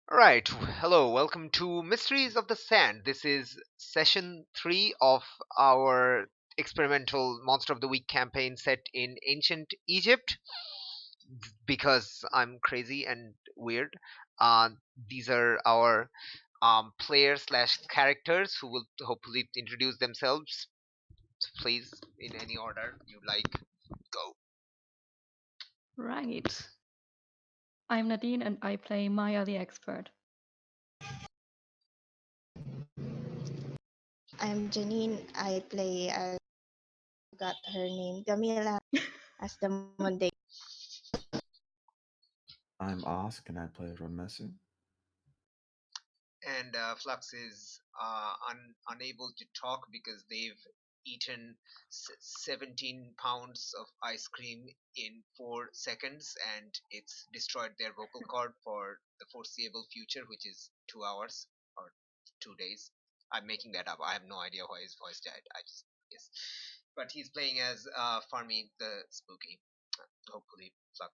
Right. Hello. Welcome to Mysteries of the Sand. This is session 3 of our experimental Monster of the Week campaign set in ancient Egypt because I'm crazy and weird. Uh, these are our players slash characters who will hopefully introduce themselves. So please, in any order you like, go. Right. I'm Nadine and I play Maya the Expert. I'm Janine. I play forgot her name, Camila, as the Monday. I'm Osk and I play Romesu. And Flux is unable to talk because they've eaten 17 pounds of ice cream in 4 seconds, and it's destroyed their vocal cord for the foreseeable future, which is 2 hours or 2 days. I'm making that up. I have no idea why his voice died. I just yes, but he's playing as Farmi the Spooky. Hopefully, Flux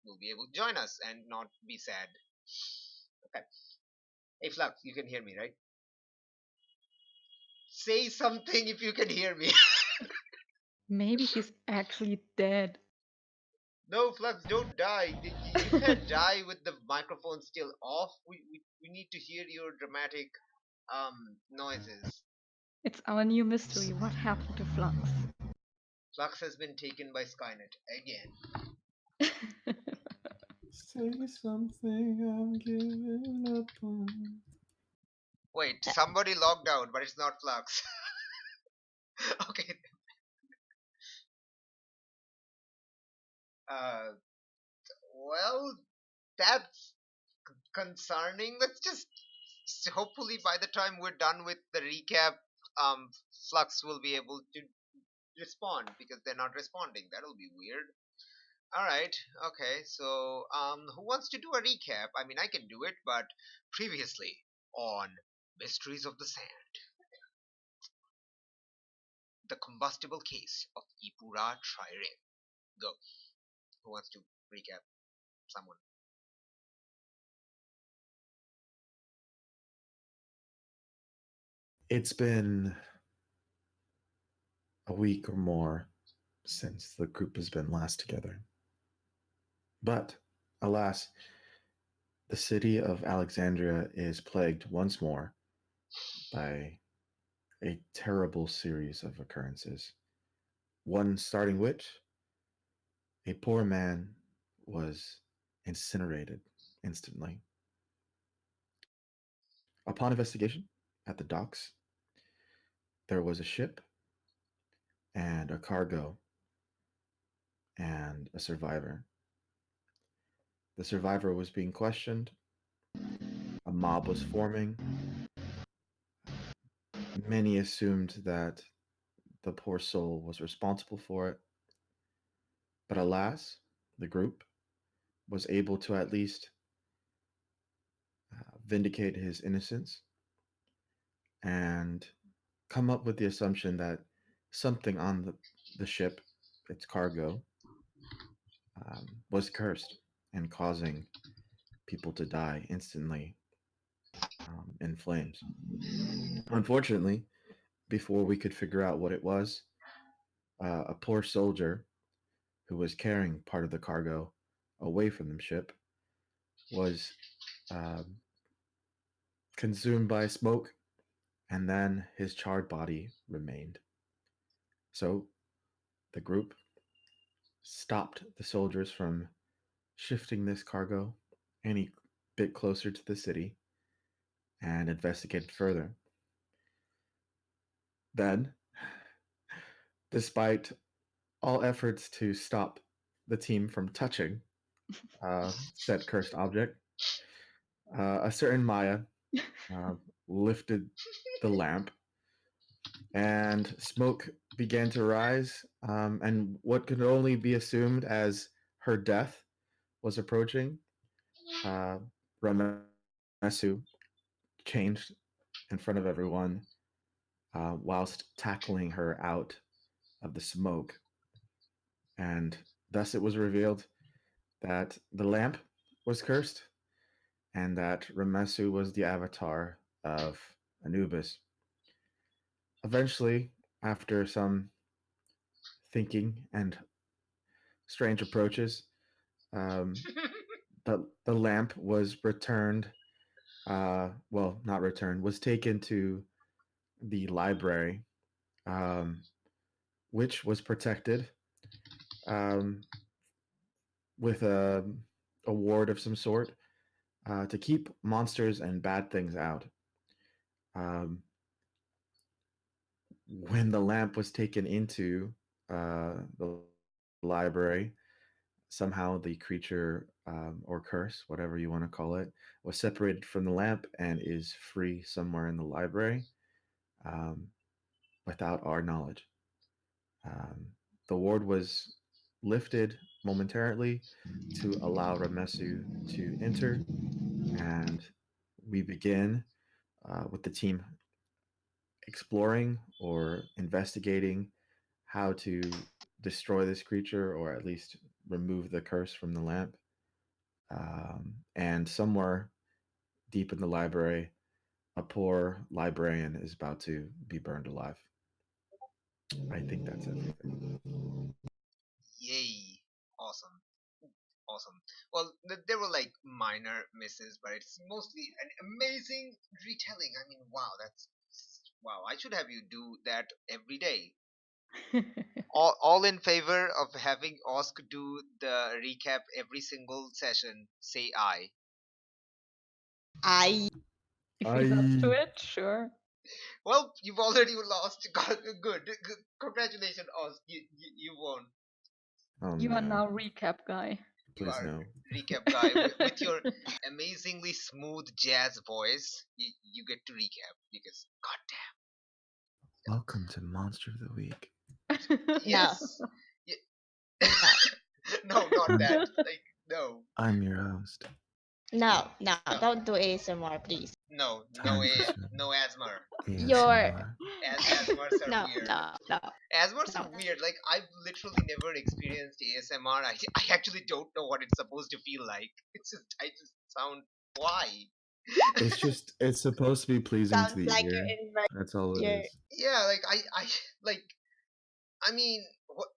will be able to join us and not be sad. Okay. Hey Flux, you can hear me, right? Say something if you can hear me. Maybe he's actually dead. No, Flux, don't die. You can't die with the microphone still off. We need to hear your dramatic noises. It's our new mystery. What happened to Flux? Flux has been taken by Skynet again. Say something, I'm giving up on. Wait, somebody logged out, but it's not Flux. Okay. Uh, well, that's concerning. Let's just hopefully by the time we're done with the recap, Flux will be able to respond because they're not responding. That'll be weird. All right. Okay. So, who wants to do a recap? I mean, I can do it, but previously on Mysteries of the Sand, the combustible case of Ipu-ra Trireme. Go. Who wants to recap? Someone. It's been a week or more since the group has been last together. But, alas, the city of Alexandria is plagued once more by a terrible series of occurrences. One starting which a poor man was incinerated instantly. Upon investigation at the docks, there was a ship and a cargo and a survivor. The survivor was being questioned, a mob was forming. Many assumed that the poor soul was responsible for it, but alas, the group was able to at least vindicate his innocence and come up with the assumption that something on the ship, its cargo, was cursed and causing people to die instantly in flames. Unfortunately, before we could figure out what it was, a poor soldier who was carrying part of the cargo away from the ship was uh, consumed by smoke, and then his charred body remained. So the group stopped the soldiers from shifting this cargo any bit closer to the city and investigated further. Then, despite all efforts to stop the team from touching said cursed object, a certain Maya uh, lifted the lamp, and smoke began to rise, and what could only be assumed as her death was approaching. Uh, Ramesu changed in front of everyone whilst tackling her out of the smoke, and thus it was revealed that the lamp was cursed and that Remesu was the avatar of Anubis. Eventually, after some thinking and strange approaches, um, the lamp was returned. Well, not returned. Was taken to the library, um, which was protected um, with a ward of some sort to keep monsters and bad things out. Um, when the lamp was taken into the library, somehow the creature or curse, whatever you want to call it, was separated from the lamp and is free somewhere in the library um, without our knowledge. Um, the ward was lifted momentarily to allow Ramesu to enter, and we begin with the team exploring or investigating how to destroy this creature or at least remove the curse from the lamp. And somewhere deep in the library, a poor librarian is about to be burned alive. I think that's everything. Yay! Awesome. Awesome. Well, there were like minor misses, but it's mostly an amazing retelling. I mean, wow, that's wow. I should have you do that every day. All in favor of having Osk do the recap every single session, say I. I If he's up to I it, sure. Well, you've already lost. Good. Congratulations, Osk. You won. oh You are no, now recap guy. You please are no. recap guy with your amazingly smooth jazz voice. You get to recap because goddamn. Welcome to Monster of the Week. no, Yes. Ye- no, no, not I'm, that. Like no, I'm your host. no. no, Don't do ASMR, please. no, Time for some no asthma. Your ASMR. Asthmas are no, weird. no, no, Asthmas no. are weird. Like I've literally never experienced ASMR. I actually don't know what it's supposed to feel like. I just sound why. It's supposed to be pleasing to Sounds the like ear. you're in That's all it your is. Yeah, like I mean, what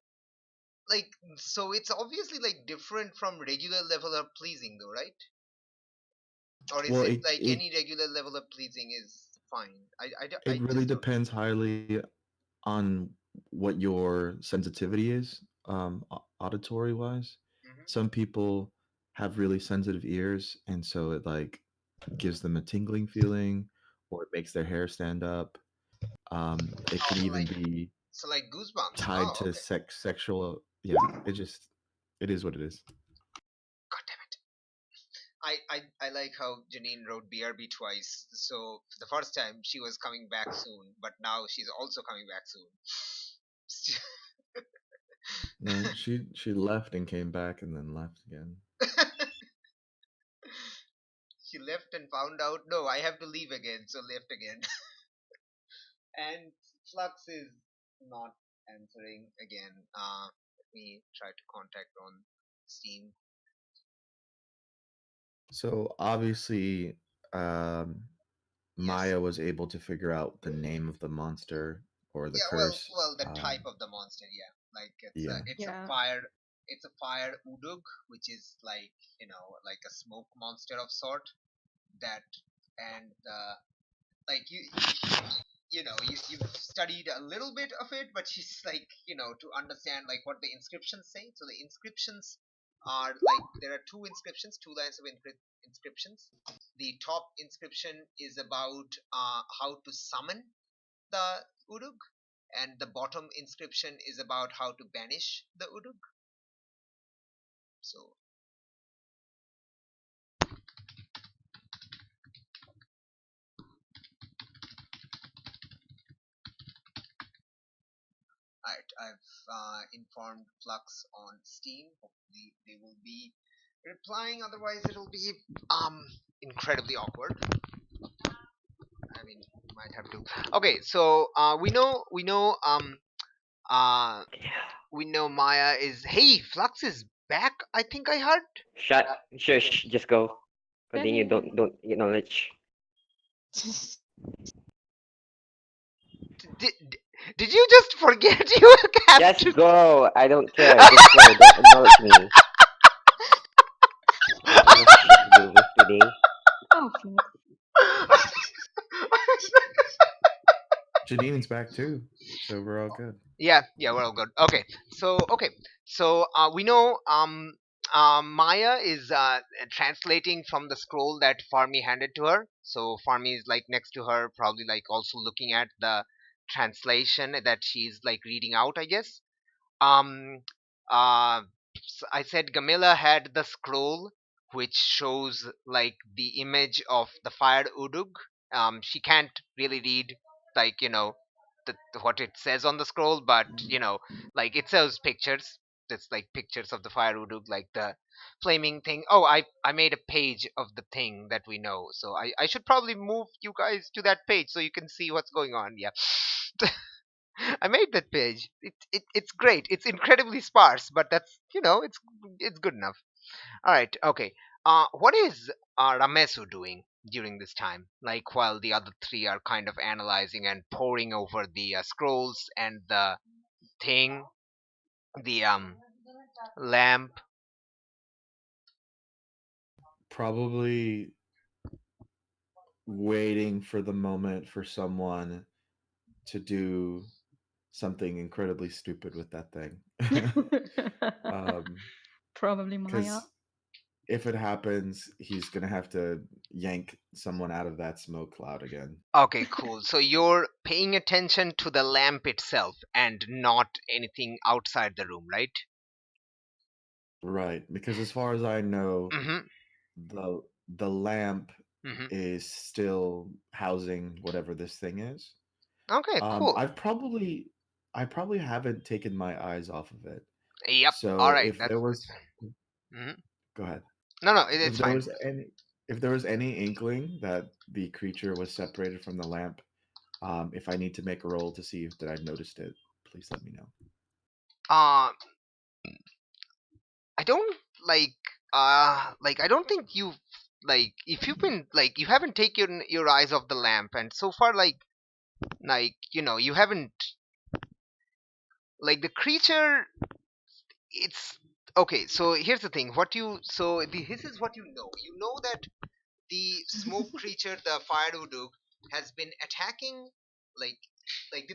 like so it's obviously like different from regular level of pleasing though, right? Or is Well, it it like it any regular level of pleasing is fine? I it really just don't. depends highly on what your sensitivity is, auditory wise. Hmm. Some people have really sensitive ears, and so it like gives them a tingling feeling, or it makes their hair stand up. It Oh, can even be so like goosebumps. tied Oh, to okay. sexual. Yeah, it is what it is. God damn it. I like how Janine wrote BRB twice. So the first time she was coming back soon, but now she's also coming back soon. No, she left and came back and then left again. She left and found out, no, I have to leave again, so left again. And Flux is not answering again. Let me try to contact on Steam. So obviously, um, Yes. Maya was able to figure out the name of the monster or the Yeah, curse. well, the type of the monster, yeah. Like Yeah. Yeah. it's a fire udug, which is like, like a smoke monster of sort that and like you've studied a little bit of it, but she's like, to understand like what the inscriptions say. So the inscriptions are like there are two inscriptions, two lines of inscriptions. The top inscription is about how to summon the udug, and the bottom inscription is about how to banish the udug. So alright, I've informed Flux on Steam. Hopefully they will be replying, otherwise it'll be incredibly awkward. I mean, might have to. Okay, so uh we know Maya is. Hey, Flux is back. I think I heard. Shut. Shush. Just go. Continue. Don't acknowledge. Did, did you just forget you have Just to? go. I don't care. Just go. Don't acknowledge me. I don't have shit to do with today. Oh, God. Janine's back too, so we're all good. Yeah, we're all good. Okay, so we know Maya is translating from the scroll that Farmi handed to her. So Farmi is like next to her, probably like also looking at the translation that she's like reading out, I guess. um uh I said Gamila had the scroll which shows like the image of the fire udug. She can't really read, like, what it says on the scroll, but like it shows pictures. It's like pictures of the fire udug, like the flaming thing. Oh, I made a page of the thing that we know, so I should probably move you guys to that page so you can see what's going on. Yeah. I made that page. It's great. It's incredibly sparse, but that's, it's good enough. All right. Okay. What is Ramesu doing during this time? Like while the other three are kind of analyzing and poring over the scrolls and the thing, the lamp. Probably waiting for the moment for someone to do something incredibly stupid with that thing. Probably Maya. Because if it happens, he's gonna have to yank someone out of that smoke cloud again. Okay, cool. So you're paying attention to the lamp itself and not anything outside the room, right? Right, because as far as I know, Mm-hmm. the lamp Mm-hmm. is still housing whatever this thing is. Okay, cool. I probably haven't taken my eyes off of it. Yep. All So right. if That's. there was, Mhm. go ahead. No, If it's there fine. was any, if there was any inkling that the creature was separated from the lamp, if I need to make a roll to see if that I've noticed it, please let me know. Uh, I don't like. I don't think you've like if you've been like you haven't taken your eyes off the lamp, and so far you haven't like the creature. It's okay. So here's the thing. This is what you know. You know that the smoke creature, the fire uduk, has been attacking, like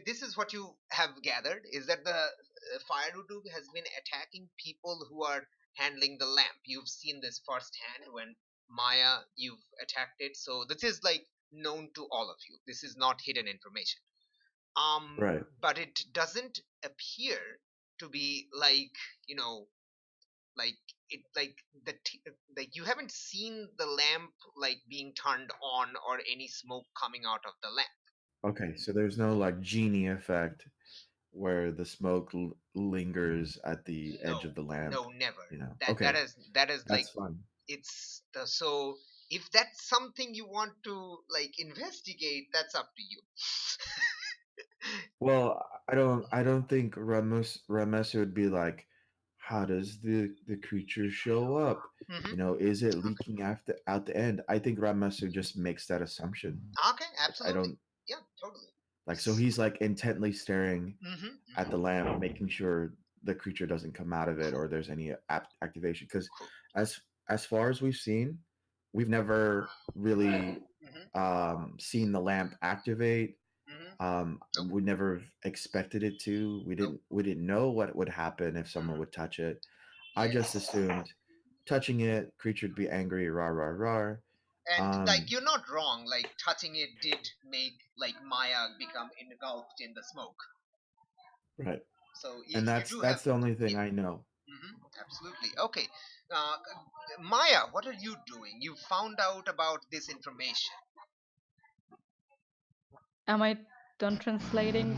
this is what you have gathered, is that the fire uduk has been attacking people who are handling the lamp. You've seen this firsthand when Maya, you've attacked it, so this is like known to all of you. This is not hidden information. Right. But it doesn't appear to be like, you know like it like like you haven't seen the lamp like being turned on or any smoke coming out of the lamp. Okay, so there's no like genie effect where the smoke lingers at the No, edge of the lamp. no, never. You know. that Okay, that is like that's fun. it's the so if that's something you want to like investigate, that's up to you. Well, I don't think Ramesh would be like, how does the creature show up? Hmm. You know, is it leaking after out the end? I think Ramesh just makes that assumption. Okay, I absolutely. don't Yeah, totally. like so he's like intently staring Hmm. at the lamp, making sure the creature doesn't come out of it or there's any activation. Because Cool. as as far as we've seen, we've never really Hmm. seen the lamp activate. Hmm. Nope. We never expected it to. Nope. We didn't know what would happen if someone would touch it. I Yeah. just assumed touching it, creature would be angry, rah rah rah. And like Um, you're not wrong, like touching it did make like Maya become engulfed in the smoke. right. So And you do have. that's the only thing Yeah. I know. Absolutely. Okay. uh, Maya, what are you doing? You found out about this information. Am I done translating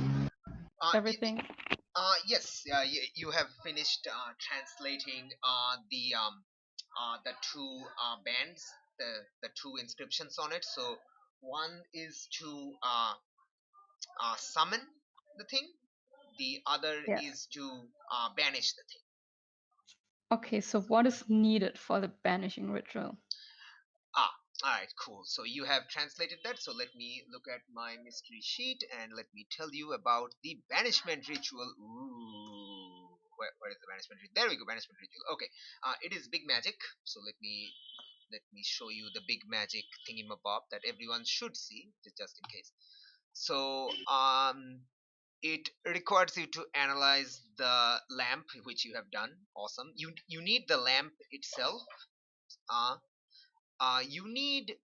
uh, y- everything? yes, you have finished translating the two bands, the two inscriptions on it. So one is to summon the thing, the other Yes. is to banish the thing. Okay, so what is needed for the banishing ritual? Alright, cool. So you have translated that. So let me look at my mystery sheet and let me tell you about the banishment ritual. Ooh. Where is the banishment ritual? There we go, banishment ritual. Okay. It is big magic. So let me show you the big magic thingamabob that everyone should see, just in case. So it requires you to analyze the lamp, which you have done. Awesome. You need the lamp itself. You need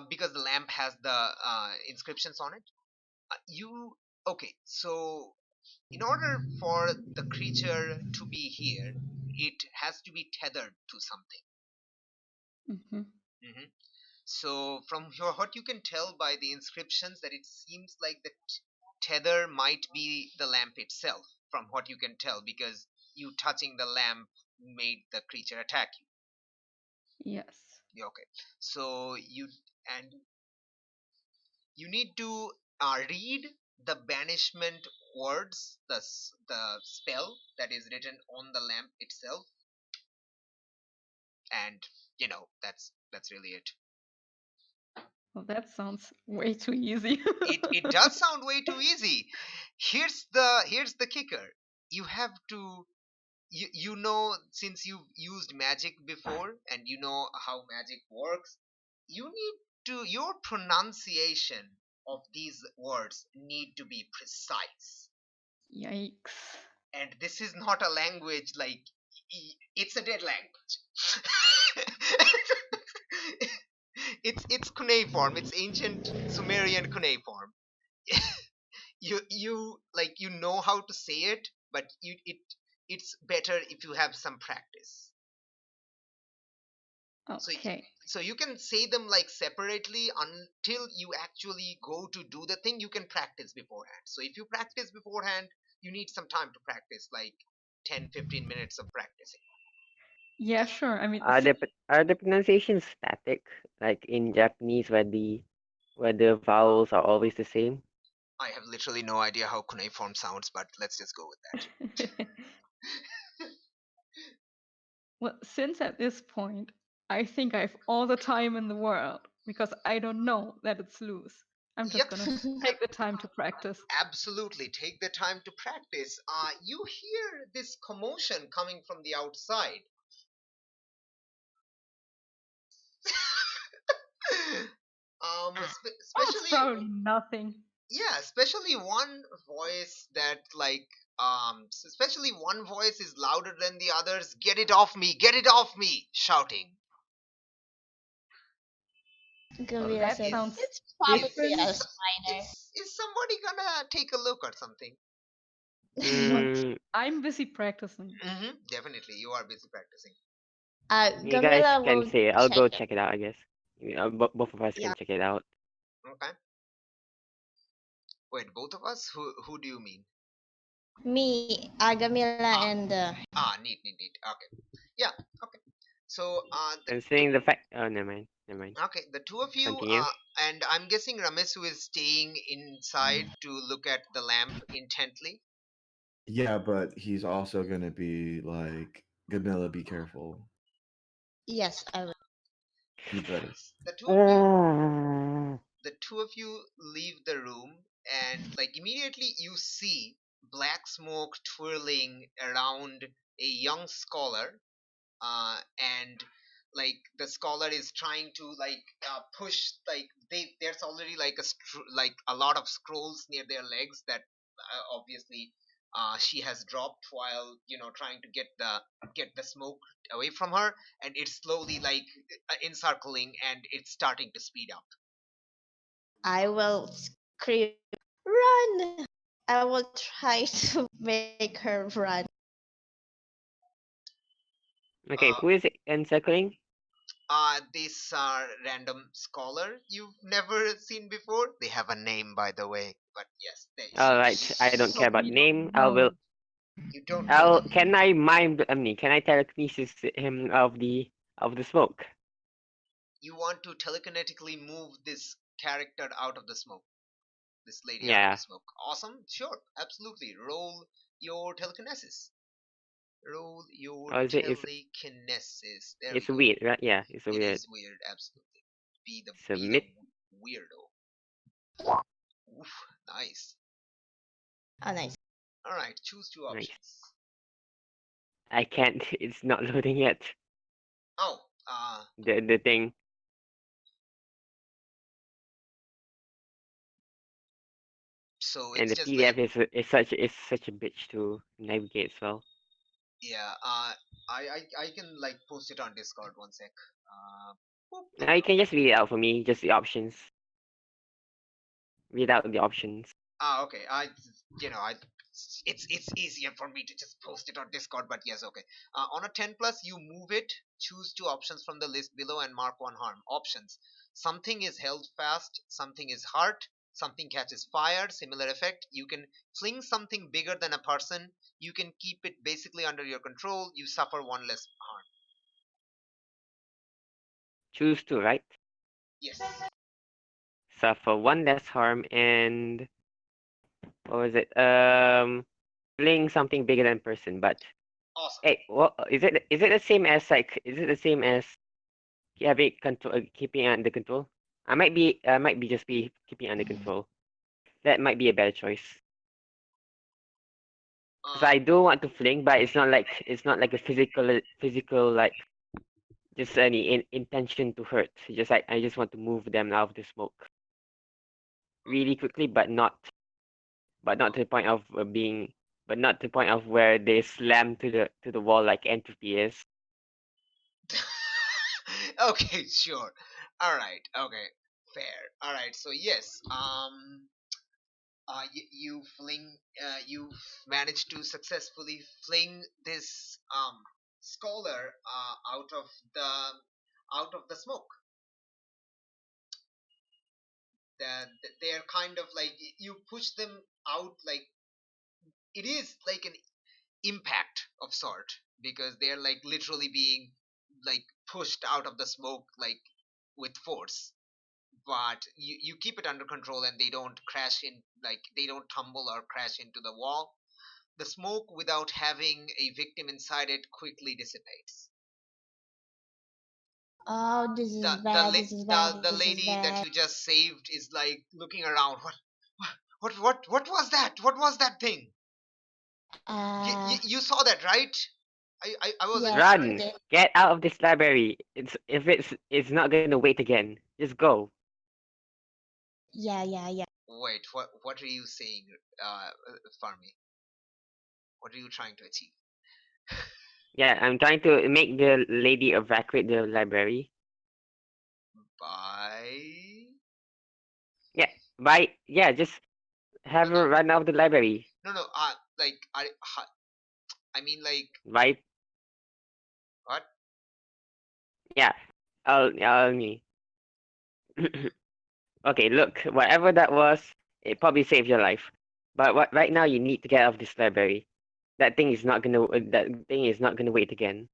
because the lamp has the inscriptions on it. You okay? So in order for the creature to be here, it has to be tethered to something. Hmm. hmm So from what you can tell by the inscriptions, that it seems like the tether might be the lamp itself. From what you can tell, because you touching the lamp made the creature attack you. Yes. Yeah, okay. So and you need to read the banishment words, the spell that is written on the lamp itself, and that's really it. Well, that sounds way too easy. It does sound way too easy. Here's the kicker. You have to since you've used magic before and you know how magic works, you need to your pronunciation of these words need to be precise. Yikes. And this is not a language like it's a dead language. It's cuneiform. It's ancient Sumerian cuneiform. You know how to say it, but it's better if you have some practice. So Okay. so you can say them like separately until you actually go to do the thing. You can practice beforehand. So if you practice beforehand, you need some time to practice, like 10-15 minutes of practicing. Yeah, sure. I mean, Are the pronunciations static, like in Japanese, where the vowels are always the same? I have literally no idea how cuneiform sounds, but let's just go with that. well, since at this point, I think I have all the time in the world because I don't know that it's loose. I'm just Yep. gonna take the time to practice. Absolutely, take the time to practice. You hear this commotion coming from the outside. Oh, it's Especially, probably nothing. yeah, especially one voice that especially one voice is louder than the others. Get it off me! Get it off me! Shouting. Well, Gamila that said, sounds it's probably different. a spider. Is somebody gonna take a look or something? Well, Mm, I'm busy practicing. Definitely, you are busy practicing. you guys Gamila can will say it. I'll check go it. check it out, I guess. Both of us Yeah, can check it out. Okay. Wait, both of us? Who do you mean? me, Gamila, Ah, and neat. Okay. Yeah. Okay. So Considering the fact, oh, never mind. okay, the two of you, Continue. and I'm guessing Ramesu is staying inside to look at the lamp intently. Yeah, but he's also gonna be like, Gamilla, be careful. yes, I will. He's ready. The two of you, Oh, the two of you leave the room, and like immediately you see black smoke twirling around a young scholar, and like the scholar is trying to push, like there's already like like a lot of scrolls near their legs that obviously she has dropped while trying to get the smoke away from her, and it's slowly like encircling, and it's starting to speed up. I will scream, run! I will try to make her run. okay, uh, who is it encircling? this random scholar you've never seen before. They have a name, by the way, but yes, there you All go. right, I don't care But about we don't name. know. You don't know I'll. them. Can I can I telekinesis him of the smoke? You want to telekinetically move this character out of the smoke, this lady out of the Yeah. smoke. Awesome, sure, absolutely. Roll your telekinesis. Roll your Or is it? telekinesis. There we It's go. weird, right? Yeah, it's It weird. is weird, absolutely. Be the Submit. weirdo. Oof, nice. Oh, nice. All right, choose two Nice. options. I can't. It's not loading yet. Oh, The thing. so And it's the just like, PDF is such a bitch to navigate as well. yeah. I can like post it on Discord one sec. Boop. Now you can just read it out for me, just the options. Read out the options. Okay. I it's easier for me to just post it on Discord, but yes, okay. On a 10 plus, you move it, choose two options from the list below, and mark one harm. Options: something is held fast, something is hurt, something catches fire, similar effect. You can fling something bigger than a person. You can keep it basically under your control. You suffer one less harm. Choose two, right? Yes. Suffer one less harm and what was it? Fling something bigger than person, but Awesome. hey, what is it the same as like is it the same as having control keeping it under control? I might be just be keeping it under control. That might be a better choice. Because Um, I do want to fling, but it's not like a physical like just any intention to hurt. Just like I just want to move them out of the smoke really quickly, but not to the point of but not to the point of where they slam to the wall like entropy is. okay, sure. All right. Okay. Fair. All right. So yes. You fling. You managed to successfully fling this scholar out of the smoke. That they're kind of like, you push them out, like it is like an impact of sort, because they're like literally being like pushed out of the smoke like with force, but you keep it under control and they don't crash in, like they don't tumble or crash into the wall. The smoke, without having a victim inside it, quickly dissipates. Oh, this the is the bad. This is bad. the This is lady that bad. you just saved is like looking around. What was that? What was that thing? You saw that, right? I was Yes, I Run! did. Get out of this library. It's not gonna wait again. Just go. Yeah, yeah, yeah. Wait, what are you saying, Farmi? What are you trying to achieve? Yeah, I'm trying to make the lady evacuate the library. By Yeah, just have no, no, her run out of the library. no, no. Like I mean, like By what? yeah, I'll me. Okay, look, whatever that was, it probably saved your life. But what right now you need to get out of this library. That thing is not gonna wait again.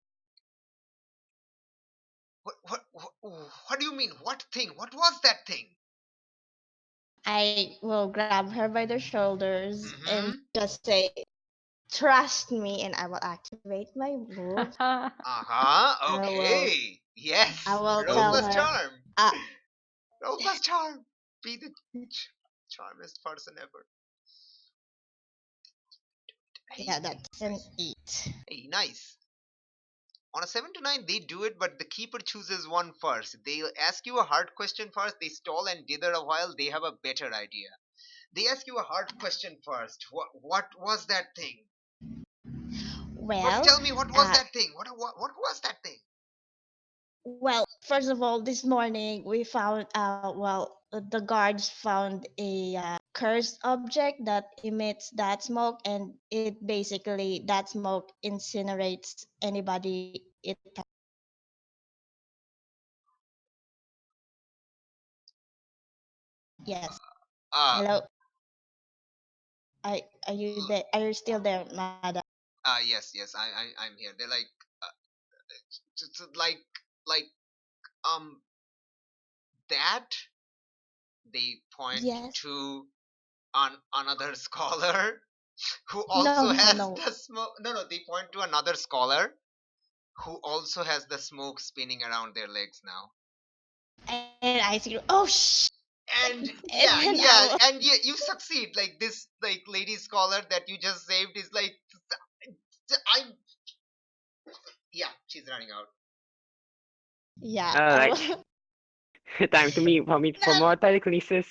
What do you mean? What thing? What was that thing? I will grab her by the shoulders and Mm-hmm. just say, "Trust me," and I will activate my move. Uh-huh. I will, Okay. Yes. I will Roll tell Oh, plus her, charm. uh, Roll plus charm. Be the charmest person ever. yeah, Hey, that's an 8. hey, nice. On a 7 to 9, they do it, but the keeper chooses one first. They'll ask you a hard question first, they stall and dither a while, they have a better idea. They ask you a hard question first. What was that thing? What, Well, tell me, what was that thing? What was that thing? first of all, this morning we found the guards found a cursed object that emits that smoke, and it basically that smoke incinerates anybody it yes. Uh, Hello, are you there? Are you still there, madam? yes, yes, I'm here. They're like, uh, like, um, that. They point Yes. to another scholar who No, also no, has no. the smoke. No, no, they point to another scholar who also has the smoke spinning around their legs now. And ice cream. Oh shh! And And then I was, and you succeed. Like this, like lady scholar that you just saved is like, I yeah, she's running out. yeah, All I right. was. Time to meet for more telekinesis.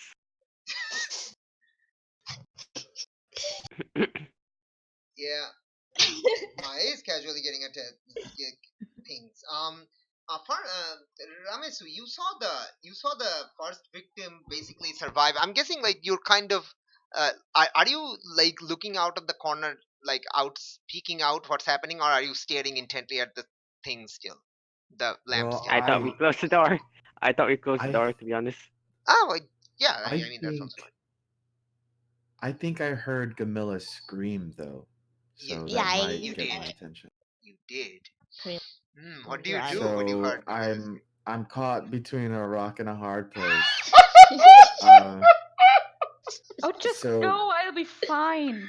Yeah, Maya is casually getting things. Ramesu, you saw the first victim basically survive. I'm guessing like you're kind of are you like looking out of the corner, like out peeking out what's happening, or are you staring intently at the thing still, the lamp Well, still? I thought we closed the door. I thought we closed the I door, to be honest. Oh, well, yeah. I I mean that's also fine. think I heard Gamilla scream though, Yeah, so Yeah, that might you get did. my attention. You did. Scream What do you run. do when you So heard Camilla's I'm caught between a rock and a hard place. Oh, just So go. I'll be fine.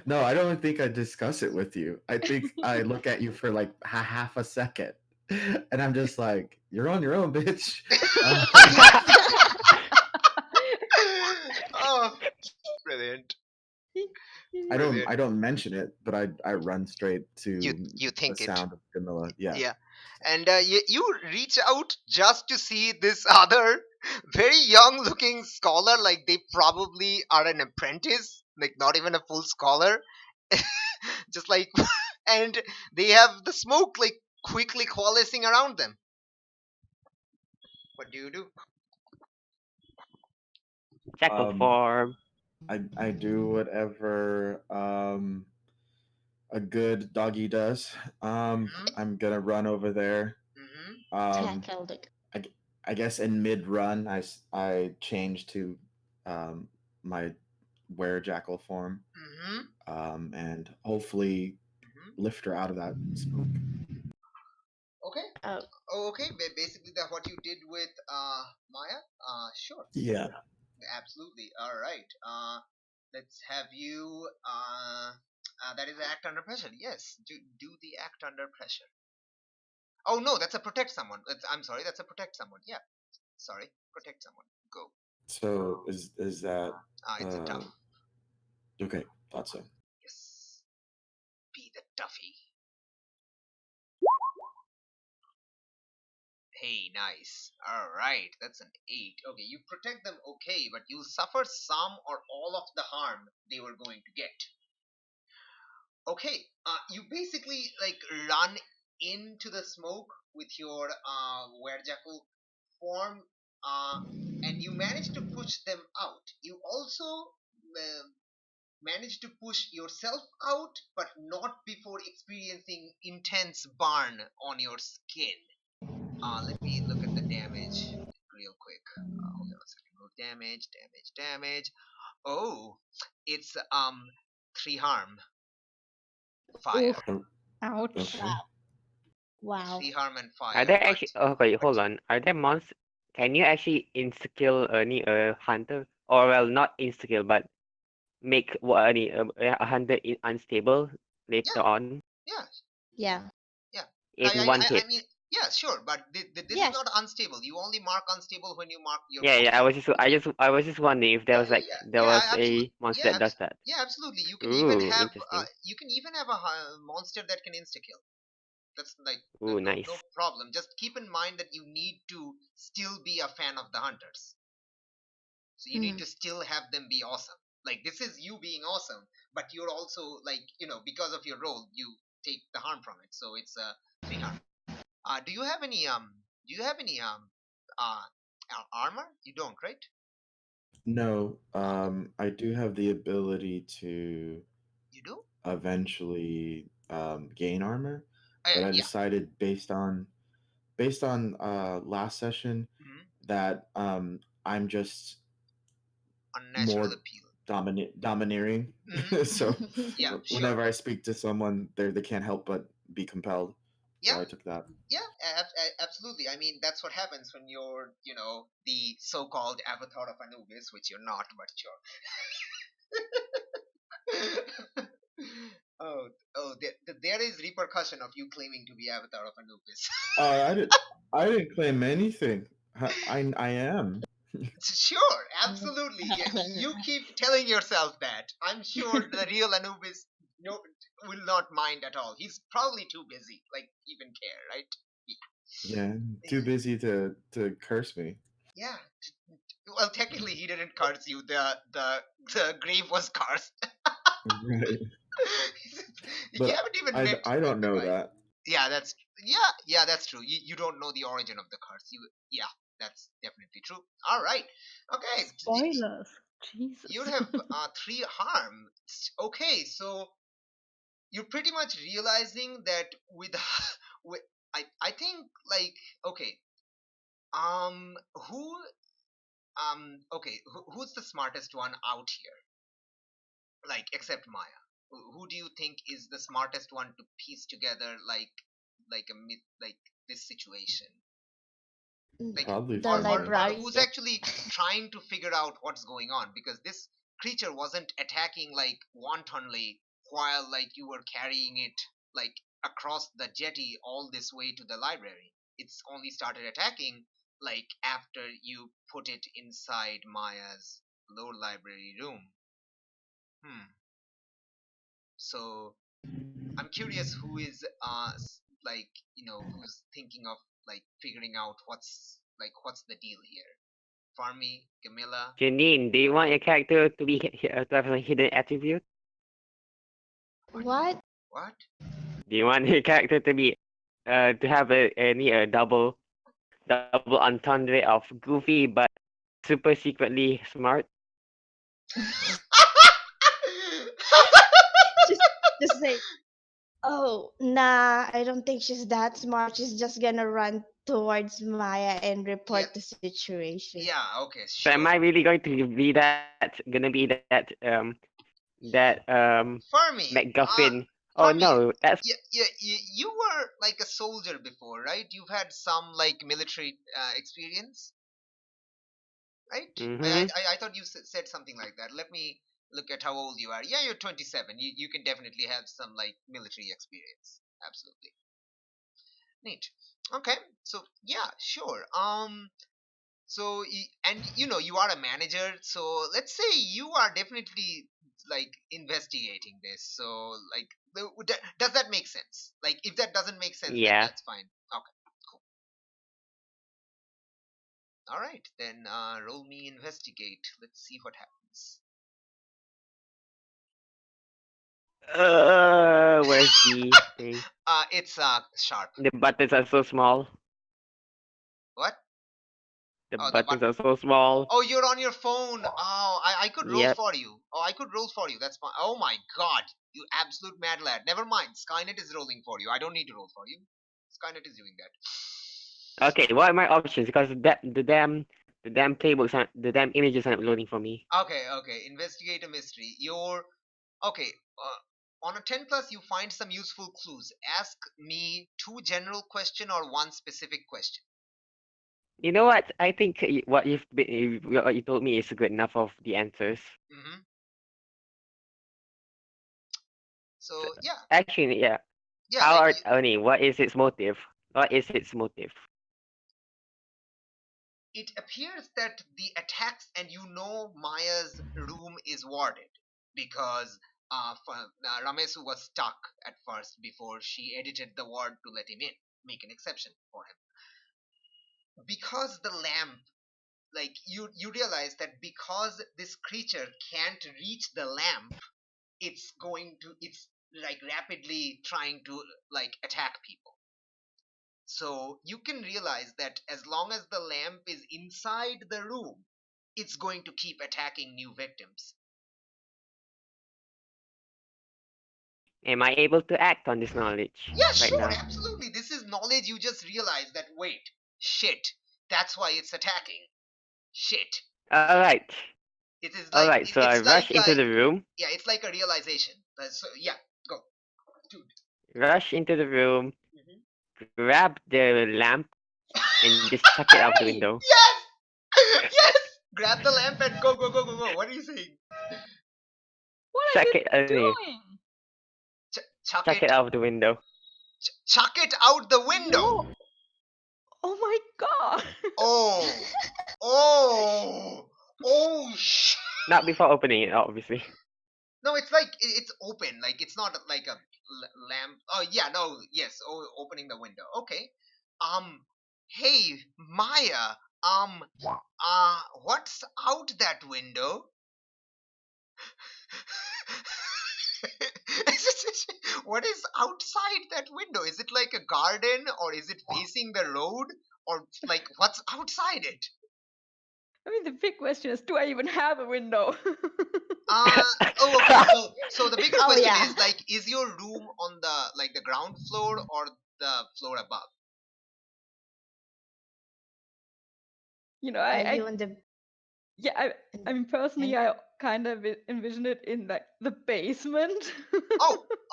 no, I don't think I discuss it with you. I think I look at you for like half a second, and I'm just like, "You're on your own, bitch." Oh, brilliant. I don't mention it, but I run straight You to you the think it. sound of Camilla. Yeah. Yeah. And you reach out just to see this other very young looking scholar, like they probably are an apprentice, like not even a full scholar. Just like, and they have the smoke like quickly coalescing around them. What do you do? Jackal Um, form. I do whatever a good doggy does. Mhm. I'm gonna run over there. Mm-hmm. Tackle the. I, I guess in mid run, I change to my jackal form, Mm-hmm. and hopefully Mm-hmm. lift her out of that smoke. Okay. Oh, Oh, okay. Basically, that what you did with Maya. Sure. Yeah. Absolutely. All right. Let's have you. That is act under pressure. Yes. Do the act under pressure. Oh no, that's a protect someone. I'm sorry. That's a protect someone. Yeah. Sorry. Protect someone. Go. So is that It's a tough. okay? Thought so. Yes. Be the toughy. Hey, nice. Alright, that's an 8. Okay, you protect them okay, but you'll suffer some or all of the harm they were going to get. Okay, you basically like run into the smoke with your werewolf form, and you manage to push them out. You also uh, manage to push yourself out, but not before experiencing intense burn on your skin. Let me look at the damage real quick. Hold on a second. Go damage. Oh, it's 3 harm, fire. Oof. Oh, Ouch. okay. wow. 3 harm and Are fire. there actually? Okay, hold on. Are there monsters? Can you actually insta-kill any hunter? Or well, not insta-kill, but make any a hunter unstable later Yeah, on yeah, Yeah. yeah. in one I hit? mean, yeah, sure, but this is Yes. not unstable. You only mark unstable when you mark your Yeah, yeah. monster. I was just wondering if there was like there was a Absolutely. monster that does that. Yeah, absolutely. You can even Ooh, have interesting. a monster that can insta kill. That's like Ooh, no nice. problem. Just keep in mind that you need to still be a fan of the hunters. So you need to still have them be awesome. Like this is you being awesome, but you're also like because of your role you take the harm from it. So it's 3 harm. Do you have any uh armor? You don't, right? No, I do have the ability to You do? eventually gain armor, but I Yeah. decided based on last session Mhm. that I'm just Unnatural more appeal. domineering. Mhm. So Yeah, sure. whenever I speak to someone, they can't help but be compelled. So Yeah, I took that. yeah, absolutely. I mean, that's what happens when you're, the so-called avatar of Anubis, which you're not, but you're. Oh, there is repercussion of you claiming to be avatar of Anubis. I didn't claim anything. I am. Sure, absolutely. You keep telling yourself that. I'm sure the real Anubis will not mind at all. He's probably too busy, like even care, right? Yeah, too busy to curse me. Yeah. Well, technically, he didn't curse you. The grave was cursed. Right. You But haven't even met I don't the know guy. that. Yeah, that's true. You don't know the origin of the curse. That's definitely true. All right. Okay. Spoilers. Jesus. You have 3 harm. Okay, so you're pretty much realizing that with with I think like okay who okay who's the smartest one out here, like except Maya? Who do you think is the smartest one to piece together like a myth, like this situation, like Probably The or Fernway. who's librarian. actually trying to figure out what's going on, because this creature wasn't attacking like wantonly while like you were carrying it like across the jetty all this way to the library. It's only started attacking like after you put it inside Maya's lower library room. So I'm curious who is like who's thinking of like figuring out what's the deal here. Farmy, Camilla. Janine, do you want your character to be to have a hidden attribute? What? What? Do you want your character to be to have a double entendre of goofy but super secretly smart? just just say, oh nah, I don't think she's that smart. She's just gonna run towards Maya and Yeah, report the situation. yeah, okay, So am I sure. really going to be that Farmy, MacGuffin? Oh Farmy, no, that's you were like a soldier before, right? You've had some like military experience, right? mm-hmm. I thought you said something like that. Let me look at how old you are. Yeah, you're 27. You can definitely have some like military experience. Absolutely. Neat. Okay. So yeah, sure. So and you are a manager, so let's say you are definitely like investigating this. So like does that make sense? Like if that doesn't make sense, then Yeah. that's fine. Okay, cool. All right, then roll me investigate. Let's see what happens. Where's the thing? It's sharp. The buttons are so small. What? The Oh, the buttons button. are so small. Oh, you're on your phone. Oh, I could roll Yep. for you. Oh, I could roll for you. That's fine. Oh my god, you absolute mad lad. Never mind. Skynet is rolling for you. I don't need to roll for you. Skynet is doing that. Okay, what are my options? Because the damn playbooks aren't the damn images aren't loading for me. Okay. Investigate a mystery. Okay. On a 10 plus, you find some useful clues. Ask me 2 general question or 1 specific question. You know what? I think what what you told me is good enough of the answers. Mm-hmm. So yeah, Actually, yeah. yeah. How Like are Oni? What is its motive? What is its motive? it appears that the attacks, and Maya's room is warded because Ramesu was stuck at first before she edited the ward to let him in, make an exception for him. Because the lamp, like you realize that because this creature can't reach the lamp, it's like rapidly trying to like attack people. So you can realize that as long as the lamp is inside the room, it's going to keep attacking new victims. Am I able to act on this knowledge Yeah, right sure, now? absolutely. This is knowledge you just realize that wait, shit, that's why it's attacking. Shit. All right. It is All like right. So I rush into the room. yeah, it's like a realization. So yeah, go. Dude. Rush into the room. Mm-hmm. Grab the lamp and just chuck it out the Hey! window. Yes! Yes! Grab the lamp and go. What are you saying? What are Chuck you it. doing? Chuck Chuck it. it out the window. Chuck it out the window. No. Oh my god! Oh, Not before opening it, obviously. No, it's like it's open. Like it's not like a lamp. Oh yeah, no, yes. Oh, opening the window. Okay. Hey Maya. What's out that window? What is outside that window? Is it like a garden, or is it facing the road, or like what's outside it? I mean, the big question is, do I even have a window? Okay. So the bigger Oh, question yeah. is like, is your room on the ground floor or the floor above? You know, Are you in the yeah, I mean, personally, I kind of envision it in like the basement.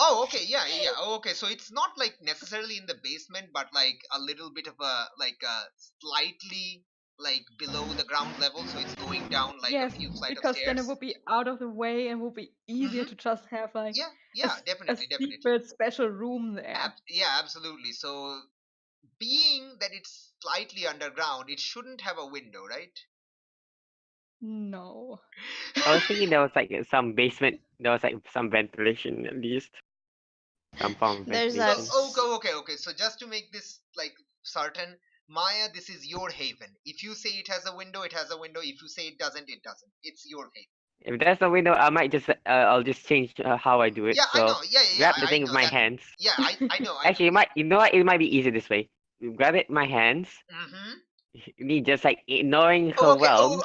Okay, yeah. Oh, okay, so it's not like necessarily in the basement, but like a little bit of a slightly like below the ground level, so it's going down like Yes, a few flight of because then it stairs. would be out of the way and would be easier Mhm. to just have like Yeah, a definitely. secret special room there. Yeah, absolutely. So being that it's slightly underground, it shouldn't have a window, right? No. I was thinking there was like some basement. There was like some ventilation at least. Some form of There's a ventilation. Okay. So just to make this like certain, Maya, this is your haven. If you say it has a window, it has a window. If you say it doesn't, it doesn't. It's your haven. If there's no window, I might just I'll just change how I do it. Yeah, I So know. Yeah. grab the I thing with know my that. hands. Yeah, I know. Actually, you know what? It might be easier this way. You grab it with my hands. Mm-hmm. Me just like ignoring her Oh, okay. realms.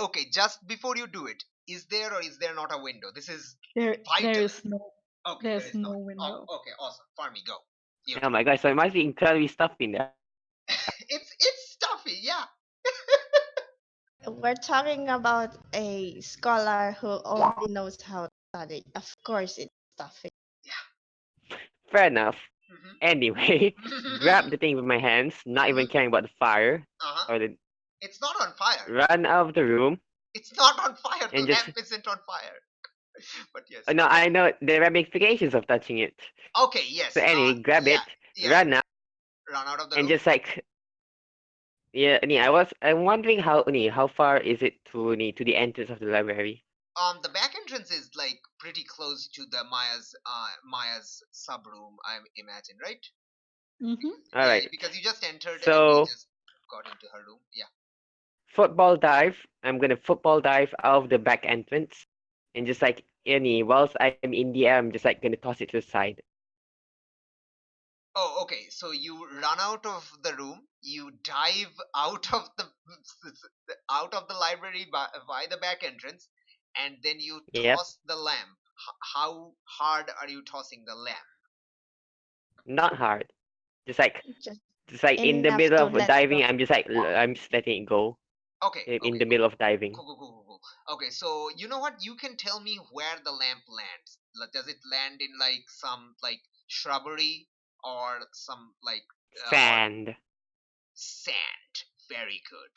Okay. Just before you do it, is there or is there not a window? This is There vital. is no Okay, there there's is not. no window. Oh, okay, awesome. Farmy, go. You. Oh my gosh! So it must be incredibly stuffy in there. It's stuffy. Yeah. We're talking about a scholar who only knows how to study. Of course, it's stuffy. Fair enough. Mm-hmm. Anyway, grab the thing with my hands, not even caring about the fire or the It's not on fire. run out of the room It's not on fire. The and just. lamp isn't on fire. But yes. No, I know the ramifications of touching it. Okay. Yes. So anyway, grab yeah, it, yeah. run out, Run out of the and room. just like I'm wondering how far is it to the entrance of the library? The back entrance is like pretty close to the Maya's sub room, I imagine, right? Mm-hmm. All right. Because you just entered and So you just got into her room. Yeah. football dive. I'm gonna football dive out of the back entrance, and just like whilst I'm in the air, I'm just like gonna toss it to the side. Oh, okay. So you run out of the room, you dive out of the library by the back entrance, and then you Yep. toss the lamp. How hard are you tossing the lamp? Not hard. Just like Just in the enough middle to of let diving, go. I'm just letting it go Okay. in the middle of diving. Cool. Okay, so you know what? You can tell me where the lamp lands. Does it land in like some like shrubbery or some like or Sand. sand? Very good.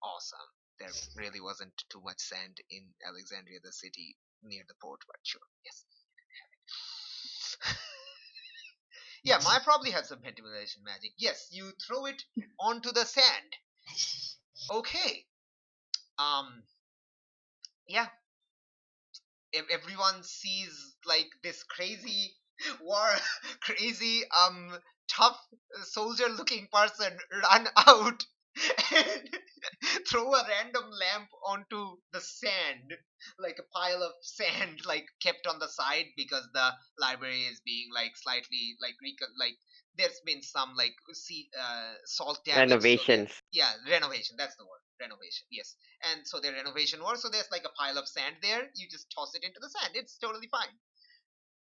Awesome. There really wasn't too much sand in Alexandria, the city near the port, but sure. Yes. Yeah, Maya probably has some ventilation magic. Yes, you throw it onto the sand. Okay. Yeah, if everyone sees like this crazy war crazy tough soldier looking person run out and throw a random lamp onto the sand, like a pile of sand like kept on the side because the library is being like slightly like like there's been some like salt damage, Renovations. renovation, that's the word, renovation, yes. And so their renovation work, so there's like a pile of sand there, you just toss it into the sand, it's totally fine.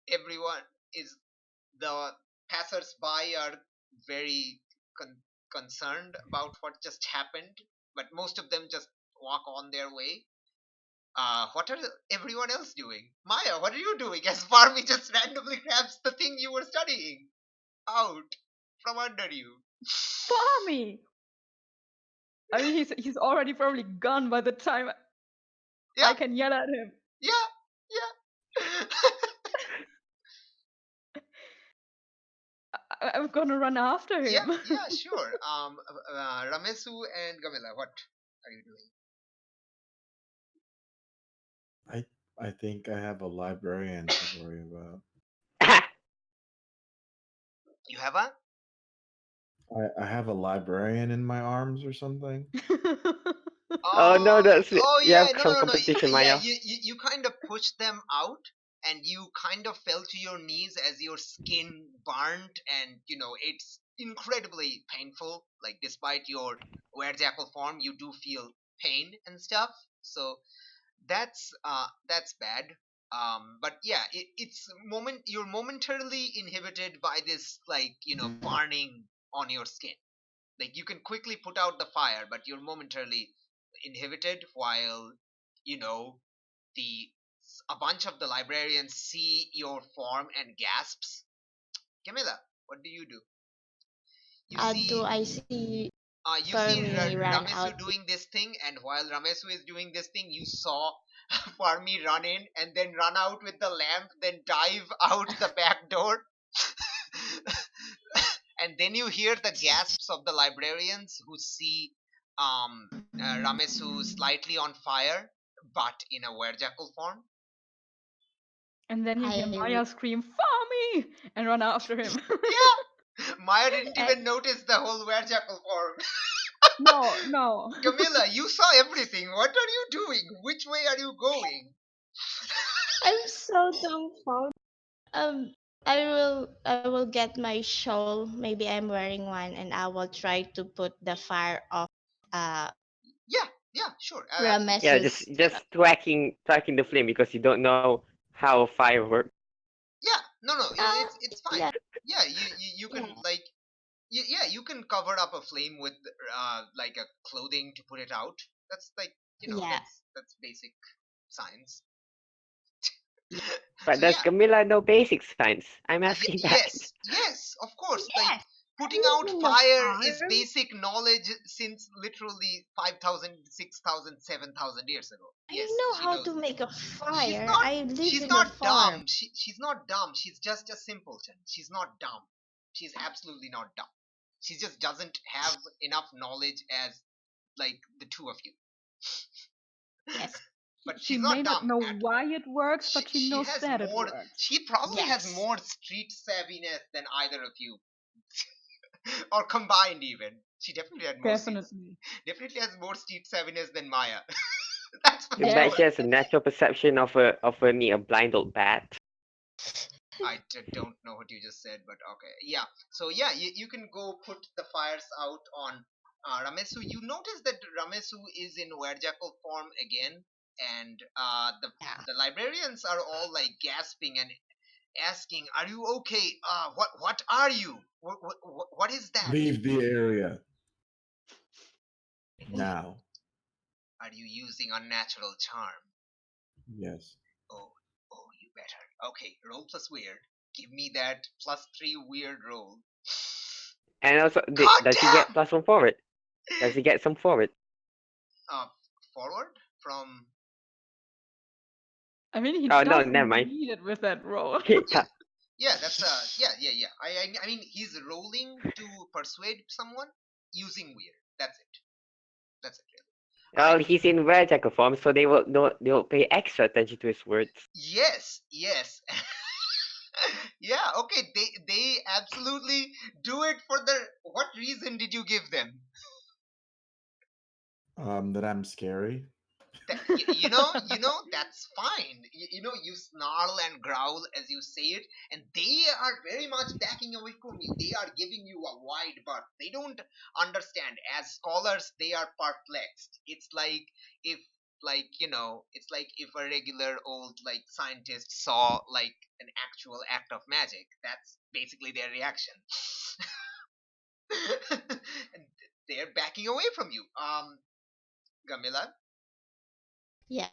Everyone is The passers-by are very concerned about what just happened, but most of them just walk on their way. What are everyone else doing? Maya, what are you doing as Farmi just randomly grabs the thing you were studying out from under you? Farmy! I mean, he's already probably gone by the time Yeah, I can yell at him. yeah. I'm gonna run after Yeah, him. yeah, sure. Ramesu and Gamila, what are you doing? I think I have a librarian to worry about. You have a? I have a librarian in my arms or something. Oh no, that's Oh you yeah, have no, some no, no, no. competition, Yeah, Maya. you kind of pushed them out, and you kind of fell to your knees as your skin burned, and it's incredibly painful. Like despite your werejackal form, you do feel pain and stuff. So that's bad. But yeah, it's moment you're momentarily inhibited by this like burning on your skin. Like you can quickly put out the fire, but you're momentarily inhibited while you know the a bunch of the librarians see your form and gasps. Camilla, what do you do? You Do see I see you see Fermi ran out? Ramesu doing this thing, and while Ramesu is doing this thing, you saw Farmi run in and then run out with the lamp, then dive out the back door. And then you hear the gasps of the librarians who see Ramesu slightly on fire, but in a werejackal form. And then you hear I Maya scream, "Farmy!" and run after him. Yeah, Maya didn't I even notice the whole werejackal form. No, no. Camilla, you saw everything. What are you doing? Which way are you going? I'm so dumbfounded. Um, I will get my shawl. Maybe I'm wearing one, and I will try to put the fire off. Uh, Yeah, yeah, sure, absolutely. Yeah, Ramesus. just tracking the flame because you don't know how fire works. Yeah, no, no, it's Yeah, fine. Yeah, you yeah, can like yeah, you can cover up a flame with like a clothing to put it out. That's like yeah, that's basic science. But So does yeah, Camilla know basic science? I'm asking that. yes, of course. Like yes. I putting live out in the fire is farm. basic knowledge since literally 5,000, 6,000, 7,000 years ago. I Yes, know she how knows to this. make a She's fire. not I live she's in a not farm. dumb. She's not dumb. She's just a simpleton. She's not dumb. She's absolutely not dumb. She just doesn't have enough knowledge as like the two of you. Yes, But She she's may not not dumb know at all. why it works, but she She knows has that it more. works. She probably has yes. more street savviness than either of you, or combined even. She definitely had more street. Definitely. Definitely has more street savviness than Maya. That's for You bet sure. she Yes. has a natural perception of a blind old bat. Don't know what you just said, but okay. Yeah. So yeah, you can go put the fires out on Ramesu. You notice that Ramesu is in Werjackal form again, and Yeah. the librarians are all like gasping and asking, "Are you okay? What are you? What is that? Leave the area now. Are you using unnatural charm? Yes. Oh, oh, you better. Okay, roll plus weird. Give me that +3 weird roll. And also, God does he get damn! plus one forward? Does he get some forward? Uh, forward from. I mean, he Oh no, doesn't never mind. need it with that roll. Yeah. Yeah, that's yeah. I mean, he's rolling to persuade someone using weird. That's it. That's it, really. All Well, right. he's in rare form, so they will pay extra attention to his words. Yes, yes. Yeah. Okay. They absolutely do it for the. What reason did you give them? That I'm scary. That's fine. You snarl and growl as you say it, and they are very much backing away from you. They are giving you a wide berth. They don't understand. As scholars, they are perplexed. It's like if it's like if a regular old like scientist saw like an actual act of magic. That's basically their reaction. And they're backing away from you. Gamila. Yeah.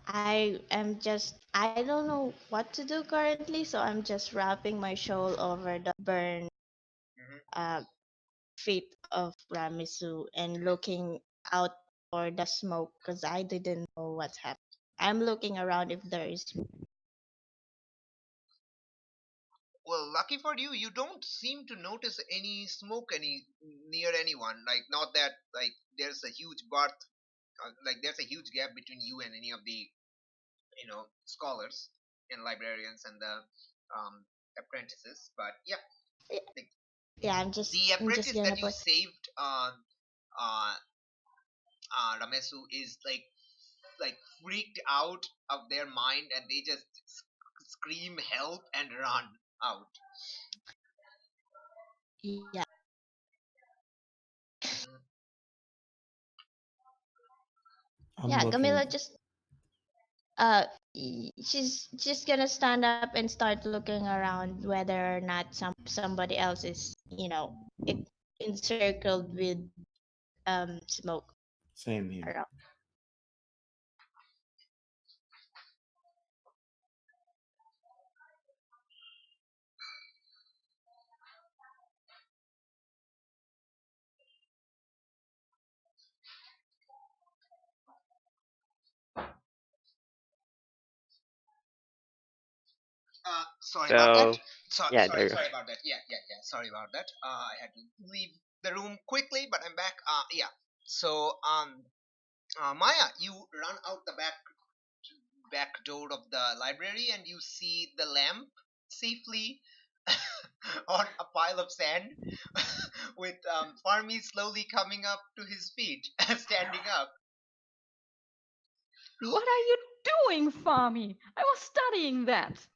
I don't know what to do currently, so I'm just wrapping my shawl over the burned Mhm. uh, feet of Ramisu and looking out for the smoke because I didn't know what's happening. I'm looking around if there is. Well, lucky for you, you don't seem to notice any smoke near anyone. Like, not that like there's a huge there's a huge gap between you and any of the scholars and librarians and the apprentices. But yeah, Y- like, Yeah, the I'm just apprentice gonna that you put. saved, Ramesu, is like freaked out of their mind, and they just scream help and run out. Yeah, Mhm. I'm yeah. looking. Camilla just she's just gonna stand up and start looking around whether or not somebody else is it encircled with smoke Same here. around. Sorry about that. So yeah, there you go. Sorry about that. Yeah. Sorry about that. I had to leave the room quickly, but I'm back. Yeah. So, Maya, you run out the back door of the library, and you see the lamp safely on a pile of sand, with Farmi slowly coming up to his feet, standing up. What are you doing, Farmy? I was studying that.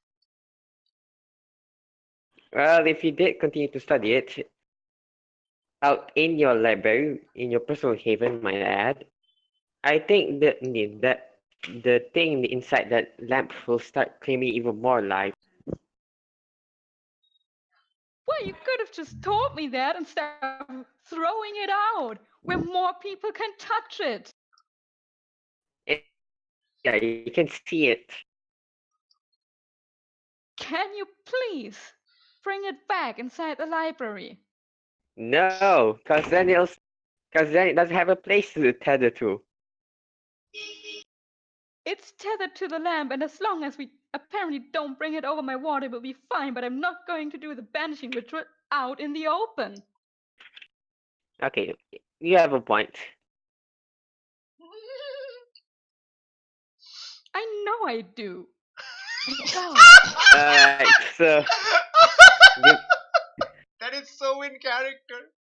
Well, if you did continue to study it out in your library, in your personal haven, might I add, I think that the thing inside that lamp will start claiming even more life. Well, you could have just told me that instead of throwing it out where more people can touch it. Yeah, you can see it. Can you please bring it back inside the library? No, because then it doesn't have a place to tether to. It's tethered to the lamp, and as long as we apparently don't bring it over my ward, it will be fine, but I'm not going to do the banishing ritual out in the open. Okay, you have a point. I know I do. Go. Alright, so give, That is so in character.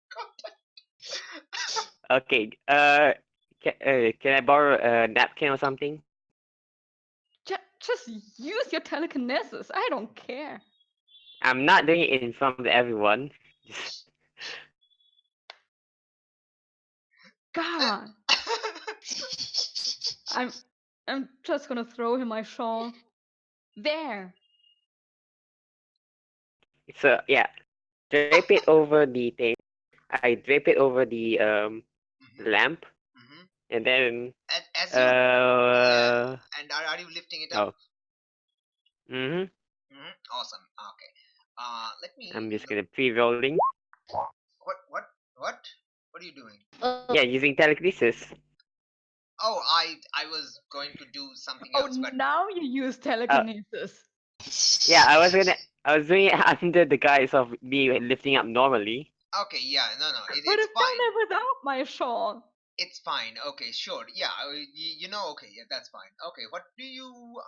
okay. Can I borrow a napkin or something? Just use your telekinesis. I don't care. I'm not doing it in front of everyone. Just, God. I'm just gonna throw him my shawl. There. so yeah, drape it over the thing. I drape it over the Mhm, lamp, mhm. and then And as you uh and are you lifting it up? oh, mhm. Awesome. Okay. Let me I'm just look. gonna pre-rolling. What? What? What are you doing? Yeah, using telekinesis. Oh, I was going to do something Oh, else, but now you use Uh, telekinesis. yeah, I was doing it under the guise of me lifting up normally. okay. Yeah. No. Could It's have done fine. it without my shawl. It's fine. Okay. Sure. Yeah. Okay. Yeah. That's fine. Okay. What do you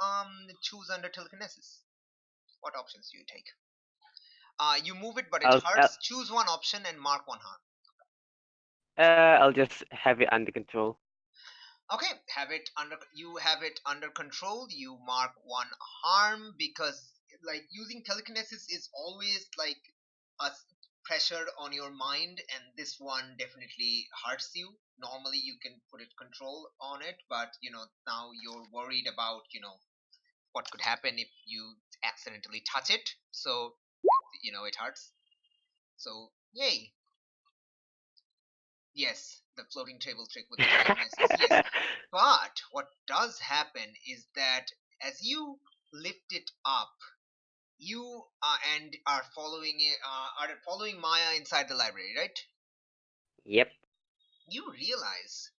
choose under telekinesis? What options do you take? You move it, but it I'll hurts. Choose one option and mark one harm. I'll just have it under control. Okay, you have it under control. You mark one harm because like using telekinesis is always like a pressure on your mind, and this one definitely hurts you. Normally you can put it control on it, but now you're worried about what could happen if you accidentally touch it. So it hurts. So yay. Yes, the floating table trick with the telekinesis. Yes. But what does happen is that as you lift it up, you and are following Maya inside the library, right? Yep. You realize,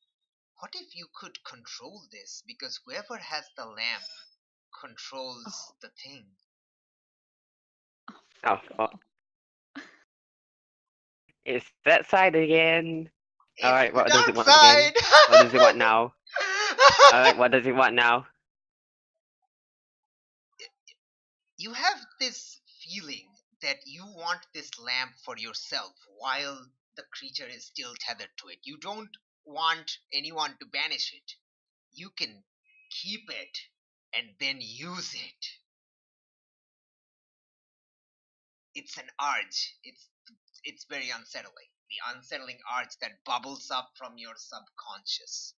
what if you could control this? Because whoever has the lamp controls Oh, the thing. Oh, it's that side again. All It's right, the what does it dark want again? side. What does it want now? All right, what does it want now? You have this feeling that you want this lamp for yourself while the creature is still tethered to it. You don't want anyone to banish it. You can keep it and then use it. It's an urge. It's very unsettling. The unsettling urge that bubbles up from your subconscious.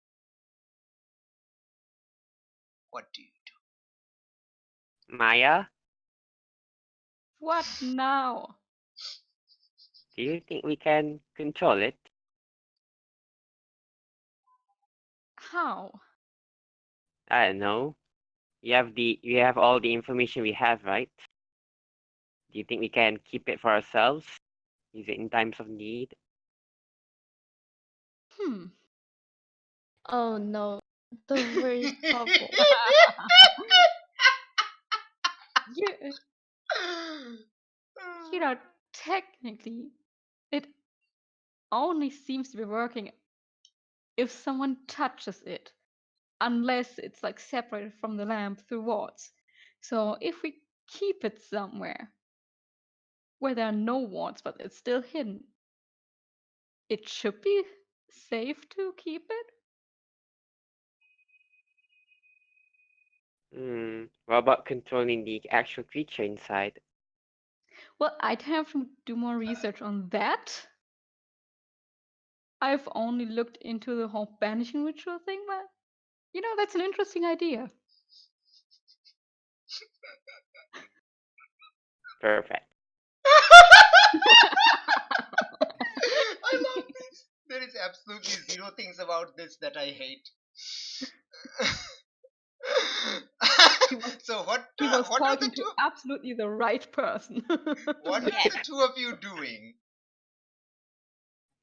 What do you do? Maya, What now? do you think we can control it? How? I don't know. You have all the information we have, right? Do you think we can keep it for ourselves? Use it in times of need? Oh no, the worst couple. you, you know, technically, it only seems to be working if someone touches it, unless it's like separated from the lamp through wards. So if we keep it somewhere where there are no wards, but it's still hidden, it should be safe to keep it. What about controlling the actual creature inside? Well, I'd have to do more research on that. I've only looked into the whole banishing ritual thing, but that's an interesting idea. Perfect. I love this. There is absolutely zero things about this that I hate. So He was what are the talking to two? absolutely the right person. What are Yeah. the two of you doing?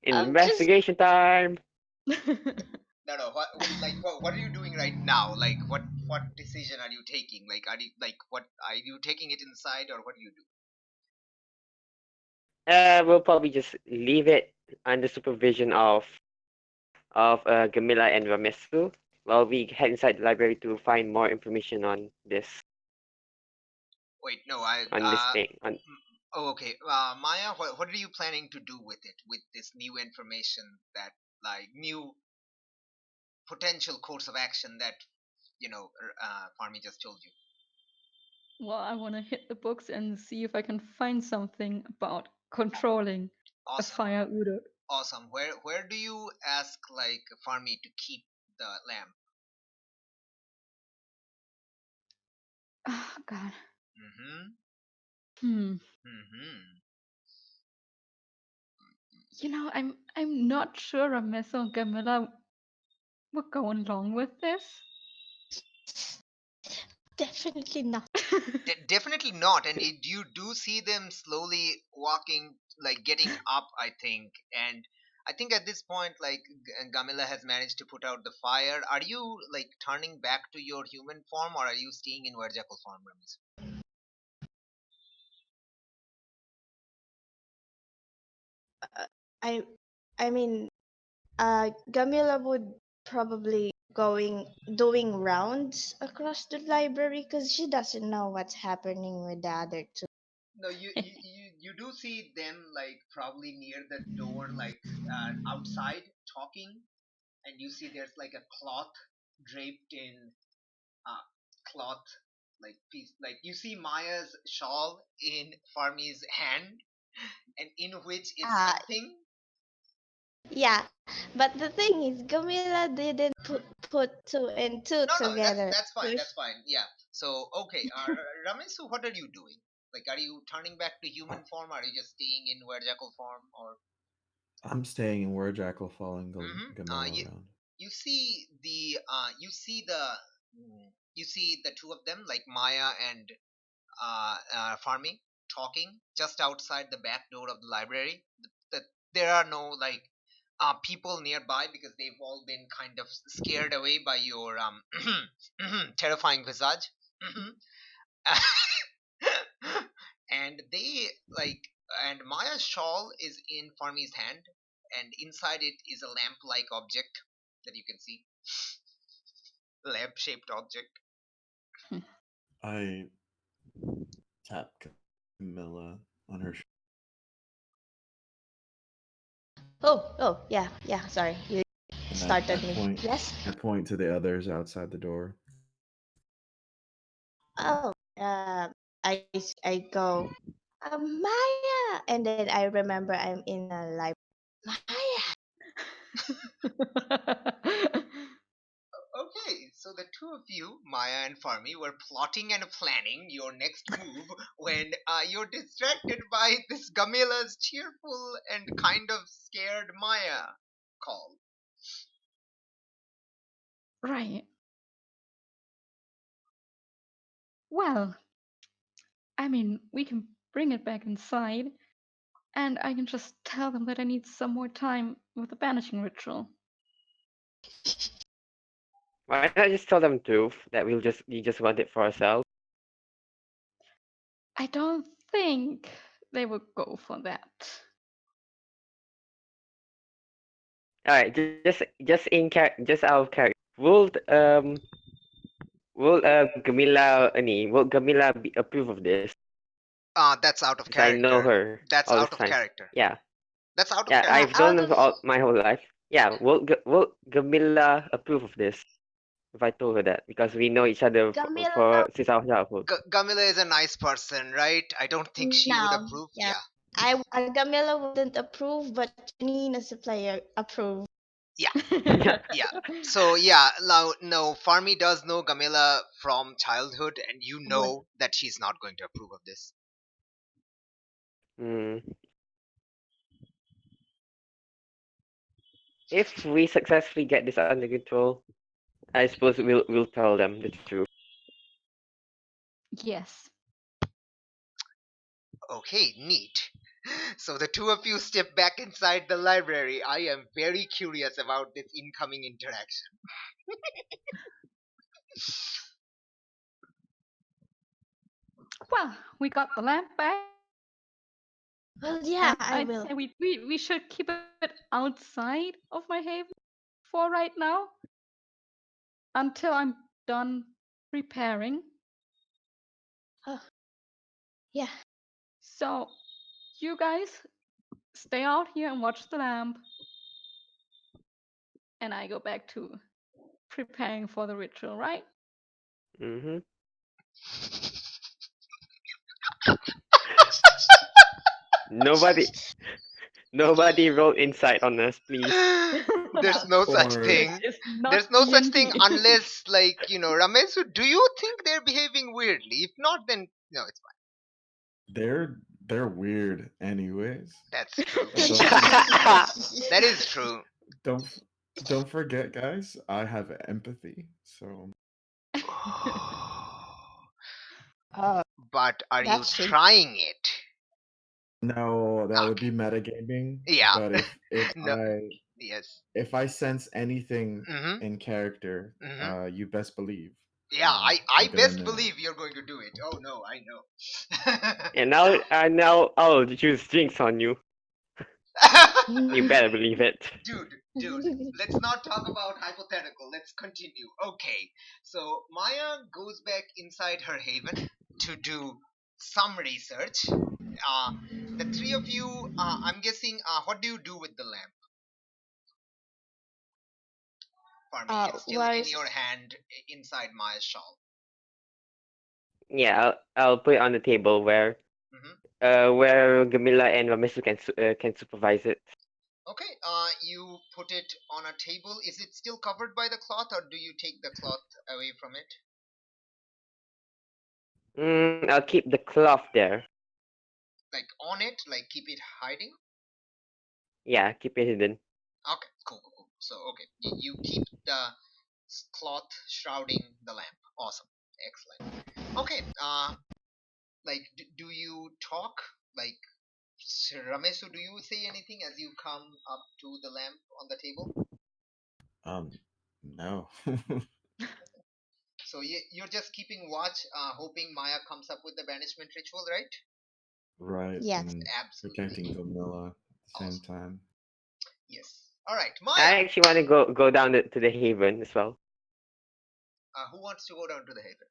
Just Investigation time! No. What are you doing right now? Like, what decision are you taking? Like, are you taking it inside, or what do you do? We'll probably just leave it under supervision of Gamila and Ramesu while we head inside the library to find more information on this Wait, no, thing. Oh, okay. Maya, what are you planning to do with it? With this new information that, like, new potential course of action that, Farmi just told you? Well, I want to hit the books and see if I can find something about controlling a Awesome. fire Udo. Awesome. Where do you ask, like, Farmi to keep the lamp? Oh, God. Mm-hmm. I'm not sure Rameso and Camilla were going along with this. definitely not. Definitely not. And you do see them slowly walking, like getting up, I think. And I think at this point, like, Gamila has managed to put out the fire. Are you, like, turning back to your human form, or are you staying in Verjackal form, Ramis? I I mean, Gamila would probably doing rounds across the library because she doesn't know what's happening with the other two. No, you do see them, like, probably near the door, like, outside talking, and you see there's like a cloth draped in uh, cloth, like, piece, like, you see Maya's shawl in Farmi's hand, and in which is Ah, something. yeah, but the thing is, Gamila didn't put two and two No, that's together. that's So fine. That's fine. Yeah. So okay, Ramesu, what are you doing? Like, are you turning back to Uh, human form? Are you just staying in Verjackal form, or? I'm staying in Warjackal, following Mm-hmm. Gamilla around. You see the you see the two of them, like Maya and Farmi, talking just outside the back door of the library. There are no, like, people nearby because they've all been kind of scared away by your terrifying visage. and and Maya's shawl is in Farmi's hand, and inside it is a lamp-like object that you can see, lamp-shaped object. I tap Camilla on her Oh, yeah, Sorry, you and started me. Yes. I point to the others outside the door. Oh, I go, Maya, and then I remember I'm in a library. Maya. Okay, so the two of you, Maya and Farmi, were plotting and planning your next move when you're distracted by this Gamila's cheerful and kind of scared Maya call. Right. Well, I mean, we can bring it back inside, and I can just tell them that I need some more time with the banishing ritual. Why not just tell them truth that we just want it for ourselves? I don't think they would go for that. All right, just in just out of character. Will Camilla will Camilla approve of this? That's out of 'Cause I know character. her That's all this out of time. character. Yeah, That's out of yeah, character. I've known Out them for of my whole life. Yeah, will Camilla approve of this if I told her that? Because we know each other Camilla, since our childhood. Gamila is a nice person, right? I don't think she would no, approve. yeah. Yeah. Camilla wouldn't approve, but Janine as a player approve. Yeah. Yeah. So yeah, now no, Farmi does know Gamila from childhood, and you Would. know that she's not going to approve of this. Hmm. If we successfully get this under control, I suppose we'll tell them the truth. Yes. Okay, neat. So the two of you step back inside the library. I am very curious about this incoming interaction. Well, we got the lamp back. Well, yeah, And I I'd will. say we should keep it outside of my haven for right now until I'm done preparing. Oh, yeah. So you guys stay out here and watch the lamp, and I go back to preparing for the ritual, right? Mm-hmm. Nobody roll insight on us, please. There's no such Or- thing. This is not There's no such D&D. thing unless, like, Ramesu, do you think they're behaving weirdly? If not, then no, it's fine. They're weird anyways. That's true. That is true. Don't don't forget, guys. I have empathy, so But are you That's true. trying it? no, that would be metagaming. Yeah. But if No. Yes. if I sense anything Mhm. in character, Mhm. you best believe. Yeah, I I'm gonna best know. believe you're going to do it. Oh no, I know. And now I'll choose drinks on you. You better believe it. Dude, let's not talk about hypothetical. Let's continue. Okay, so Maya goes back inside her haven to do some research. The three of you, I'm guessing, what do you do with the lamp? Farmi, it's still in Where's your hand inside Maya's shawl. Yeah, I'll put it on the table where Mhm. where Gamila and Ramesu can supervise it. Okay, you put it on a table. Is it still covered by the cloth, or do you take the cloth away from it? I'll keep the cloth there. Like on it, like keep it hiding? Yeah, keep it hidden. Okay, cool. So, okay, you keep the cloth shrouding the lamp. Awesome, excellent. Okay, like, do you talk? Like, Ramesu, do you say anything as you come up to the lamp on the table? No. So you're just keeping watch, hoping Maya comes up with the banishment ritual, right? Right. Yes. And Absolutely. protecting vanilla at the same Awesome. time. Yes. All right, I Maya. actually want to go down to the haven as well. Who wants to go down to the haven?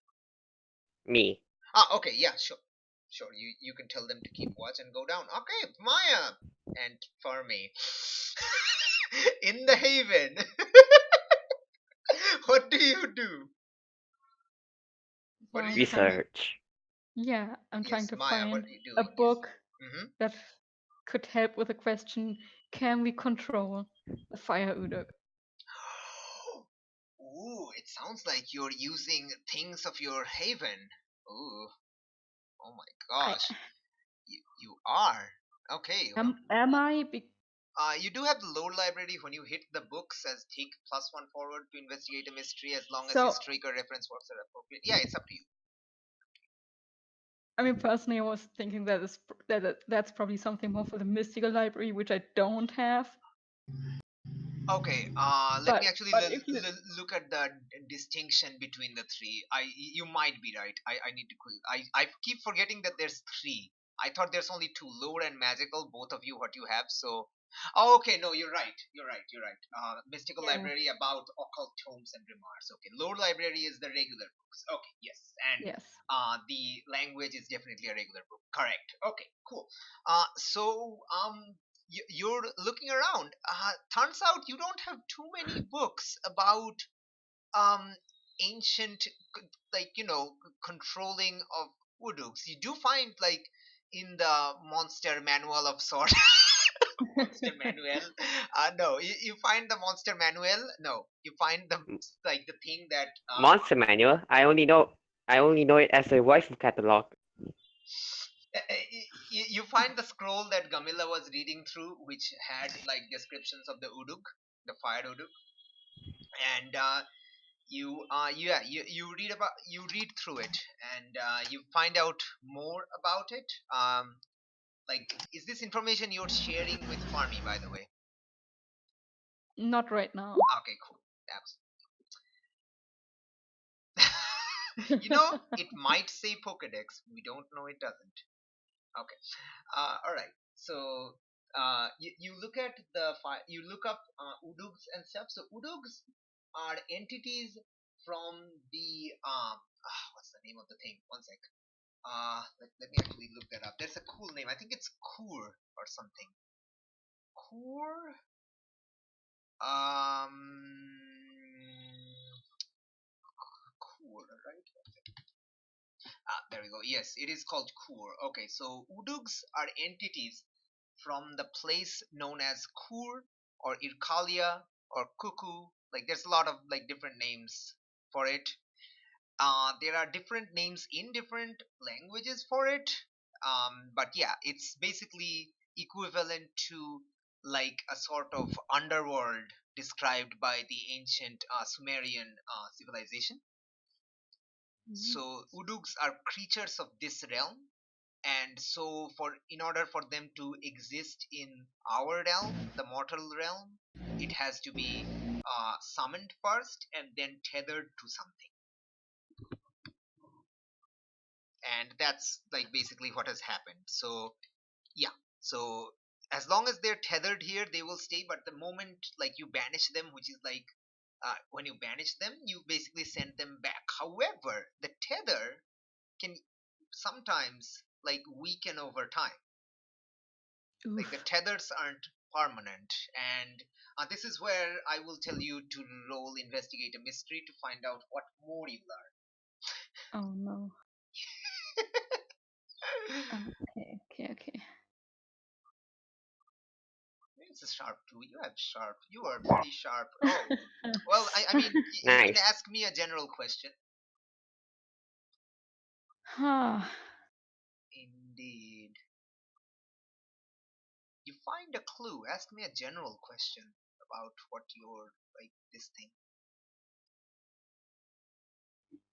Me. Okay, yeah, sure. Sure, you can tell them to keep watch and go down. Okay, Maya and for me. In the haven. What do you do? So What do I'm you trying. do? Research. Yeah, I'm trying Yes, to Maya, what find are you a doing? Yes. book Mm-hmm. that could help with the question: can we control the fire uduk? Ooh, it sounds like you're using things of your haven. Ooh, oh my I gosh. You are. Okay. am I? You do have the lore library when you hit the books as take +1 forward to investigate a mystery as long as So historical reference works are appropriate. Yeah, it's up to you. I mean, personally, I was thinking that's probably something more for the mystical library, which I don't have. Okay, let me But actually if you look at the distinction between the three. You might be right. I need to I keep forgetting that there's three. I thought there's only two, lore and magical. Both of you, what you have. So, oh, okay, no, you're right. You're right. You're right. Mystical yeah library about occult tomes and grimoires. Okay, lore library is the regular books. Okay, yes, and yes the language is definitely a regular book. Correct. Okay, cool. So you're looking around. Turns out you don't have too many books about um ancient, like controlling of wooduks. You do find like in the monster manual of sorts. Monster manual. No, you find the monster manual. No, you find the like the thing that Monster manual. I only know it as a voice catalog. you find the scroll that Gamila was reading through, which had like descriptions of the uduk, the fire uduk, and you read through it, and you find out more about it. Like, is this information you're sharing with Farmi, by the way? not right now. Okay, cool. Absolutely. It might say Pokedex. We don't know it doesn't. Okay. All right. So you look at you look up udugs and stuff. So udugs are entities from the what's the name of the thing? One sec. Let me actually look that up. There's a cool name. I think it's Kur or something. Kur. Um. Kur, right? There we go. Yes, it is called Kur. Okay, so udugs are entities from the place known as Kur or Irkalia or Kuku. Like, there's a lot of like different names for it. There are different names in different languages for it. But yeah, it's basically equivalent to like a sort of underworld described by the ancient Sumerian civilization. So udugs are creatures of this realm, and so for in order for them to exist in our realm, the mortal realm, it has to be summoned first and then tethered to something. And that's like basically what has happened. So yeah, so as long as they're tethered here, they will stay, but the moment like you banish them, which is like when you banish them, you basically send them back. However, the tether can sometimes like weaken over time. Like, the Oof. tethers aren't permanent, and this is where I will tell you to roll investigate a mystery to find out what more you Oh no. learn. Okay. It's a sharp 2. You have sharp. You are very sharp. Oh, well, I mean, you can Nice. ask me a general question. Huh. Indeed. You find a clue. Ask me a general question about what your like this thing.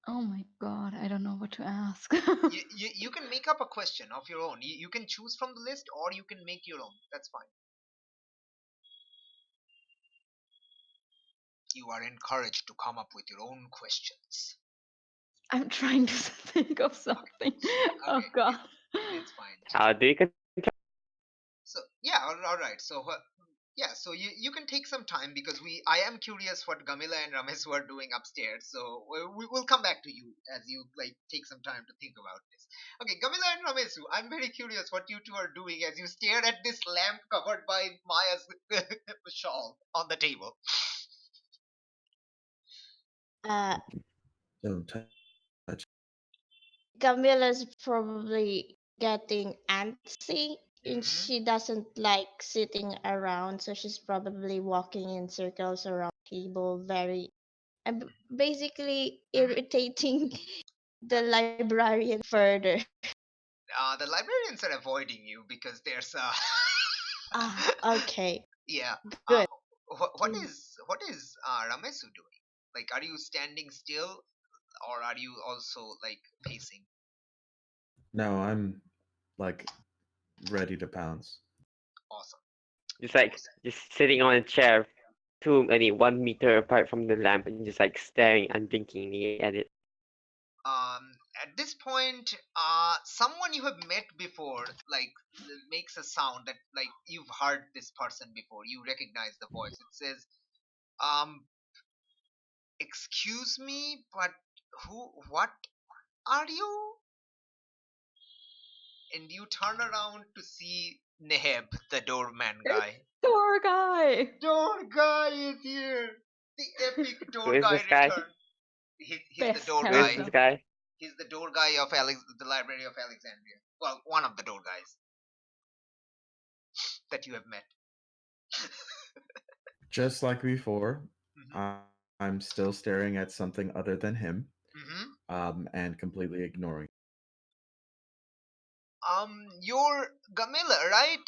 Oh my god, I don't know what to ask. You can make up a question of your own. You can choose from the list, or you can make your own. That's fine. You are encouraged to come up with your own questions. I'm trying to think of something. Oh Okay. god. It's fine. How do you control? So yeah, all right. So yeah, so you can take some time because I am curious what Gamila and Ramesh were doing upstairs. So we will come back to you as you like take some time to think about this. Okay, Gamila and Ramesu, I'm very curious what you two are doing as you stare at this lamp covered by Maya's shawl on the table. Uh, Don't touch. Camilla's probably getting antsy and Hmm. she doesn't like sitting around, so she's probably walking in circles around the table, very basically irritating the librarian further. The librarians are avoiding you because there's Ah, okay, yeah. Uh, good. what is Ramesu doing? Like, are you standing still or are you also like pacing? No, I'm like ready to pounce. Awesome. Just like just sitting on a chair, 1 meter apart from the lamp, and just like staring unblinkingly at it. At this point, someone you have met before like makes a sound that like you've heard this person before. You recognize the voice. It says, um, "Excuse me, but what are you?" And you turn around to see Neheb, the doorman guy. Door guy. Door guy is here. The epic Who door is guy this guy? returned. He's the Best door Who is guy. this character. guy? He's the door guy of the Library of Alexandria. Well, one of the door guys that you have met. Just like before, Hmm. I'm still staring at something other than him, Hmm. and completely ignoring. You're Gamila, right?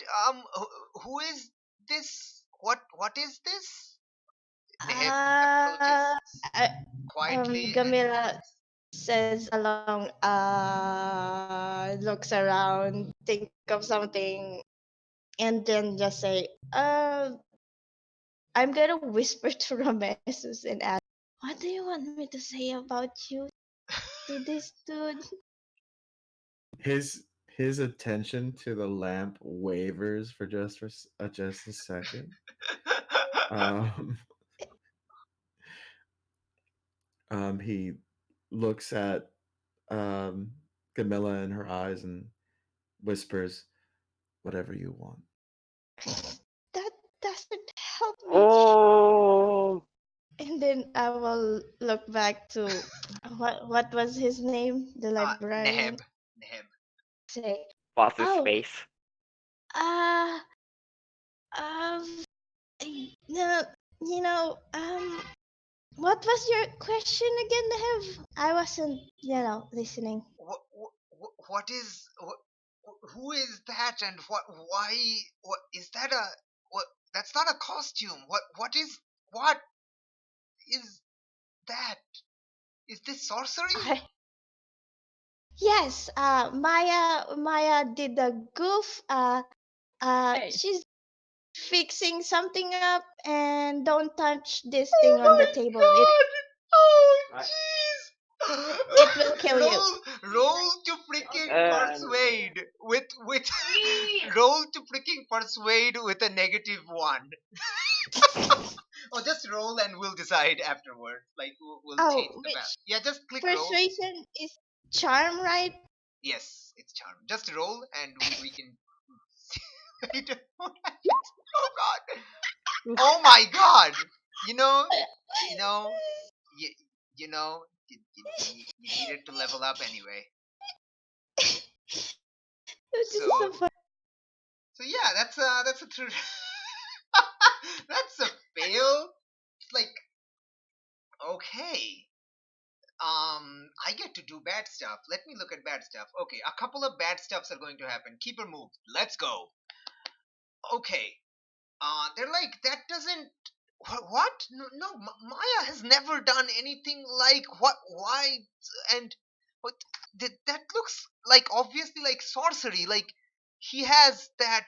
Who is this? What is this? Neheb approaches Uh, quietly and Gamila says along, looks around, think of something, and then just say, I'm gonna whisper to Ramesus and ask, what do you want me to say about you to this dude? His his attention to the lamp wavers for just a second. Um, he looks at Camilla in her eyes and whispers, "Whatever you want." That doesn't help me. Oh, And then I will look back to what was his name? The librarian. Neheb. Neheb. Say, boss's oh, face. uh, um, no, what was your question again, Nev? I wasn't, listening. Who is that and what is that a what that's not a costume. What is that? Is this sorcery? I, yes, Maya did a goof. Hey, She's fixing something up, and don't touch this Oh thing on the my table. It god! Oh Right. it will jeez! kill you. Roll to freaking Um, persuade with roll to freaking persuade with a -1. Or just roll and we'll decide afterwards. Like we'll change Oh, the which yeah, just click roll. persuasion is charm, right? Yes, it's charm. Just roll and we can. What happens? Oh god! Oh my god! You know, you know, you, you needed to level up anyway. This is so So fun. so yeah, that's a true. That's a fail. It's like okay. I get to do bad stuff. Let me look at bad stuff. Okay, a couple of bad stuffs are going to happen. Keeper move. Let's go. Okay. They're like that doesn't. What? No, no. Maya has never done anything like what? Why? And what? That looks like obviously like sorcery. Like he has that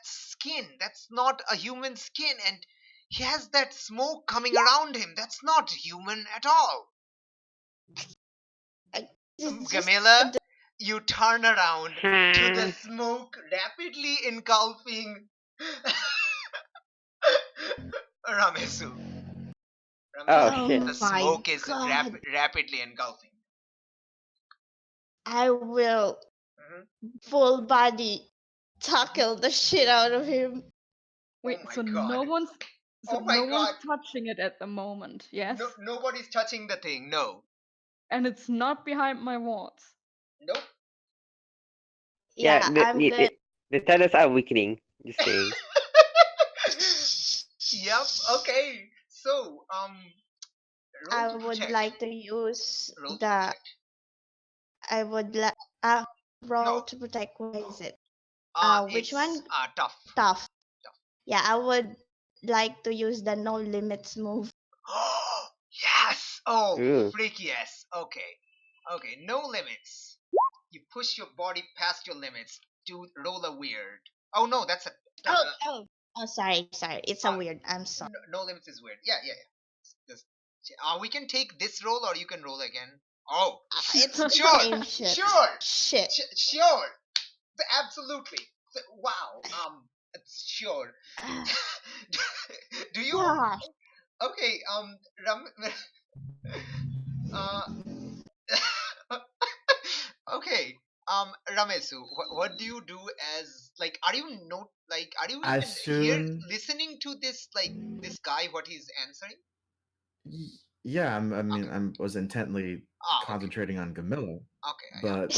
skin. That's not a human skin, and he has that smoke coming around him. That's not human at all. I- It's just Gamela, you turn around to the Hmm. smoke rapidly engulfing Ramesu. Oh Ramesu, shit. Oh the my smoke is god. rapidly engulfing. I will Mhm. full body tackle the shit out of him. Oh Wait, my so god. so Oh my no one's god. touching it at the moment, yes? No, nobody's touching the thing. No. And it's not behind my walls. Nope. Yeah, Yeah, I'm good. the tellers are weakening. Just saying. Yep. Okay. So, roll I to would protect. like to use Roll to the. protect. I would like. Roll No. to protect. What is it? Which It's one? tough. Tough. Tough. Yeah, I would like to use the no limits move. Oh, yes. Oh, Ooh. freak yes. Okay. Okay. No limits. You push your body past your limits. Do roll a weird. Oh no, that's a. Oh, oh, oh, sorry. It's a Uh, weird. I'm sorry. no limits is weird. Yeah, yeah, yeah. Just, we can take this roll or you can roll again. Oh, It's the sure, same shit. sure, Shit. sure. Absolutely. Wow. Sure. Do you? Gosh. Okay. Ram. Uh. Okay. Ramesu, what do you do as like? Are you not like? Are you even As here soon, listening to this like this guy what he's answering? yeah, I mean, Okay. was intently Okay. concentrating on Gamilla, Okay. but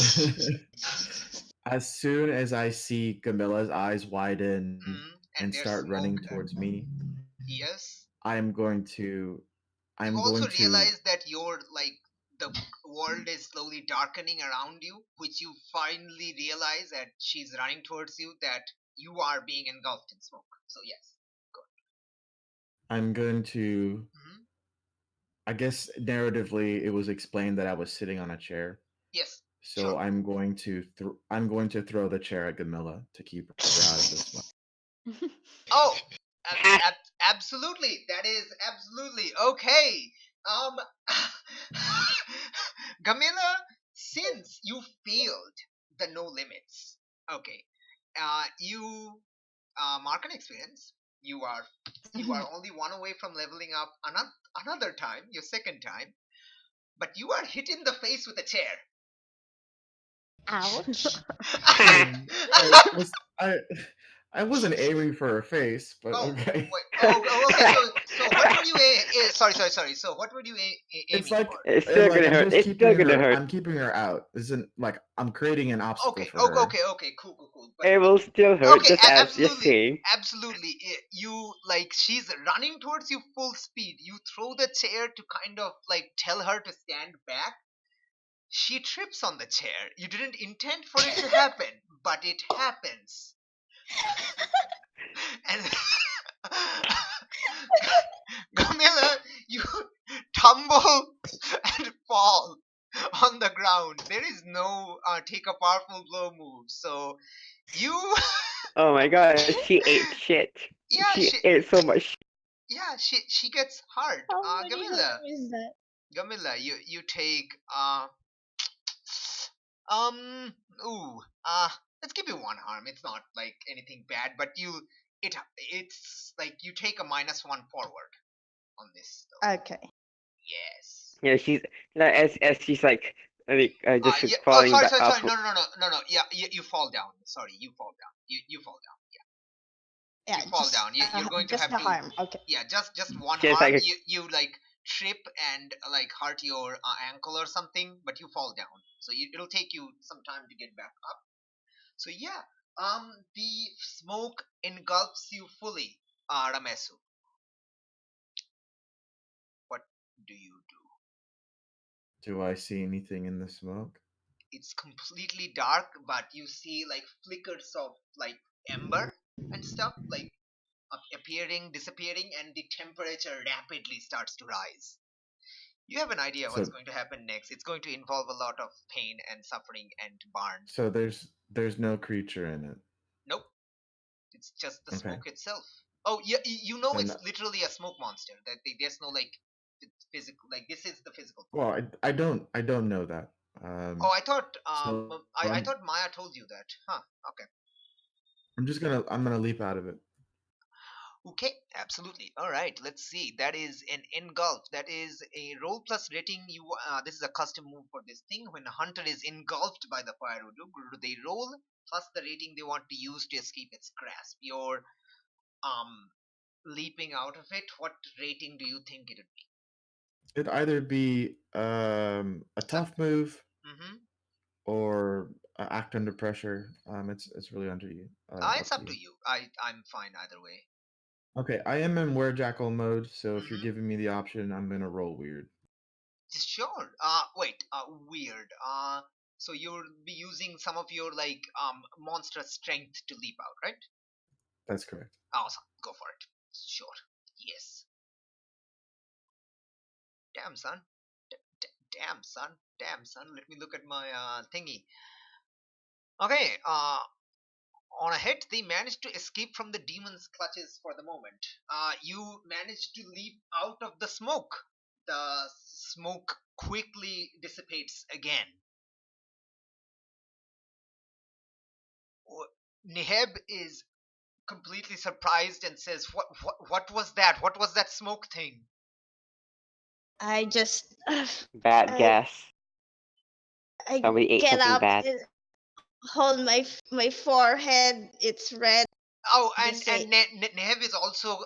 as soon as I see Gamilla's eyes widen and And there's start running smoke. towards me, Yes. I'm going to, You I'm also going to, realize that you're like the world is slowly darkening around you, which you finally realize that she's running towards you, that you are being engulfed in smoke. So yes. I'm going to. Mm-hmm. I guess narratively, it was explained that I was sitting on a chair, Yes. so Sure. I'm going to throw the chair at Gamilla to keep her out of this one. Oh, absolutely. That is absolutely okay. Um, Gamila, since you failed the no limits, okay, you mark an experience. You are only one away from leveling up another time, your second time, but you are hit in the face with a chair. Ouch. I mean, I I wasn't aiming for her face, but Oh, okay. wait. Oh, okay. So what were you? Sorry. So what were you It's aiming for? like It's still like gonna I'm hurt. just It's still keeping gonna her. hurt. I'm keeping her out. Isn't like I'm creating an obstacle Okay. for her. Okay. Cool. But It will still hurt. okay, Just absolutely, saying. absolutely. You like she's running towards you full speed. You throw the chair to kind of like tell her to stand back. She trips on the chair. You didn't intend for it to happen, but it happens. And Gamila, you tumble and fall on the ground. There is no take a powerful blow move. So you, Oh my god, she ate shit. yeah, She ate so much. she gets hurt. How many Gamila, harm is that? You take um ooh let's give you one harm. It's not like anything bad, but it's like you take a -1 forward on this though. Okay. Yes. Yeah, she's like as she's like just Yeah. Oh, crawling back up. sorry. No. Yeah, you fall down. Sorry, you fall down. You fall down. Yeah, You fall down. You're going to just have the to. harm. Okay. Yeah, just one She's harm. like You like trip and like hurt your ankle or something, but you fall down. So it'll take you some time to get back up. So yeah, the smoke engulfs you fully, Ramesu. What do you do? Do I see anything in the smoke? It's completely dark, but you see like flickers of like ember and stuff, like appearing, disappearing, and the temperature rapidly starts to rise. You have an idea what's So going to happen next. It's going to involve a lot of pain and suffering and burn. so there's no creature in it. Nope, it's just the Okay. smoke itself. Oh, yeah, you know Then it's literally a smoke monster. There's no like physical, like this is the physical form. well, I don't know that. Oh, I thought I I'm, thought Maya told you that. Huh. Okay. I'm gonna leap out of it. Okay, absolutely. All right, let's see. That is an engulf. That is a roll plus rating. This is a custom move for this thing. When a hunter is engulfed by the fire odor, they roll plus the rating they want to use to escape its grasp. You're leaping out of it. What rating do you think it would be? It'd either be a tough move Mm-hmm. or act under pressure. It's really under you. It's up to you. I'm fine either way. Okay, I am in Werejackal mode, so if you're Mhm. giving me the option, I'm gonna roll weird. Sure. Wait. Weird. So you'll be using some of your like monstrous strength to leap out, right? That's correct. Awesome. Go for it. Sure. Yes. Damn, son. Damn, son. Damn, son. Let me look at my thingy. Okay. On a hit, they managed to escape from the demon's clutches for the moment. You managed to leap out of the smoke. The smoke quickly dissipates again. Neheb is completely surprised and says, "What was that? What was that smoke thing?" I just Bad I gas. I Somebody ate get something up bad. and hold my forehead. It's red. Oh, and Just say, Neheb is also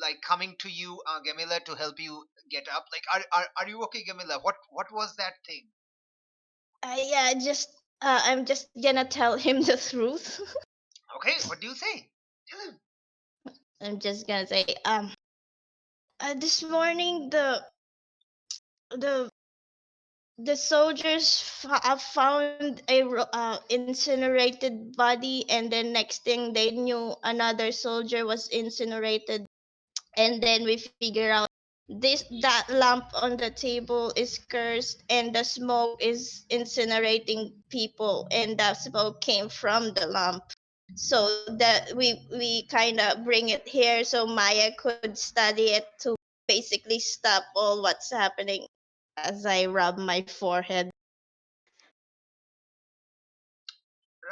like coming to you, Gamila, to help you get up. Like, are you okay, Gamila? What was that thing? yeah, just I'm just gonna tell him the truth. Okay, what do you say? Tell him. I'm just gonna say, this morning the the soldiers found a incinerated body, and then next thing they knew, another soldier was incinerated, and then we figure out that lamp on the table is cursed, and the smoke is incinerating people, and that smoke came from the lamp. So that we kind of bring it here so Maya could study it to basically stop all what's happening, as I rub my forehead.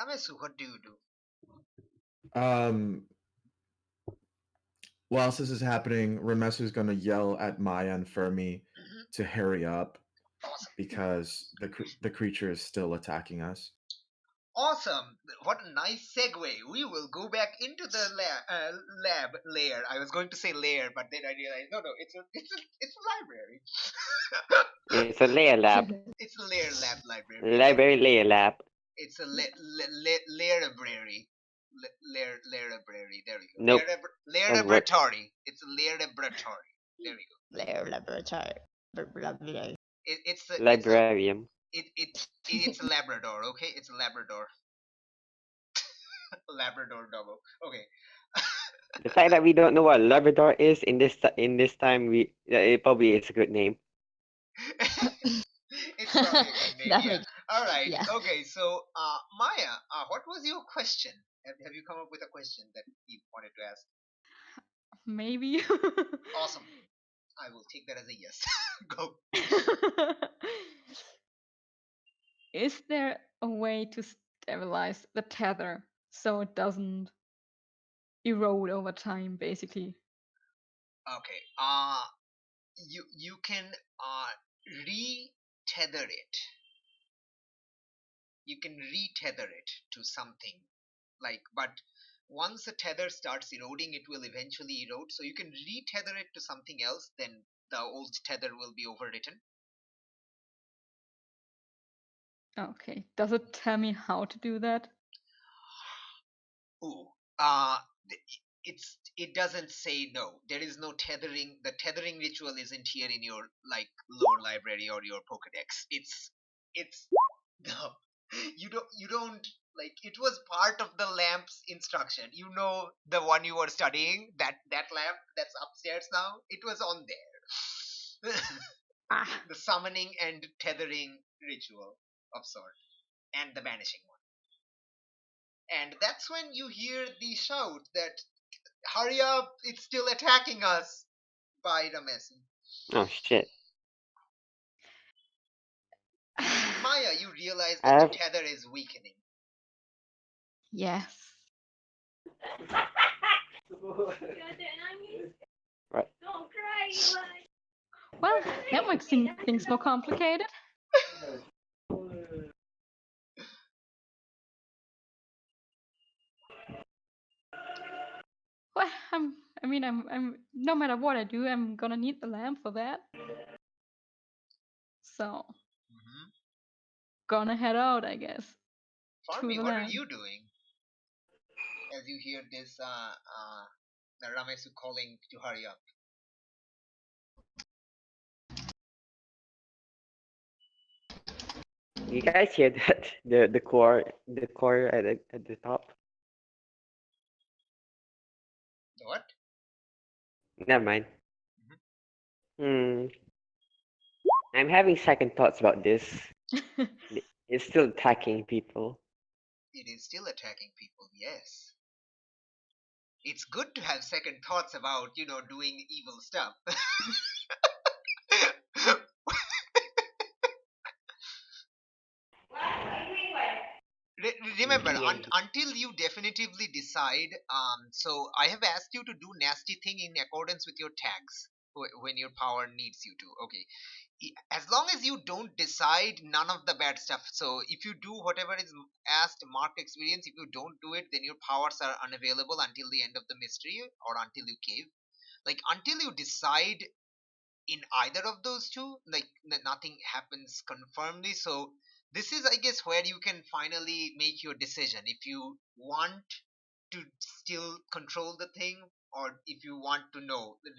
Ramesu, what do you do? Um, whilst this is happening, Ramesu's gonna yell at Maya and Fermi Mhm. to hurry up Awesome. because the creature is still attacking us. Awesome. What a nice segue. We will go back into the lab layer. I was going to say layer, but then I realized no, it's a library. It's a layer lab. It's a layer lab library. Library layer lab. It's a layer-library. Layer-library. There we go. Nope. Doesn't work. Laboratory. It's a laboratory. There we go. Lair laboratory. Blah, blah, blah. It's a Librarium. it's a Labrador. Okay, it's a Labrador. Labrador doggo. Okay. The fact that we don't know what Labrador is in this time, it probably is a good name. It's probably a good name. That Yeah. makes- All right. yeah. Okay. So, Maya, what was your question? Have you come up with a question that you wanted to ask? Maybe. Awesome. I will take that as a yes. Go. Is there a way to stabilize the tether so it doesn't erode over time, basically? Okay. You can re-tether it. You can re-tether it to something but once a tether starts eroding, it will eventually erode. So you can re-tether it to something else. Then the old tether will be overwritten. Okay. Does it tell me how to do that? Ooh. It doesn't say no. There is no tethering. The tethering ritual isn't here in your lore library or your Pokedex. It's no. You don't it was part of the lamp's instruction. You know the one you were studying, that lamp that's upstairs now, it was on there. Ah. The summoning and tethering ritual of sort, and the banishing one. And that's when you hear the shout that, "Hurry up! It's still attacking us!" by Ramesu. Oh shit. Maya, you realize I that the have tether is weakening. Yes. right. Well, that makes things more complicated. Well, I'm no matter what I do, I'm gonna need the lamp for that. So, Mm-hmm. gonna head out, I guess. Farmi, the what are lamp. you doing? As you hear this, the Ramesu calling to hurry up. You guys hear that? The core at the top. The what? Never mind. I'm having second thoughts about this. It's still attacking people. It is still attacking people, yes. It's good to have second thoughts about, doing evil stuff. Remember, until you definitively decide, so I have asked you to do nasty thing in accordance with your tags when your power needs you to. Okay. As long as you don't decide none of the bad stuff, so if you do whatever is asked, marked experience, if you don't do it, then your powers are unavailable until the end of the mystery or until you cave. Like, until you decide in either of those two, like nothing happens confirmedly. So this is, I guess, where you can finally make your decision if you want to still control the thing, or if you want to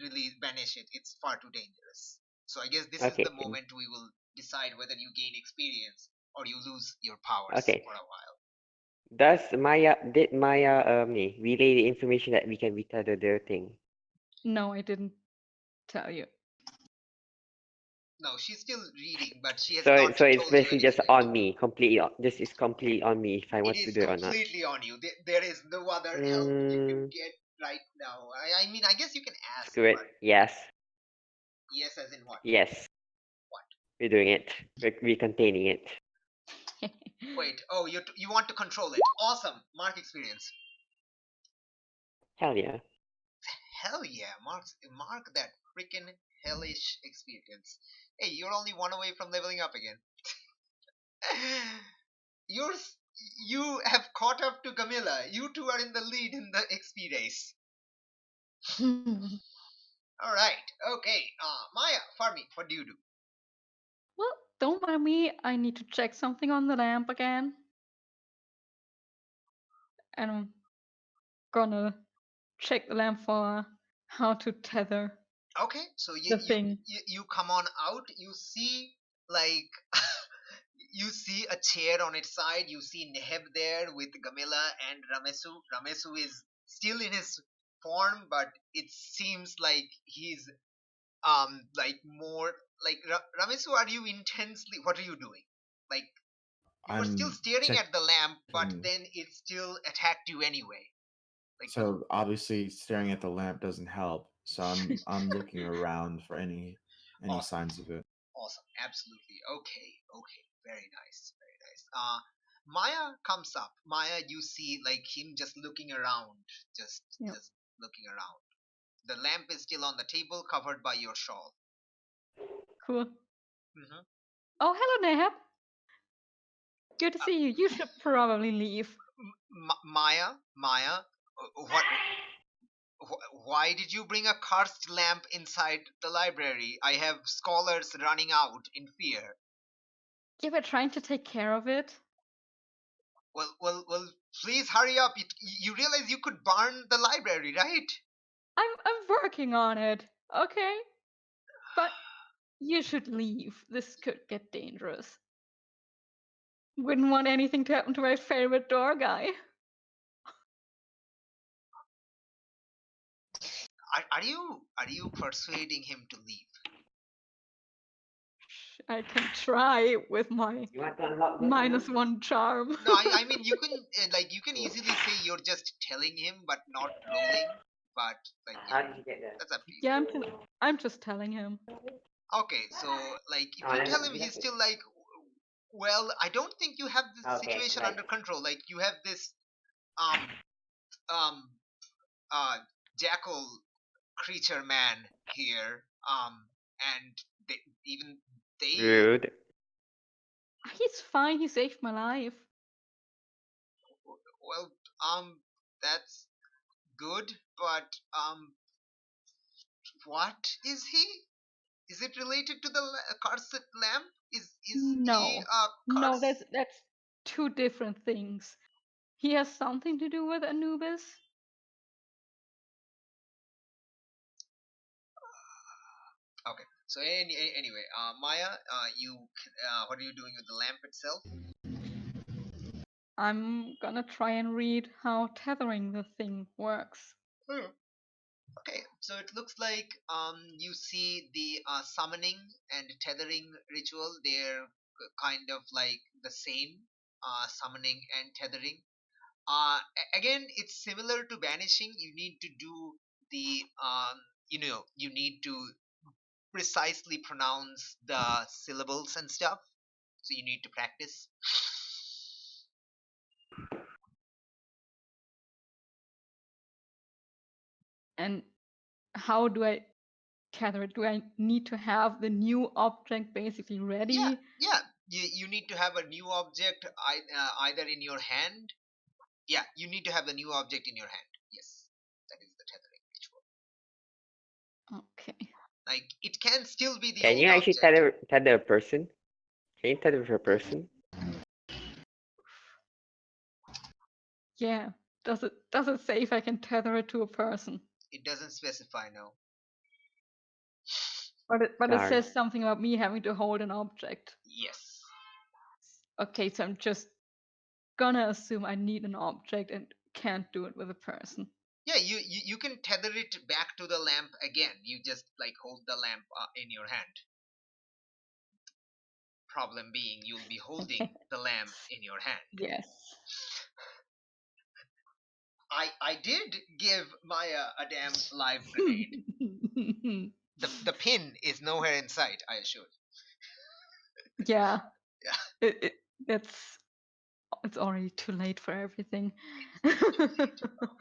really banish it. It's far too dangerous. So I guess this is Okay. the moment we will decide whether you gain experience or you lose your powers Okay. for a while. Did Maya relay the information that we can retether their thing? No, I didn't tell you. No, she's still reading, but she has So not so it's told you basically anything. just on me, completely this is completely on me if I It want to is do it or not. completely on you. There is no other help you can get right now. I mean, I guess you can ask. Screw it. But Yes. yes, as in what? Yes. What? We're doing it. We're containing it. Wait. Oh, you want to control it? Awesome. Mark experience. Hell yeah. Hell yeah, mark that freaking hellish experience. Hey, you're only one away from leveling up again. You have caught up to Camilla. You two are in the lead in the XP race. All right. Okay. Maya, Farmi, what do you do? Well, don't mind me. I need to check something on the lamp again. And I'm gonna check the lamp for how to tether Okay, so the thing. you come on out. You see, like, you see a chair on its side. You see Neheb there with Gamila and Ramesu. Ramesu is still in his form, but it seems like he's like more like Ramesu. Are you intensely? What are you doing? Like, you were still I'm staring at the lamp, but checking. then it still attacked you anyway. Like, So obviously staring at the lamp doesn't help. So I'm looking around for any Awesome. signs of it. Awesome, absolutely. Okay, very nice, very nice. Maya comes up. Maya, you see like him just looking around, just looking around. The lamp is still on the table, covered by your shawl. Cool. Mm-hmm. Oh, hello, Nehab. Good to see you. You should probably leave. Maya, what? Why did you bring a cursed lamp inside the library? I have scholars running out in fear. You were trying to take care of it. Well, please hurry up. You realize you could burn the library, right? I'm working on it. Okay, but you should leave. This could get dangerous. Wouldn't want anything to happen to my favorite door guy. Are you persuading him to leave? I can try with my -1 charm. No, I mean you can you can easily say you're just telling him but not rolling, but like How did you get there? that's up to you. Yeah, I'm just telling him. Okay, so like if you tell him, he's still like, Well, I don't think you have the Okay, situation like under control. Like you have this um um uh jackal creature man here, and they, even they, rude. He's fine. He saved my life. well, that's good, but what is he? Is it related to the cursed lamp? Is he No, a no, curse? that's two different things. He has something to do with Anubis. Okay. So anyway, Maya, what are you doing with the lamp itself? I'm gonna try and read how tethering the thing works. Hmm. Okay, so it looks like you see the summoning and tethering ritual. They're kind of like the same, summoning and tethering. Again, it's similar to banishing. You need to do the you need to precisely pronounce the syllables and stuff. So you need to practice. And how do I tether it? Do I need to have the new object basically Yeah, ready? yeah. You need to have a new object either in your hand. Yeah, you need to have the new object in your hand. Yes, that is the tethering ritual. Okay. Like it can still be the Can old you actually object. tether a person? Can you tether a person? Yeah. Does it say if I can tether it to a person? It doesn't specify now. But it Darn. says something about me having to hold an object. Yes. Okay, so I'm just gonna assume I need an object and can't do it with a person. Yeah, you can tether it back to the lamp again. You just like hold the lamp in your hand. Problem being, you'll be holding the lamp in your hand. Yes. I did give Maya a damn live grenade. The pin is nowhere in sight, I assure you. Yeah. Yeah. That's it's already too late for everything. It's too late. Oh no,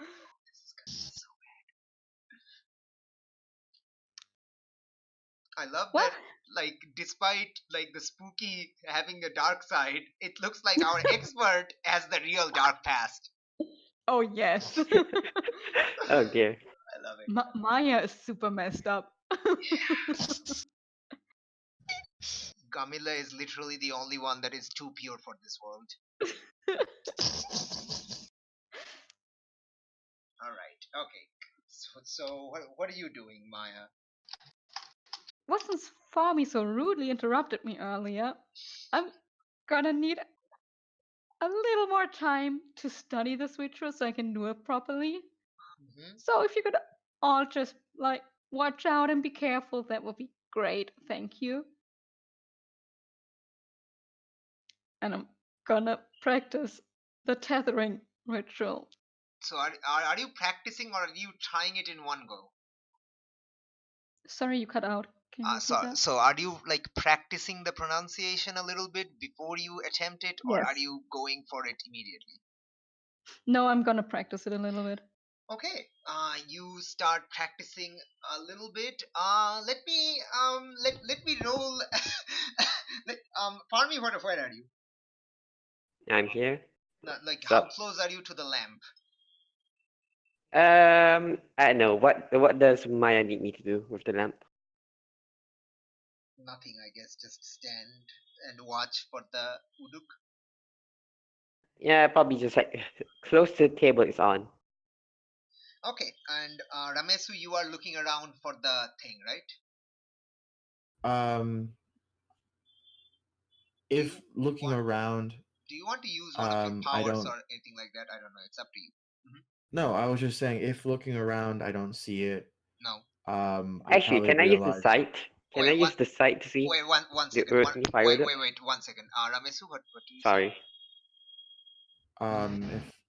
this is gonna be so bad. I love What? that, like, despite like the spooky having a dark side, it looks like our expert has the real dark past. Oh yes. Oh dear. I love it. Maya is super messed up. Gamila is literally the only one that is too pure for this world. All right. Okay. So what are you doing, Maya? Wasn't Farmy so rudely interrupted me earlier? I'm gonna need a little more time to study this ritual so I can do it properly. Hmm. So if you could all just like watch out and be careful, that would be great. Thank you. And I'm gonna practice the tethering ritual. So are you practicing or are you trying it in one go? Sorry, you cut out. Can you repeat that? So are you like practicing the pronunciation a little bit before you attempt it, or are Yes. you going for it immediately? No, I'm gonna practice it a little bit. Okay. You start practicing a little bit. Let me roll. Pardon me. Where are you? I'm here. Like, how So, close are you to the lamp? I don't know what does Maya need me to do with the lamp? Nothing, I guess. Just stand and watch for the uduk. Yeah, probably just like close to the table is on. Okay, and Ramesu, you are looking around for the thing, right? Um, Do if you looking want around, do you want to use one of your I powers don't. or anything like that? I don't know. It's up to you. Mhm. No, I was just saying, if looking around, I don't see it. No. I Actually, probably can I use the realize. sight? Can I Wait, use the sight to see one the second. earthly fire? Wait, 1 second. Ramesu, what do you say? Sorry.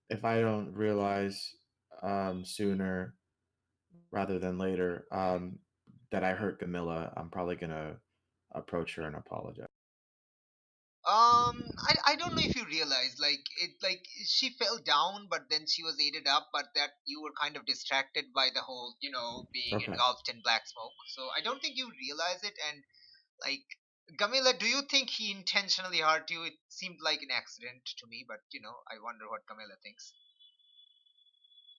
If I don't realize sooner rather than later that I hurt Camilla, I'm probably gonna approach her and apologize. I don't know if you realize, like she fell down, but then she was aided up, but that you were kind of distracted by the whole, being Okay. engulfed in black smoke. So I don't think you realize it. And like, Gamila, do you think he intentionally hurt you? It seemed like an accident to me, but I wonder what Gamila thinks.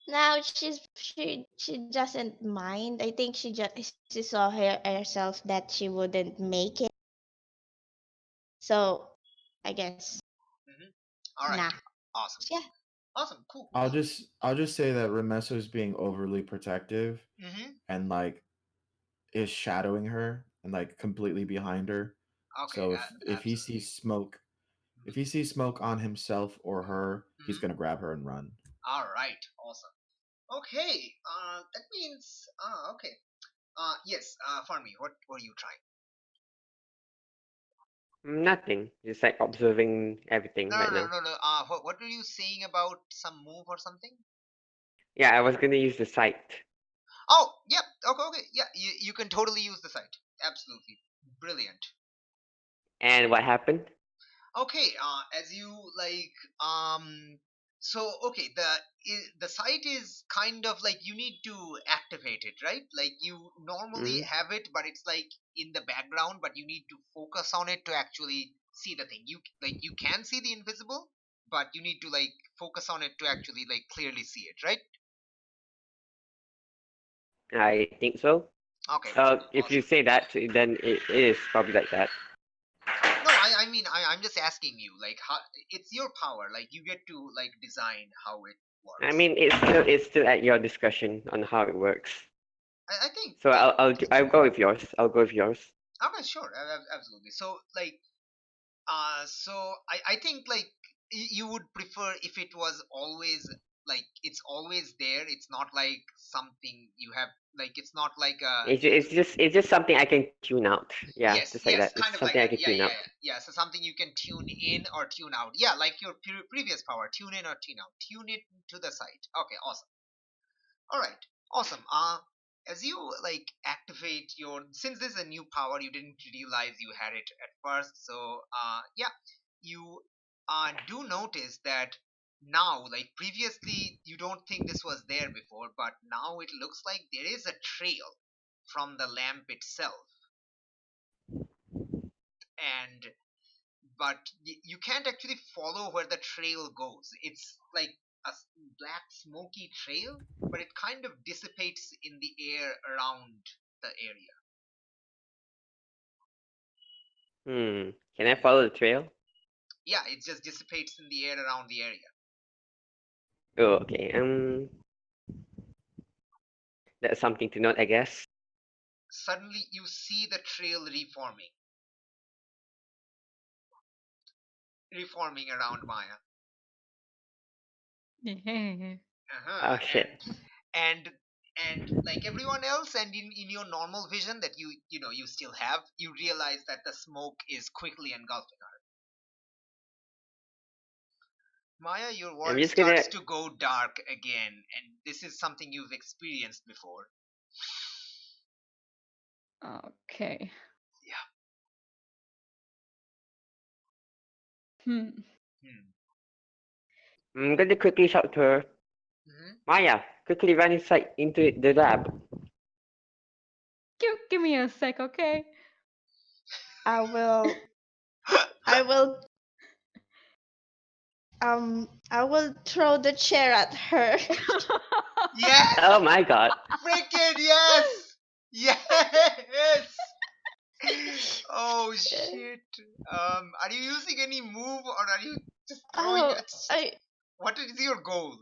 Now she doesn't mind. I think she saw herself that she wouldn't make it. So I guess Hmm. All right, nah. awesome, Yeah. awesome, cool. I'll just say that Remeso's being overly protective Hmm. and like is shadowing her and like completely behind her. Okay, So if he absolutely. sees smoke, if he sees smoke on himself or her, he's Hmm. gonna grab her and run. All right, awesome. Okay, that means okay. Yes. For me, what were you trying? Nothing. Just like observing everything No, no, right no, now. no, no. What were you saying about some move or something? Yeah, I was gonna use the site. Oh, yep. Okay, okay. Yeah, you can totally use the site. Absolutely. Brilliant. And what happened? Okay, as you like, so okay, the site is kind of like you need to activate it, right? Like you normally Mm, have it, but it's like in the background, but you need to focus on it to actually see the thing. You can see the invisible, but you need to like focus on it to actually like clearly see it, right? I think so. Okay, If you awesome. say that, then it is probably like that. No, I mean, I'm just asking you, like, how it's your power. Like, you get to like design how it I works. mean, it's still at your discretion on how it works. I think, So yeah. I'll go with yours. I'll go with yours. Okay, sure, absolutely. So, like, I think like you would prefer if it was always like it's always there. It's not like something you have. Like, it's not like a It's just something I can tune out. Yeah, yes, just like yes, that. kind It's of like something I that. can Yeah, tune yeah, out. yeah, yeah. So something you can tune in or tune out. Yeah, like your previous power, tune in or tune out. Tune it to the site. Okay, awesome. All right, awesome. As you like activate your, since this is a new power, you didn't realize you had it at first. So yeah, you do notice that now, like previously, you don't think this was there before, but now it looks like there is a trail from the lamp itself, and but you can't actually follow where the trail goes. It's like a black smoky trail, but it kind of dissipates in the air around the area. Can I follow the trail? Yeah, it just dissipates in the air around the area. Oh, okay. That's something to note, I guess. Suddenly, you see the trail reforming around Maya. Yeah. Oh And shit. and and like everyone else, and in your normal vision that you still have, you realize that the smoke is quickly engulfing her. Maya, your I'm world just gonna. starts to go dark again, and this is something you've experienced before. Okay. Yeah. Hmm. Hmm. I'm gonna quickly shout to her. Hmm. Maya, quickly run inside into the lab. Give me a sec, okay? I will I will I will throw the chair at her. Yes! Oh my god. Freaking yes! Yes! Oh shit. Are you using any move or are you just throwing Oh, it? I What is your goal?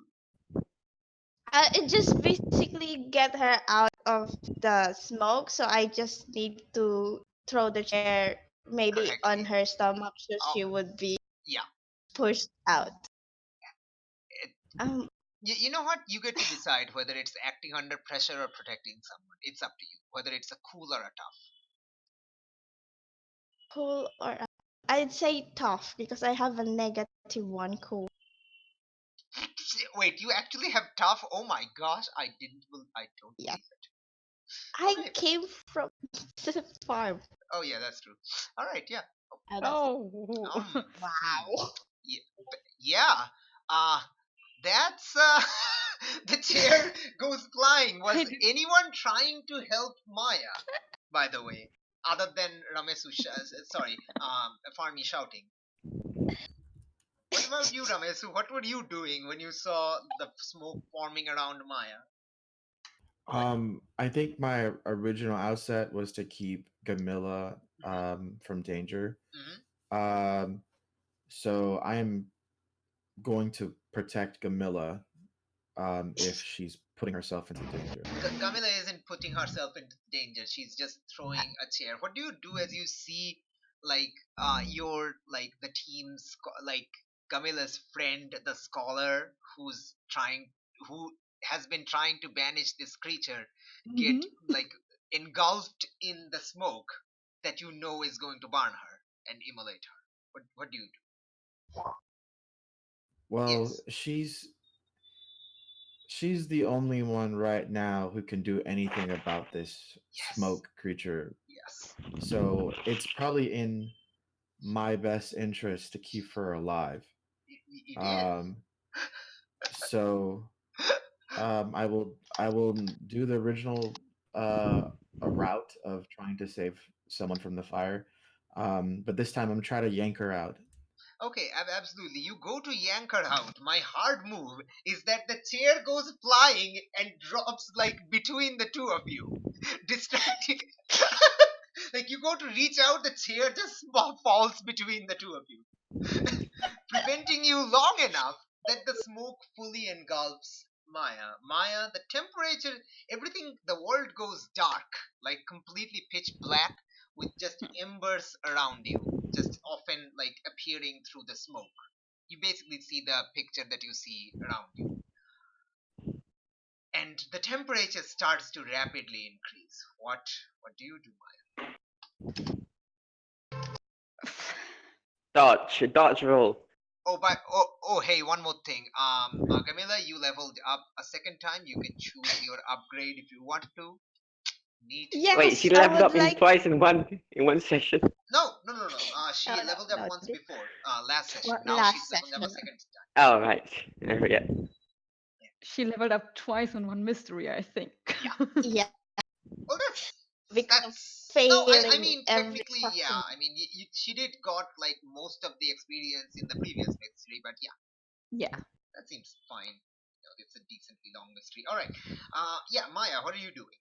it just basically get her out of the smoke, so I just need to throw the chair maybe on Correctly. her stomach so Oh, she would be yeah. pushed out. It, Um, you know what? You get to decide whether it's acting under pressure or protecting someone. It's up to you. Whether it's a cool or a tough. cool or I'd say tough because I have a -1 cool. Wait, you actually have tough? Oh my gosh, I don't Yeah, believe it. I Okay. came from the farm. Oh yeah, that's true. All right, yeah. Oh, that's Oh. wow. Yeah. That's the chair goes flying. Was Hey, did- anyone trying to help Maya? By the way, other than Ramesu, Farmi shouting. What about you, Ramesu? What were you doing when you saw the smoke forming around Maya? I think my original outset was to keep Gamilla from danger. Hmm. Um, so I am going to protect Gamilla if she's putting herself into danger. Gamila isn't putting herself into danger. She's just throwing a chair. What do you do as you see, like, your like the team's like Gamila's friend, the scholar, who has been trying to banish this creature, get Mhm. like engulfed in the smoke that you know is going to burn her and immolate her. What do you do? Well, Yes, she's the only one right now who can do anything about this yes, smoke creature. yes. So it's probably in my best interest to keep her alive. It is. Um, so I will do the original a route of trying to save someone from the fire, but this time I'm trying to yank her out. Okay, absolutely. You go to yank her out. My hard move is that the chair goes flying and drops like between the two of you, distracting. Like you go to reach out, the chair just falls between the two of you, preventing you long enough that the smoke fully engulfs Maya. Maya, the temperature, everything, the world goes dark, like completely pitch black, with just embers around you, just often like appearing through the smoke. You basically see the picture that you see around you. And the temperature starts to rapidly increase. What do you do, Maya? Dodge roll. Hey, one more thing. Camilla, you leveled up a second time. You can choose your upgrade if you want to. Neat. Wait, she Yes, I leveled would up in like. twice in one session. No. She No, no, leveled up no. once before, last session. Now she's Last leveled up a session. second time. Oh right, I forget. She leveled up twice on one mystery, I think. Yeah. Yeah, Well, because of that's no. I failing mean, every technically, yeah. customer. I mean, she did got like most of the experience in the previous mystery, but yeah, Yeah. that seems fine. It's a decently long mystery. All right. Yeah, Maya, what are you doing?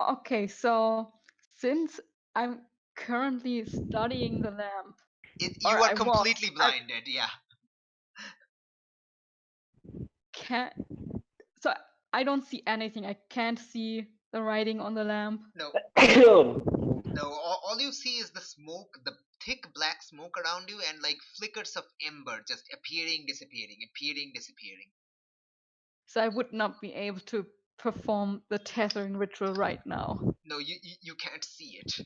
Okay, so since I'm currently studying the lamp, You or are I was, completely I blinded. Yeah. can't. So I don't see anything. I can't see the writing on the lamp. No, Oh, no. All you see is the smoke, the thick black smoke around you, and like flickers of ember just appearing, disappearing, appearing, disappearing. So I would not be able to perform the tethering ritual right now. No, you can't see it.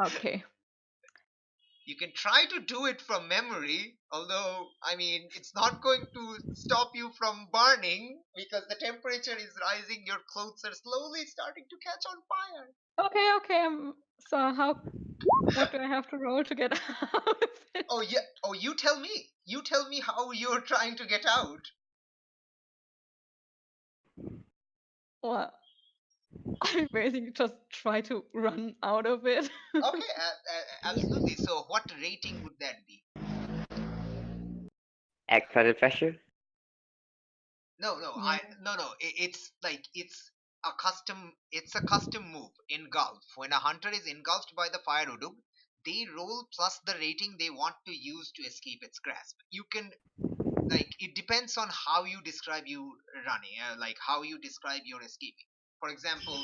Okay. You can try to do it from memory, although, I mean, it's not going to stop you from burning because the temperature is rising, your clothes are slowly starting to catch on fire. Okay. So what do I have to roll to get out of it? Oh, yeah. Oh, you tell me. You tell me how you're trying to get out. Well, I basically just try to run out of it. Okay, Yeah. absolutely. So, what rating would that be? Act under pressure. Yeah. No. It's like it's a custom move. Engulf. When a hunter is engulfed by the fire udug, they roll plus the rating they want to use to escape its grasp. You can like it depends on how you describe you running, like how you describe your escaping. For example,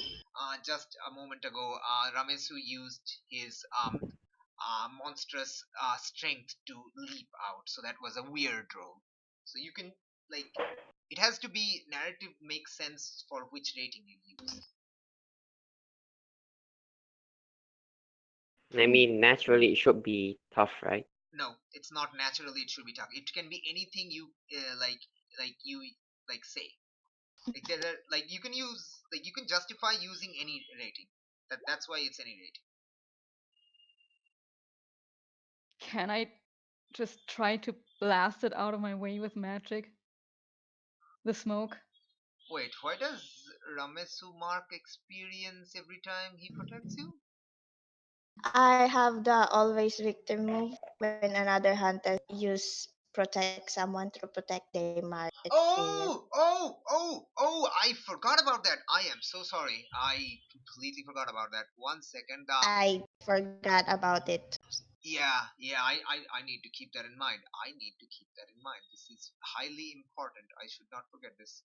just a moment ago, Ramesu used his monstrous strength to leap out, so that was a weird roll. So you can like it has to be narrative makes sense for which rating you use. I mean, naturally it should be tough, right? No, it's not naturally it should be tough. It can be anything you like you like say. Like there are like you can use like you can justify using any rating. That's why it's any rating. Can I just try to blast it out of my way with magic? The smoke? Wait, why does Ramesu mark experience every time he protects you? I have the always victim move when another hunter use protect someone to protect their mark experience. I forgot about that. I am so sorry. I completely forgot about that. 1 second. I forgot about it. I need to keep that in mind. I need to keep that in mind. This is highly important. I should not forget this.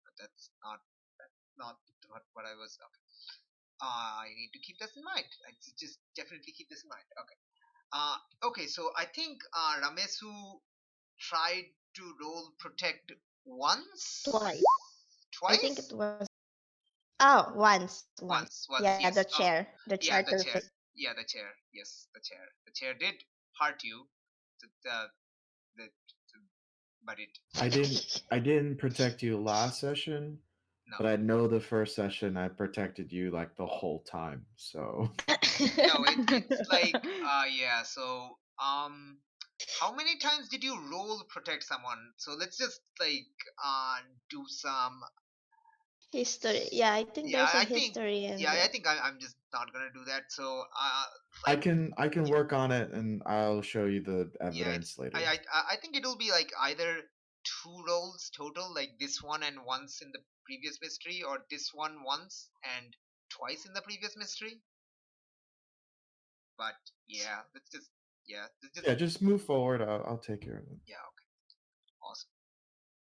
But that's not what I was. Okay. I need to keep this in mind. I just definitely keep this in mind. Okay. Okay. So I think Ramesu tried to roll protect once, Twice. I think it twice, was. Oh, once. once. Yeah, Yes. the chair Yeah, to the the chair. face. Yeah, the chair. Yes, the chair. The chair did hurt you. The, the, but it I didn't protect you last session, no. but I know the first session I protected you like the whole time. So No, it's like yeah, so how many times did you roll protect someone? So let's just like do some History. Yeah, I think yeah, there's a I think history in I there. think I'm just not gonna do that. So I like can work on it and I'll show you the yeah, evidence later. I think it'll be like either two rolls total, like this one and once in the previous mystery, or this one once and twice in the previous mystery. But yeah, let's just Yeah, just move forward. I'll take care of it. yeah, okay, awesome.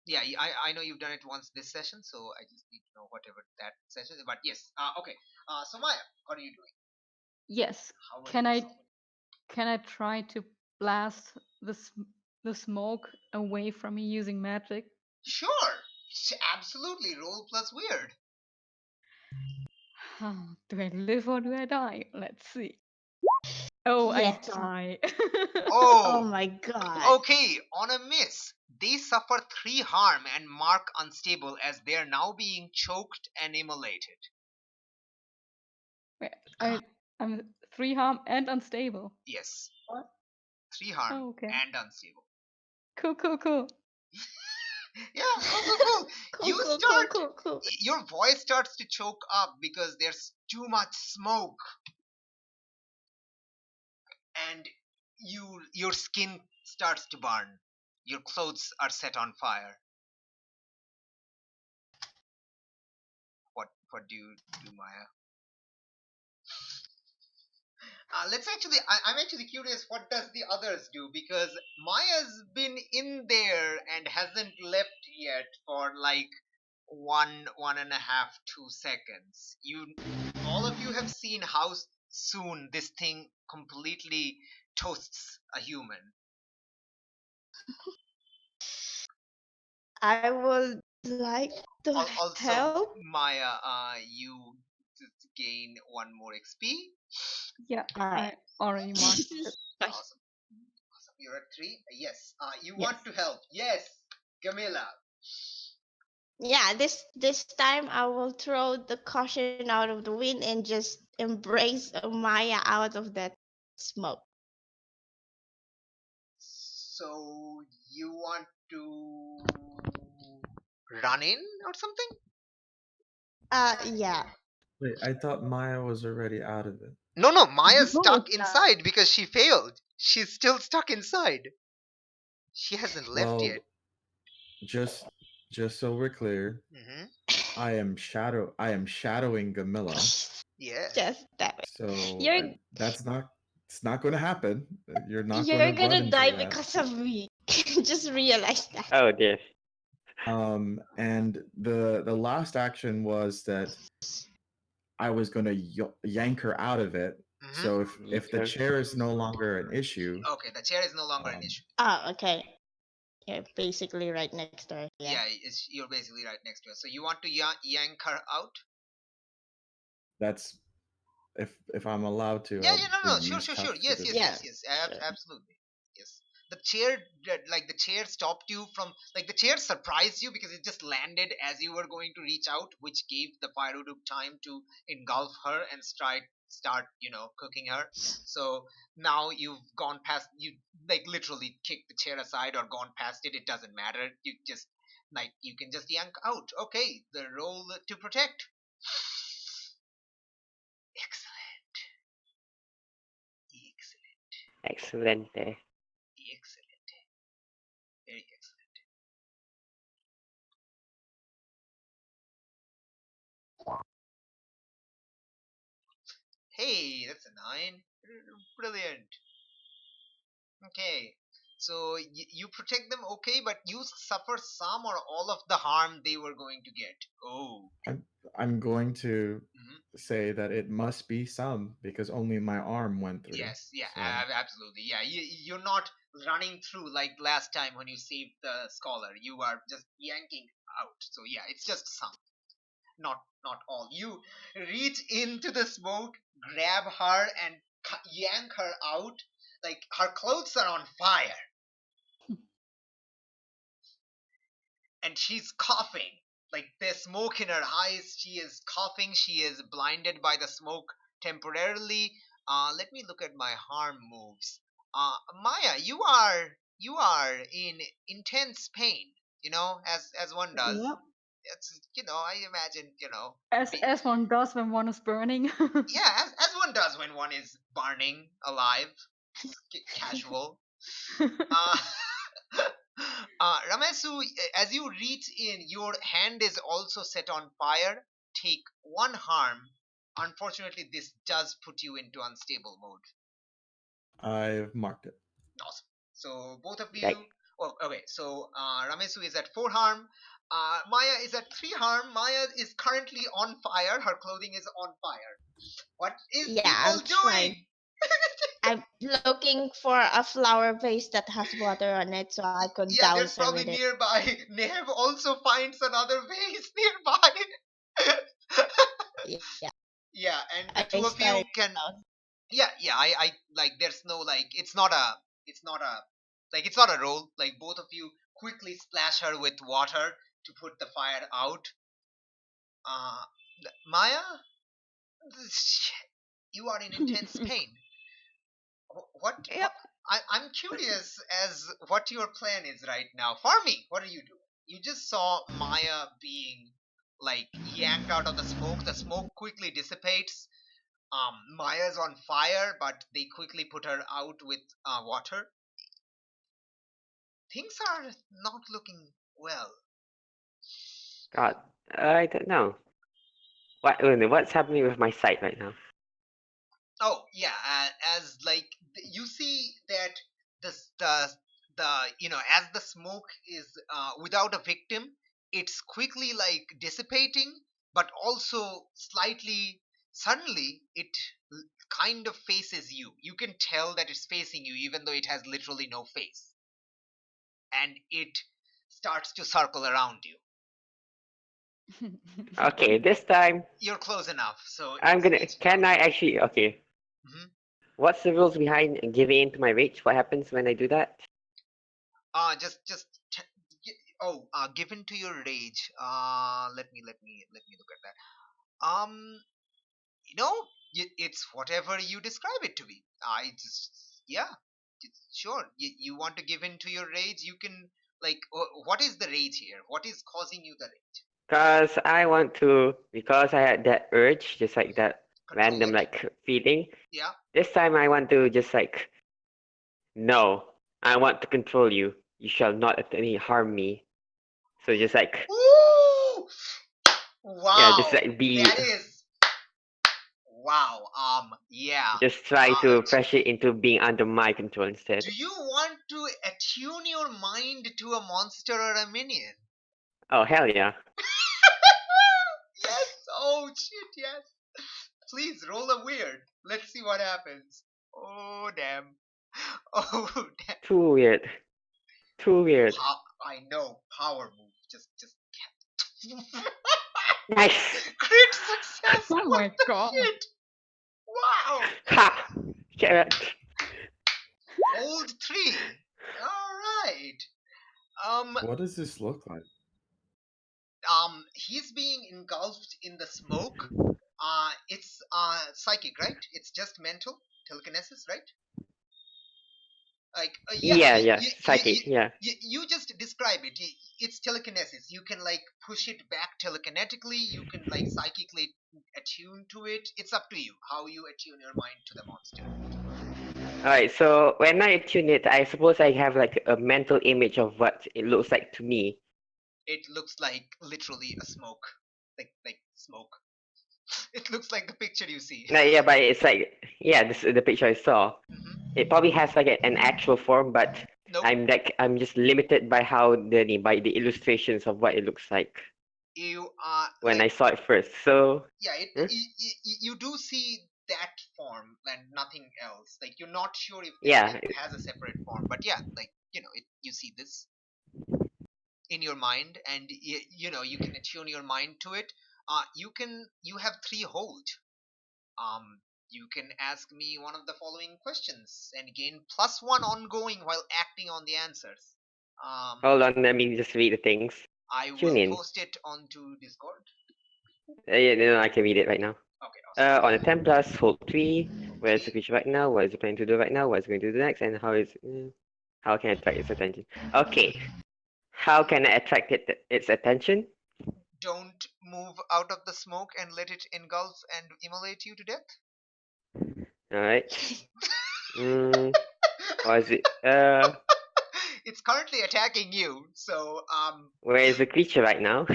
Yeah, I know you've done it once this session, so I just need to know whatever that session is. But yes, okay. So Maya, what are you doing? Yes. How are Can you I resolving? can I try to blast the smoke away from me using magic? Sure, absolutely. Roll plus weird. Do I live or do I die? Let's see. Oh, I Yes. die. Oh Oh, my god. okay. On a miss, they suffer 3 harm and mark unstable as they are now being choked and immolated. Wait, I'm 3 harm and unstable. Yes, What? 3 harm Oh, okay. and unstable. Cool. Yeah, cool. Cool, cool, cool, cool, cool. Your voice starts to choke up because there's too much smoke, and your skin starts to burn. Your clothes are set on fire. What do you do, Maya? Let's actually. I'm actually curious. What does the others do? Because Maya's been in there and hasn't left yet for like 1.5, 2 seconds. All of you have seen how soon this thing completely toasts a human. I would like to Also, help. Maya, you gain 1 more XP. Yeah, Alright. I already marked it. Awesome. Awesome. You're at 3. Yes. You Yes. want to help? Yes, Camilla. Yeah, this time I will throw the caution out of the wind and just embrace Maya out of that smoke. So you want to run in or something? Yeah. Wait, I thought Maya was already out of it. No. Maya's No, stuck inside because she failed. She's still stuck inside. She hasn't left Well, yet. just just so we're clear, Hmm. I am shadowing Gamilla. Yeah. Just that way. So You're that's not it's not going to happen. You're not going you're to run gonna into die that. because of me. Just realize that. Oh dear. And the last action was that I was going to yank her out of it. Hmm. So Yeet if the her. chair is no longer an issue, Okay, the chair is no longer an um, issue. Oh, okay. You're basically right next to her. Yeah. Yeah, you're basically right next to her. So you want to yank her out? that's if I'm allowed to, Yeah, I'll no. Sure. use tough to Yes. Yeah. disarm. Sure. Absolutely. Yes. The chair, like the chair stopped you from, like the chair surprised you because it just landed as you were going to reach out, which gave the Pyroduke time to engulf her and start, cooking her. So now you've gone past, you like literally kicked the chair aside or gone past it. It doesn't matter. You just you can just yank out. Okay, the roll to protect. Excellent. Excellent. Excelente. Excellent. Very excellent. Hey, that's a 9. Brilliant. Okay. So you protect them, okay, but you suffer some or all of the harm they were going to get. Oh. I'm going to Mhm. say that it must be some because only my arm went through. Yes, yeah, so- absolutely. Yeah, you're not running through like last time when you saved the scholar. You are just yanking out. So yeah, it's just some, not all. You reach into the smoke, grab her, and yank her out. Like her clothes are on fire, and she's coughing. Like there's smoke in her eyes. She is coughing. She is blinded by the smoke temporarily. Let me look at my harm moves. Maya, you are in intense pain. As one does. Yep. It's I imagine As one does when one is burning. yeah, as one does when one is burning alive. Casual. Uh, Ramesu, as you reach in, your hand is also set on fire. Take 1 harm. Unfortunately, this does put you into unstable mode. I've marked it. Awesome. So both of Like, you. Oh, okay. So Ramesu is at 4 harm. Maya is at 3 harm. Maya is currently on fire. Her clothing is on fire. What is Yeah, people I'm trying. doing? I'm looking for a flower vase that has water on it so I could Yeah, there's douse her probably with it. nearby. Nev also finds another vase nearby. Yeah, Yeah, and the I two of you started can. out. Yeah, I like. There's no like. It's not a roll. Like both of you quickly splash her with water to put the fire out. Uh, Maya, you are in intense pain. What? Yep. I'm curious as what your plan is right now. Farmi, what are you doing? You just saw Maya being like yanked out of the smoke. The smoke quickly dissipates. Maya's on fire, but they quickly put her out with water. Things are not looking well. God, I don't know. What's happening with my sight right now? Oh yeah, as like you see that the as the smoke is without a victim, it's quickly like dissipating, but also slightly suddenly it kind of faces you. You can tell that it's facing you, even though it has literally no face, and it starts to circle around you. Okay, this time You're close enough, so I'm gonna. it's Can I actually? Okay. Mhm. What's the rules behind giving in to my rage? What happens when I do that? Just given to your rage. Let me look at that. You know, it's whatever you describe it to be. I just yeah, sure. You want to give in to your rage? You can like. What is the rage here? What is causing you the rage? Because I had that urge, just like that Control random it. like feeling. Yeah. This time I want to just like, no, I want to control you. You shall not attempt harm me. So just like, Ooh! yeah, just Wow. like be, That is wow. Yeah. just try to press it into being under my control instead. Do you want to attune your mind to a monster or a minion? Oh hell yeah! Yes. Oh shit. Yes. Please roll a weird. Let's see what happens. Oh damn. Oh damn. Too weird. Too weird. I know. Power move. Just. Nice. Crit success. Oh What my the god. shit? Wow. Ha! Carrot. Hold 3. All right. What does this look like? He's being engulfed in the smoke. It's psychic, right? It's just mental telekinesis, right? Like Yeah, psychic. Yeah. you just describe it. It's telekinesis. You can like push it back telekinetically. You can like psychically attune to it. It's up to you how you attune your mind to the monster. All right. So when I tune it, I suppose I have like a mental image of what it looks like to me. It looks like literally a smoke, like smoke. It looks like the picture you see. No, yeah, but it's like this is the picture I saw. Mhm. It probably has like an actual form, but Nope. I'm just limited by by the illustrations of what it looks like You are when like I saw it first. So yeah. huh? You do see that form and nothing else. Like you're not sure if Yeah, it has a separate form, but yeah, like you see this in your mind, and you can attune your mind to it. You have 3 hold. um you can ask me one of the following questions and gain +1 ongoing while acting on the answers. hold on, let me just read the things. I Tune will in. post it onto Discord. Yeah, no, I can read it right now. Okay, awesome. On a 10 plus, hold 3. Where is the creature right now? What is it planning to do right now? What is it going to do next? And how can I attract its attention? Okay, how can I attract its attention? Don't move out of the smoke and let it engulf and immolate you to death. All right. Or is it? It's currently attacking you, so Where is the creature right now?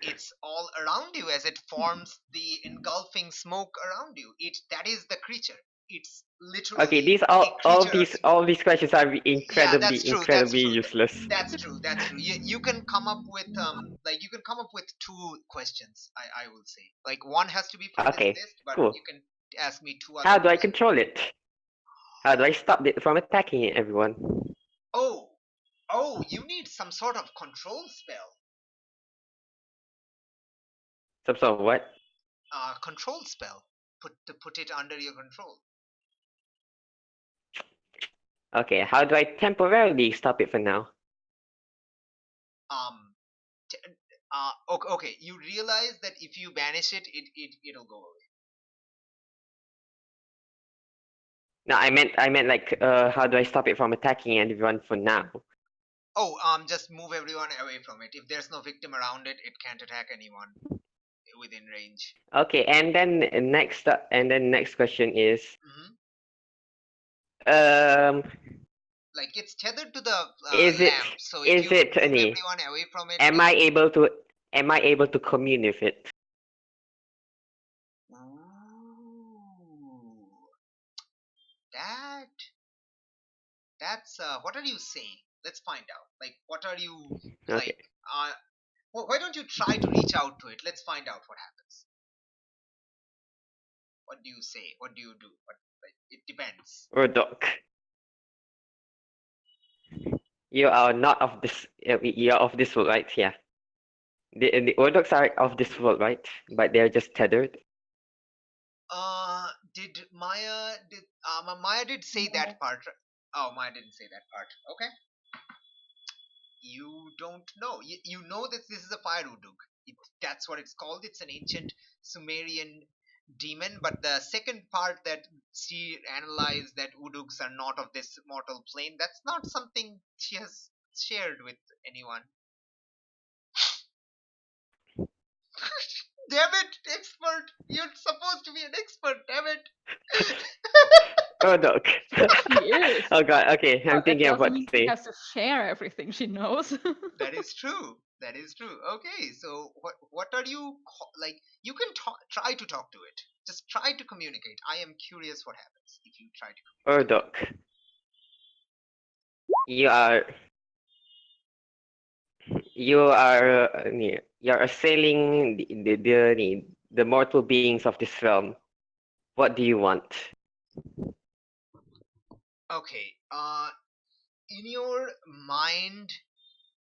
it's all around you as it forms the engulfing smoke around you. That is the creature. It's literally Okay, a creature of all these questions are yeah, that's true. That's incredibly true. useless. That's true. That's true. You can come up with you can come up with 2 questions. I will say like one has to be from this Okay, list, but cool. you can ask me 2 other How do I questions. control it? How do I stop it from attacking everyone? Oh, you need some sort of control spell. Some sort of what? Control spell. Put it under your control. Okay, how do I temporarily stop it for now? T- okay. You realize that if you banish it, it'll go away. No, I meant like how do I stop it from attacking everyone for now? Oh, just move everyone away from it. If there's no victim around it, it can't attack anyone within range. Okay, and then next question is Hmm. um Like it's tethered to the is it lamp, so if you move everyone away from it, am I able to commune with it? Ooh, that that's what are you saying? Let's find out. Like, what are you Okay. like? Why don't you try to reach out to it? Let's find out what happens. What do you say? What do you do? Like, it depends. Urdoc. You are not of this you're of this world, right? Yeah. The Urdocs are of this world, right? But they're just tethered. Did Maya did say that part? Oh, Maya didn't say that part. Okay. You don't know. You know that this is a fire uduk. That's what it's called. It's an ancient Sumerian demon. But the second part that she analyzed that uduks are not of this mortal plane, that's not something she has shared with anyone. Damn it, expert! You're supposed to be an expert, damn it! Urdoc. She is. Oh god, okay, I'm But that thinking of doesn't what to mean she say. has to share everything she knows. That is true. That is true. Okay, so what are you like? You can try to talk to it. Just try to communicate. I am curious what happens if you try to. Urdoc. You are you're assailing the mortal beings of this realm. What do you want? Okay. In your mind,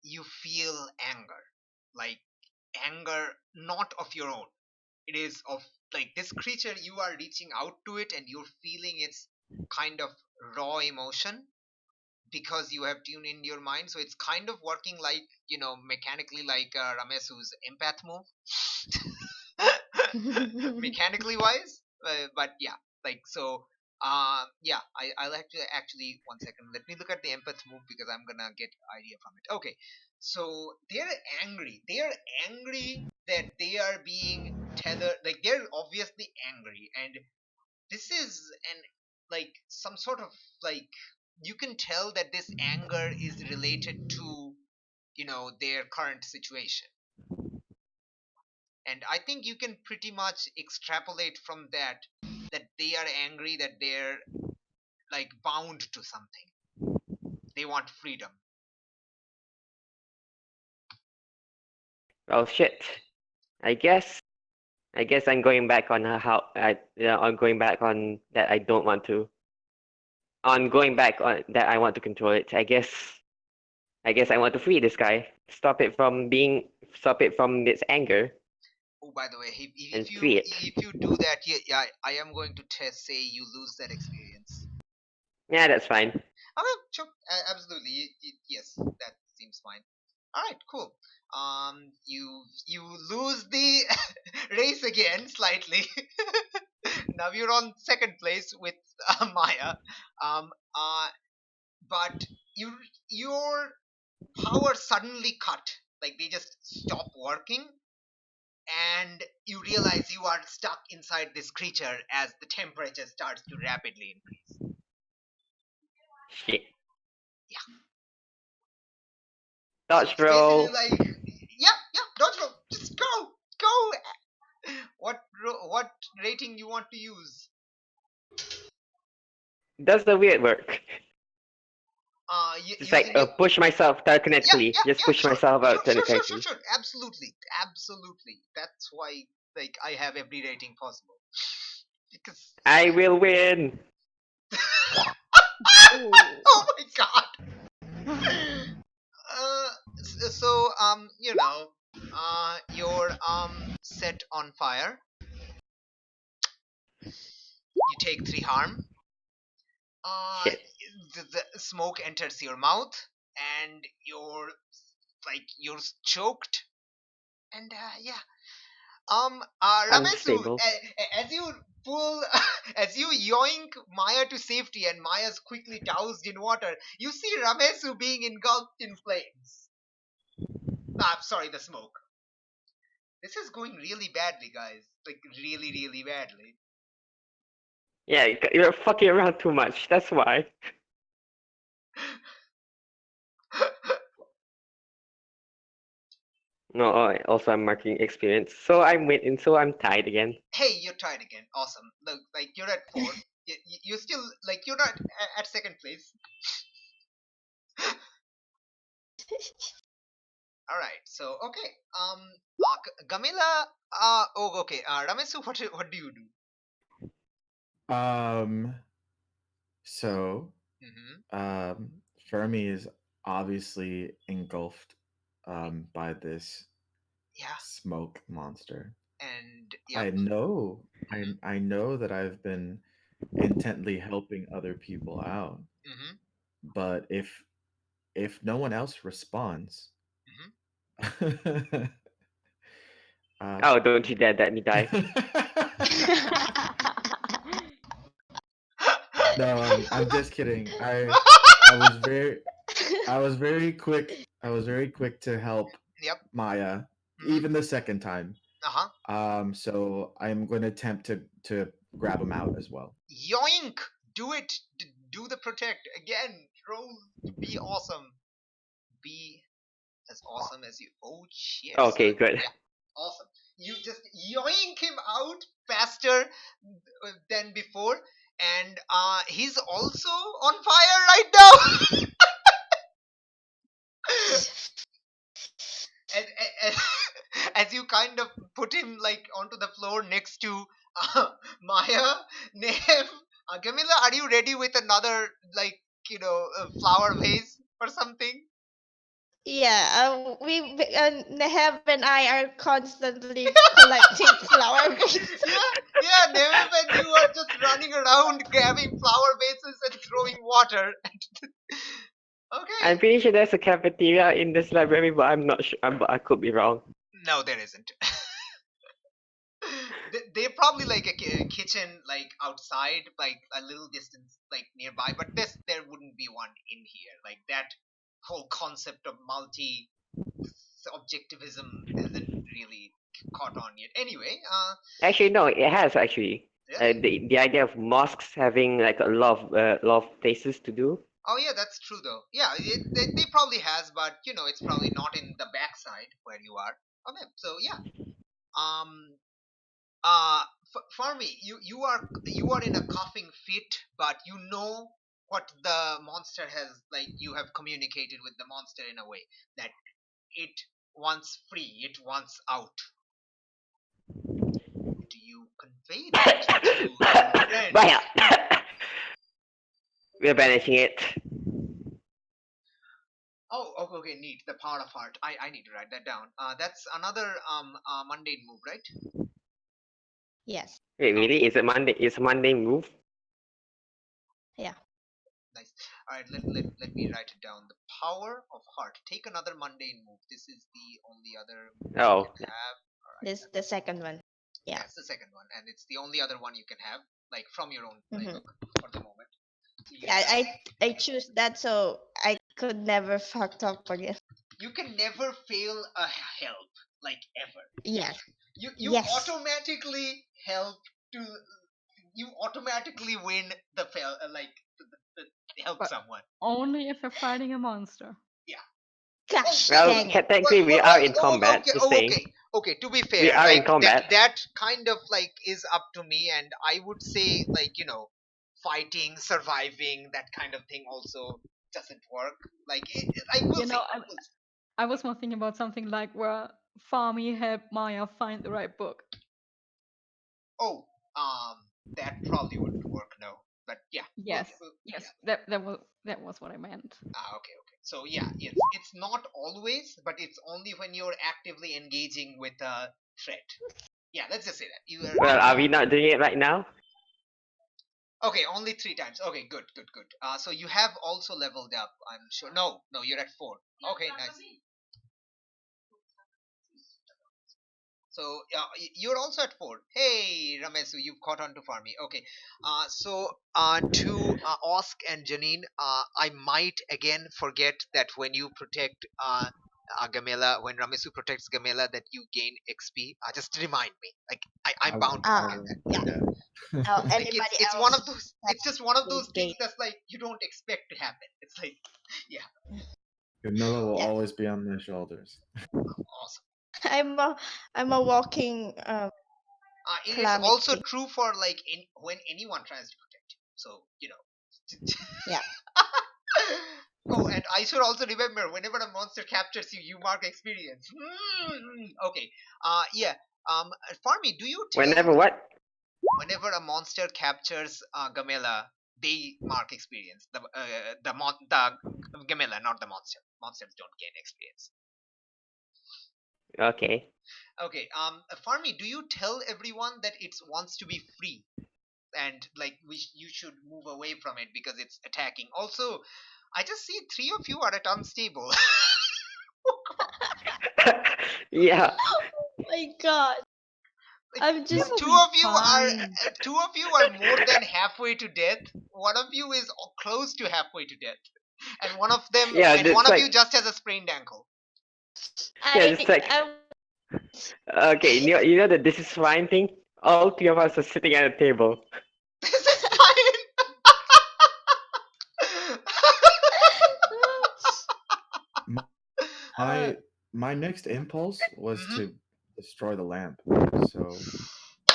you feel anger, like anger not of your own. It is of like this creature. You are reaching out to it, and you're feeling its kind of raw emotion because you have tuned in your mind, so it's kind of working like mechanically like Ramesu's empath move. mechanically wise. But yeah, like so. Yeah, I'll actually 1 second. Let me look at the empath move because I'm gonna get idea from it. Okay, so they're angry. They are angry that they are being tethered. Like they're obviously angry, and this is an like some sort of like you can tell that this anger is related to their current situation, and I think you can pretty much extrapolate from that they are angry, that they're like bound to something. They want freedom. Well, shit. I guess I'm going back on I'm going back on that I don't want to. On going back on that I want to control it. I guess I want to free this guy. Stop it from its anger Oh, by the way, if and you free it. if you do that, yeah, I am going to say you lose that experience. Yeah, that's fine. Okay, sure, absolutely. Yes, that seems fine. All right, cool. You lose the race again slightly. Now you're on second place with Maya. Um, but your power suddenly cut. Like they just stop working, and you realize you are stuck inside this creature as the temperature starts to rapidly increase. Shit. Yeah. Dodge So it's basically roll. like, yeah, dodge roll. Just go. What rating you want to use? Does the weird work? Just like Using your push myself telekinetically. Just push sure, myself out sure, telekinetically. absolutely. That's why like I have every rating possible because I will win. oh my god. So your set on fire. You take 3 harm. Shit. The smoke enters your mouth, and you're choked, and yeah. Ramesu, Unstable. as you pull, as you yoink Maya to safety, and Maya's quickly doused in water, you see Ramesu being engulfed in flames. Sorry, the smoke. This is going really badly, guys. Like really, really badly. Yeah, you're fucking around too much. That's why. No, also I'm marking experience. So I'm winning, so I'm tied again. Hey, you're tied again. Awesome. Look, like you're at 4. You're still like you're not at second place. All right. So okay. Gamila. Oh, okay. Ramesu, what do you do? So Mm-hmm. Fermi is obviously engulfed by this Yeah. smoke monster. And I yep. know Mhm. I know that I've been intently helping other people out, Mm-hmm. but if no one else responds, Mm-hmm. uh, Oh, don't you dare let me die. no, I'm just kidding. I was very quick. I was very quick to help Yep. Maya, Mm-hmm. even the second time. Uh-huh. So I'm going to attempt to grab him out as well. Yoink! Do it. Do the protect again. Roll to be awesome. Be as awesome as you. Oh shit, Okay, son. good. Yeah, awesome. You just yoink him out faster than before, and he's also on fire right now. as, as you kind of put him like onto the floor next to Maya, Nev, Gamila, are you ready with another like flower vase or something? Yeah, Neheb and I are constantly collecting flower vases. Yeah, Nev and you are just running around grabbing flower vases and throwing water. I'm Okay. pretty sure there's a cafeteria in this library, but I'm not sure. I could be wrong. No, there isn't. they're probably like a kitchen, like outside, like a little distance, like nearby. But there wouldn't be one in here. Like that whole concept of multi objectivism isn't really caught on yet. Anyway, Actually, no, it has actually. really? The idea of mosques having like a lot of places to do. Oh yeah, that's true though. Yeah, they probably has, but it's probably not in the backside where you are. Okay, so yeah. Um, for me, you are in a coughing fit, but you know what the monster has, like you have communicated with the monster in a way that it wants free, it wants out. Do you convey that to your friend? But we're banishing it. Oh, okay, neat. The power of heart. I need to write that down. That's another mundane move, right? Yes. Wait, really? Is it Monday? Is a Monday move? Yeah. Nice. All right, let me write it down. The power of heart. Take another mundane move. This is the only other move Oh. you can have. All right. This the second one. Yeah. That's the second one, and it's the only other one you can have, like from your own Mhm. playbook for the moment. So you Yeah, have- I choose that so I could never fucked up again. you can never fail a help, like ever. Yes. You Yes. automatically help to. You automatically win the help But- someone. Only if you're fighting a monster. Gosh Well, dang it. technically we are in combat. Okay, Just saying. okay. To be fair, We are in like combat. that kind of like is up to me, and I would say like fighting, surviving, that kind of thing also doesn't work. Like we'll You know, see. We'll see. I was more thinking about something like where Farmy helped Maya find the right book. Oh, that probably wouldn't work. No, but yeah. Yes, yes, that was what I meant. Okay. So yeah, it's not always, but it's only when you're actively engaging with a threat. Yeah, let's just say that you are. Well, are we not doing it right now? Okay, only 3 times. Okay, good. So you have also leveled up, I'm sure. No, you're at 4. Okay, nice. So you're also at 4. Hey, Ramesu, you've caught on to Farmy. Okay. So to Osk and Janine, I might again forget that when you protect Gamela, when Ramesu protects Gamela, that you gain XP. Just remind me. Like I'm bound to forget that. Yeah. Like Anybody it's else? one of those. It's just one of those will things gain. that's like you don't expect to happen. It's like, yeah, Gamilla will Yeah. always be on my shoulders. awesome. I'm a walking It is calamity. also true for like when anyone tries to protect you. So Yeah. Oh, and I should also remember whenever a monster captures you, you mark experience. Okay. Yeah. Farmy, do you tell Whenever what? whenever a monster captures Gamela, they mark experience. The Gamela, not the monster. Monsters don't gain experience. Okay. Okay. Farmy, do you tell everyone that it wants to be free, and like you should move away from it because it's attacking? Also, I just see 3 of you are at unstable. Yeah. Oh my god. I'm just two of you fine. are more than halfway to death. One of you is close to halfway to death, and one of them, Yeah, and that's one of like- you just has a sprained ankle. Yeah, just like- Okay, you know the this is fine thing? All 3 of us are sitting at a table. This is fine. My next impulse was Mhm. to destroy the lamp. So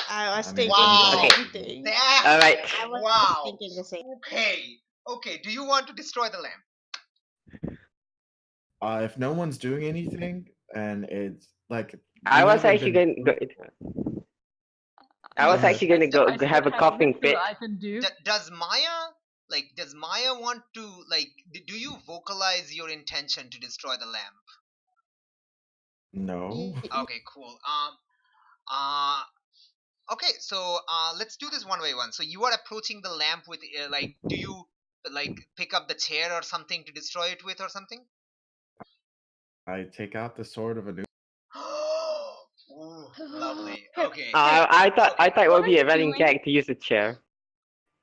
I was I mean, thinking wow. the Okay. same thing. That- All right. I was Wow. thinking the same. Okay. Do you want to destroy the lamp? if no one's doing anything and it's like I we was haven't actually been- going. I was ahead. actually gonna go have a coughing fit. I can do. Does Maya want to like? Do you vocalize your intention to destroy the lamp? No. Okay, cool. Okay, so let's do this one by one. So you are approaching the lamp with like, do you like pick up the chair or something to destroy it with or something? I take out the sword of a new. Ooh, Lovely. Hey, Okay. I thought Okay. it What would are be a you running doing? gag to use the chair.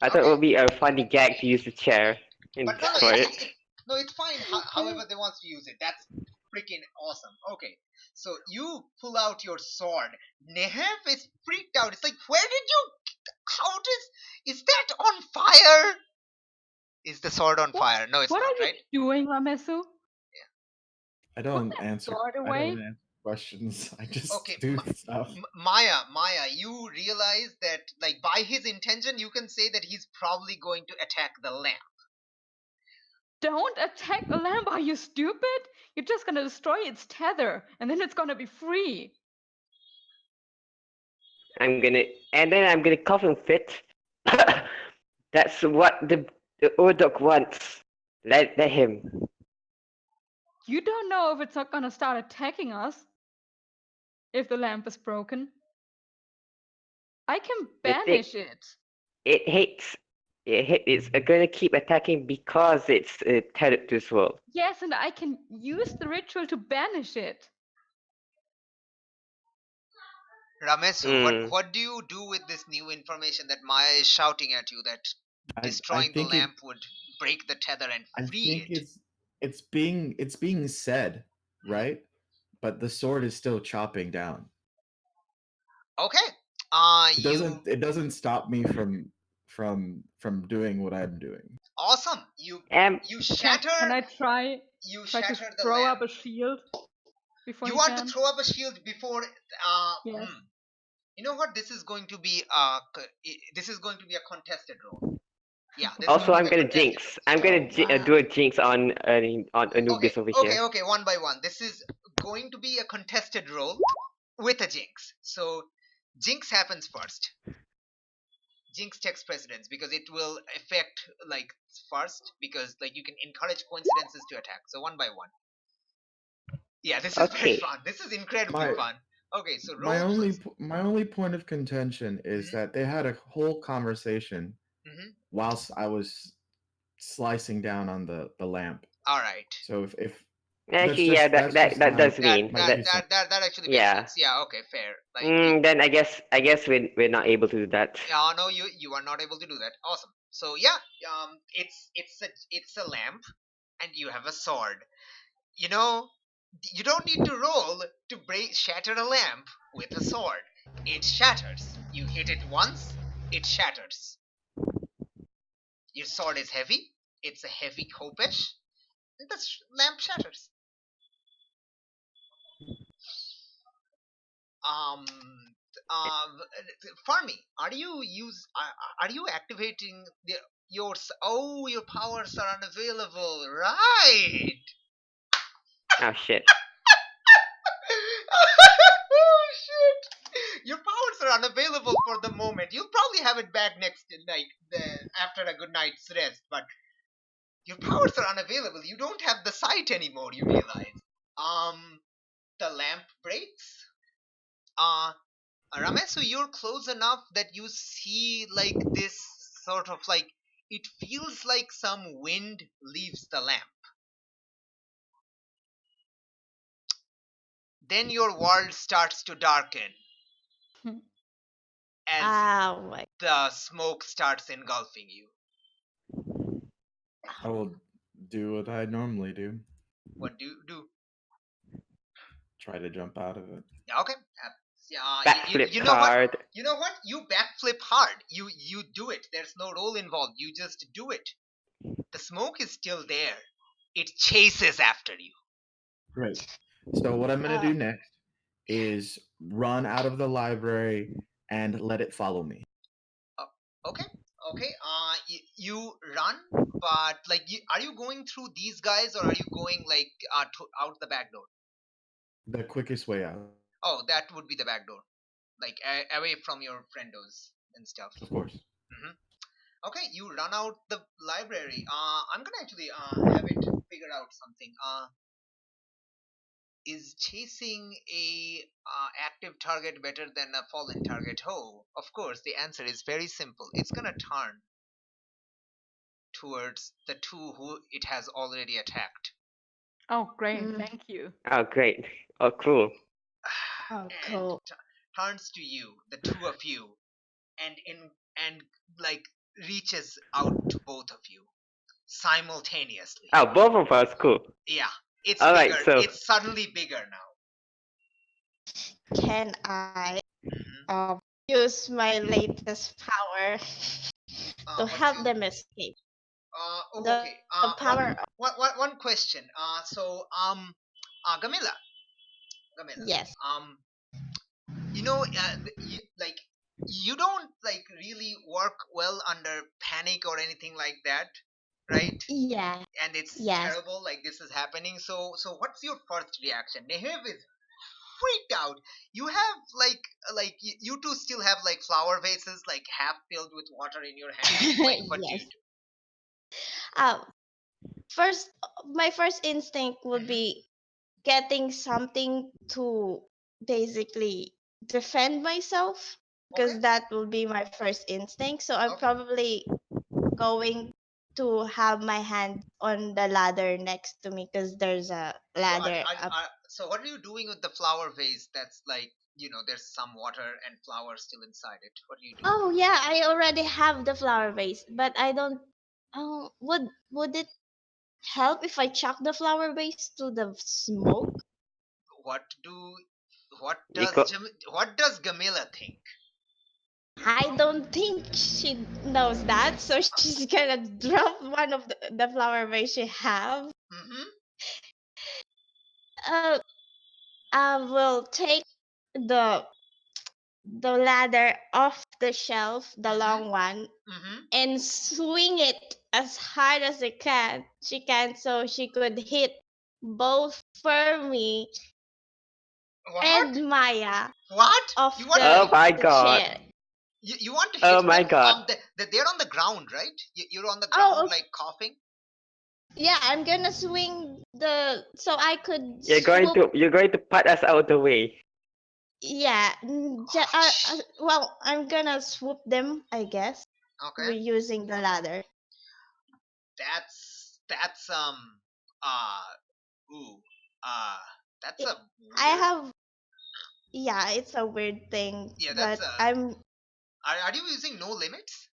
I thought it Okay. would be a funny gag to use the chair and But no, destroy it. it's fine. However they want to use it. That's freaking awesome. Okay. So you pull out your sword. Nehev is freaked out. It's like, where did you? How is that on fire? Is the sword on fire? No, it's What not. are you Right? doing, Ramesu? I Put don't that answer. sword I away. don't answer questions. I just Okay. do stuff. Maya, you realize that, like, by his intention, you can say that he's probably going to attack the lamp. Don't attack a lamp. Are you stupid? You're just gonna destroy its tether, and then it's gonna be free. I'm gonna cough and fit. That's what the Ordok wants. Let him. You don't know if it's not gonna start attacking us. If the lamp is broken, I can The thing- banish it. It hates. It's gonna keep attacking because it's tethered to this world. Yes, and I can use the ritual to banish it. Ramesu, what do you do with this new information that Maya is shouting at you that I destroying the think lamp would break the tether and I free think it? it's being said, right? But the sword is still chopping down. Okay. It doesn't stop me from doing what I'm doing. Awesome. You shatter. Can I try You to shatter the throw lamp. up a shield before You you want can? to throw up a shield before. Yes. You know what? This is going to be a contested roll. Yeah. This Also, is I'm going to be a gonna contested jinx. roll. I'm gonna Wow. do a jinx on Anubis over here. Okay. One by one. This is going to be a contested roll with a jinx. So, jinx happens first. Jinx takes precedence because it will affect like first because like you can encourage coincidences to attack. So one by one. Yeah, this is very Okay. fun. This is incredibly My- fun. Okay, so My roll only please. my only point of contention is that they had a whole conversation Mhm. whilst I was slicing down on the lamp. All right. So if Actually, that's yeah, just that does That mean that, two that cents. that actually makes Yeah. sense. Yeah. Okay. Fair. Like. Then I guess we're not able to do that. No, you are not able to do that. Awesome. So yeah, it's a lamp, and you have a sword. You know, you don't need to roll to shatter a lamp with a sword. It shatters. You hit it once, it shatters. Your sword is heavy. It's a heavy khopesh. And the lamp shatters. Um, Farmi, are you activating your powers are unavailable, right? Oh shit. Oh shit! Your powers are unavailable for the moment. You'll probably have it back next night, after a good night's rest. But your powers are unavailable. You don't have the sight anymore. You realize. The lamp breaks. Ramesu, you're close enough that you see like this sort of like it feels like some wind leaves the lamp. Then your world starts to darken as Oh my. the smoke starts engulfing you. I will do what I normally do. What do you do? Try to jump out of it. Yeah, okay. Backflip You know what? card. You know what? You backflip hard. You do it. There's no roll involved. You just do it. The smoke is still there. It chases after you. Great. So what I'm gonna do next is run out of the library and let it follow me. Okay. Okay. You run, but like, are you going through these guys or are you going like out the back door? The quickest way out, Oh, that would be the back door, like away from your friendos and stuff. of course. Okay, you run out the library. I'm gonna actually have it figure out something. Is chasing a active target better than a fallen target? Oh, of course, the answer is very simple. It's gonna turn towards the two who it has already attacked. Oh, great. Thank you. Oh great. Oh cool. Oh, And cool. turns to you, the two of you, and like reaches out to both of you simultaneously. Oh, both of us, cool. Yeah, it's All right, bigger. so It's suddenly bigger now. Can I Mhm. use my latest power to What's help your? them escape? The Okay. power. One question. Gamila, Yes. you know, like you don't like really work well under panic or anything like that, right? Yeah. And it's Yes. terrible, like this is happening. So what's your first reaction? Nehev is freaked out. You have you two still have like flower vases like half filled with water in your hands. Like what do you Yes. do? Um. First, my first instinct would Hmm. be getting something to basically defend myself Okay. because that will be my first instinct. So I'm Okay. probably going to have my hand on the ladder next to me because there's a So ladder up. so what are you doing with the flower vase that's like, there's some water and flowers still inside it? What are you doing? Oh yeah, I already have the flower vase, but I don't. Oh, would it help if I chuck the flower vase to the smoke? What do you co- what does Gamila think? I don't think she knows that, so she's gonna drop one of the flower vase she have. Mm-hmm. Uh, I will take the the ladder off the shelf, the Mm-hmm. long one, Mm-hmm. and swing it as hard as she can, so she could hit both Fermi What? and Maya What? off You want to oh the my the god. chair. you want to hit Oh my them? god. They're on the ground, right? You're on the ground Oh, like coughing. yeah, I'm gonna swing so I could You're going swoop. to you're going to pat us out the way. Yeah, Oh, well, I'm gonna swoop them, I guess, okay. using the ladder. That's uh ooh uh that's I a I weird. have, yeah, it's a weird thing, Yeah, that's but a. I'm, Are you using no limits?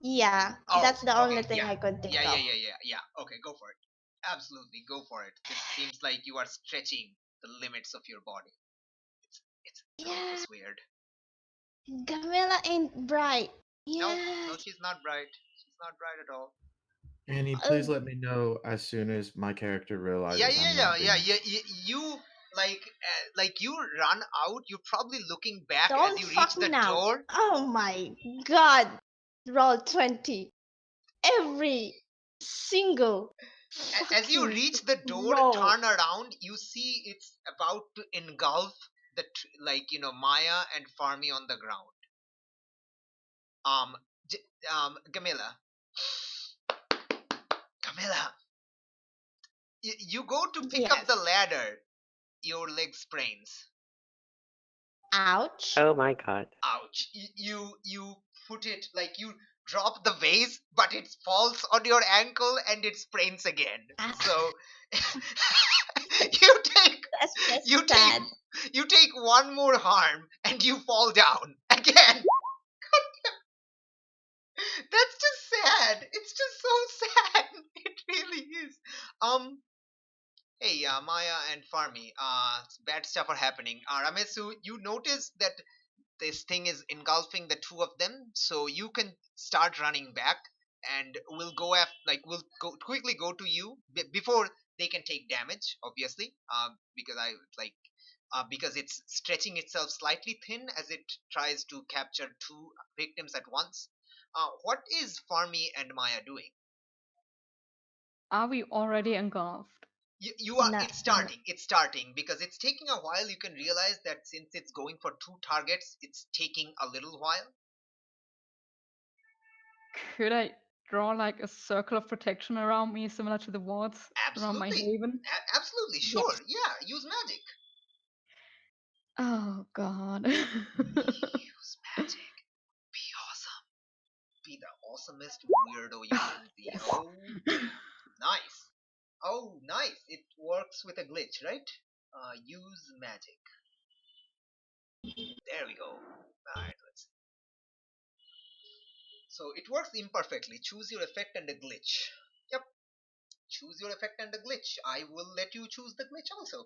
yeah, Oh, that's the okay, only thing yeah, I could think yeah, yeah, of. yeah, yeah, yeah. Okay, go for it. Absolutely, go for it. This seems like you are stretching the limits of your body. It's oh, Yeah, it's weird. Gamela ain't bright. No, Yeah, no, she's not bright. She's not bright at all. Annie, uh, please let me know as soon as my character Yeah, realizes yeah, I'm yeah, not yeah. being. You like you run out. You're probably looking back as don't you reach fuck me the now. door. Oh my god. Roll 20. Every single As you fucking reach the door, roll. turn around, you see it's about to engulf Maya and Farmi on the ground. Um, Gamila, Gamila, you go to pick up the Yes. ladder, your leg sprains. Ouch. Oh my god. Ouch! You put it like you drop the vase, but it falls on your ankle and it sprains again. Ah, So you take that's just you take sad. you take one more harm and you fall down again. That's just sad. It's just so sad. It really is. Um. Hey, Maya and Farmi. Bad stuff are happening. Ramesu, you notice that this thing is engulfing the two of them, so you can start running back, and we'll go quickly go to you before they can take damage, obviously, because I like because it's stretching itself slightly thin as it tries to capture two victims at once. What is Farmi and Maya doing? Are we already engulfed? You are. No, It's no. starting. It's starting because it's taking a while. You can realize that since it's going for two targets, it's taking a little while. Could I draw like a circle of protection around me, similar to the wards around my Absolutely. haven? Absolutely. Sure. Yes. Yeah. Use magic. Oh god. Use magic. Be awesome. Be the awesomest weirdo you can be. Yes. Oh, nice. Oh, nice. It works with a glitch, right? Use magic. There we go. Alright, let's see. So it works imperfectly. Choose your effect and a glitch. Yep. Choose your effect and a glitch. I will let you choose the glitch also.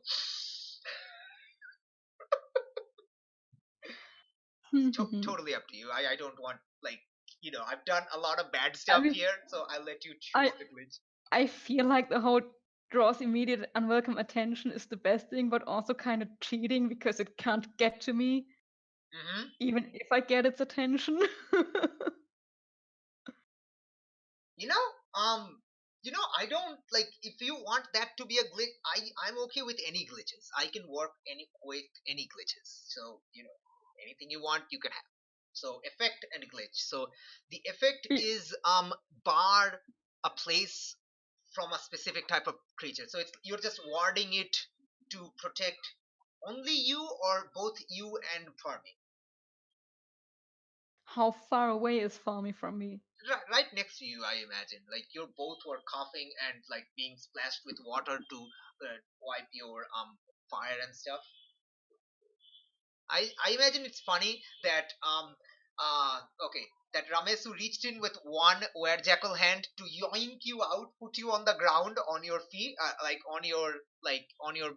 Totally up to you. I don't want, like, I've done a lot of bad I stuff mean, here, so I'll let you choose I the glitch. I feel like the whole draws immediate unwelcome attention is the best thing, but also kind of cheating because it can't get to me, Mm-hmm. even if I get its attention. You know, I don't like if you want that to be a glitch. I'm okay with any glitches. I can work with any glitches. So anything you want, you can have. So effect and glitch. So the effect Y- is bar a place from a specific type of creature. So you're just warding it to protect only you or both you and Farmy. How far away is Farmy from me? Right next to you, I imagine. Like you both were coughing and like being splashed with water to wipe your fire and stuff. I imagine it's funny that okay, that Ramesu reached in with one were-jackal hand to yoink you out, put you on the ground on your feet, like on your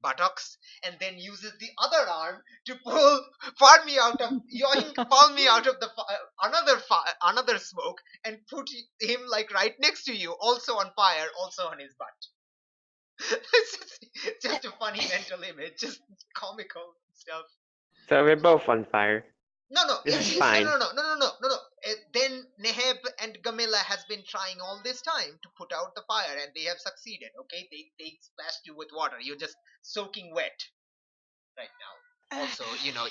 buttocks, and then uses the other arm to pull Farmy out of yoink Palmy out of the another smoke and put him like right next to you, also on fire, also on his butt. It's just a funny mental image, just comical stuff. So we're both on fire. No, This yeah, is yeah, fine. no. Then Neheb and Gamila has been trying all this time to put out the fire, and they have succeeded. Okay, they splashed you with water. You're just soaking wet right now. Also,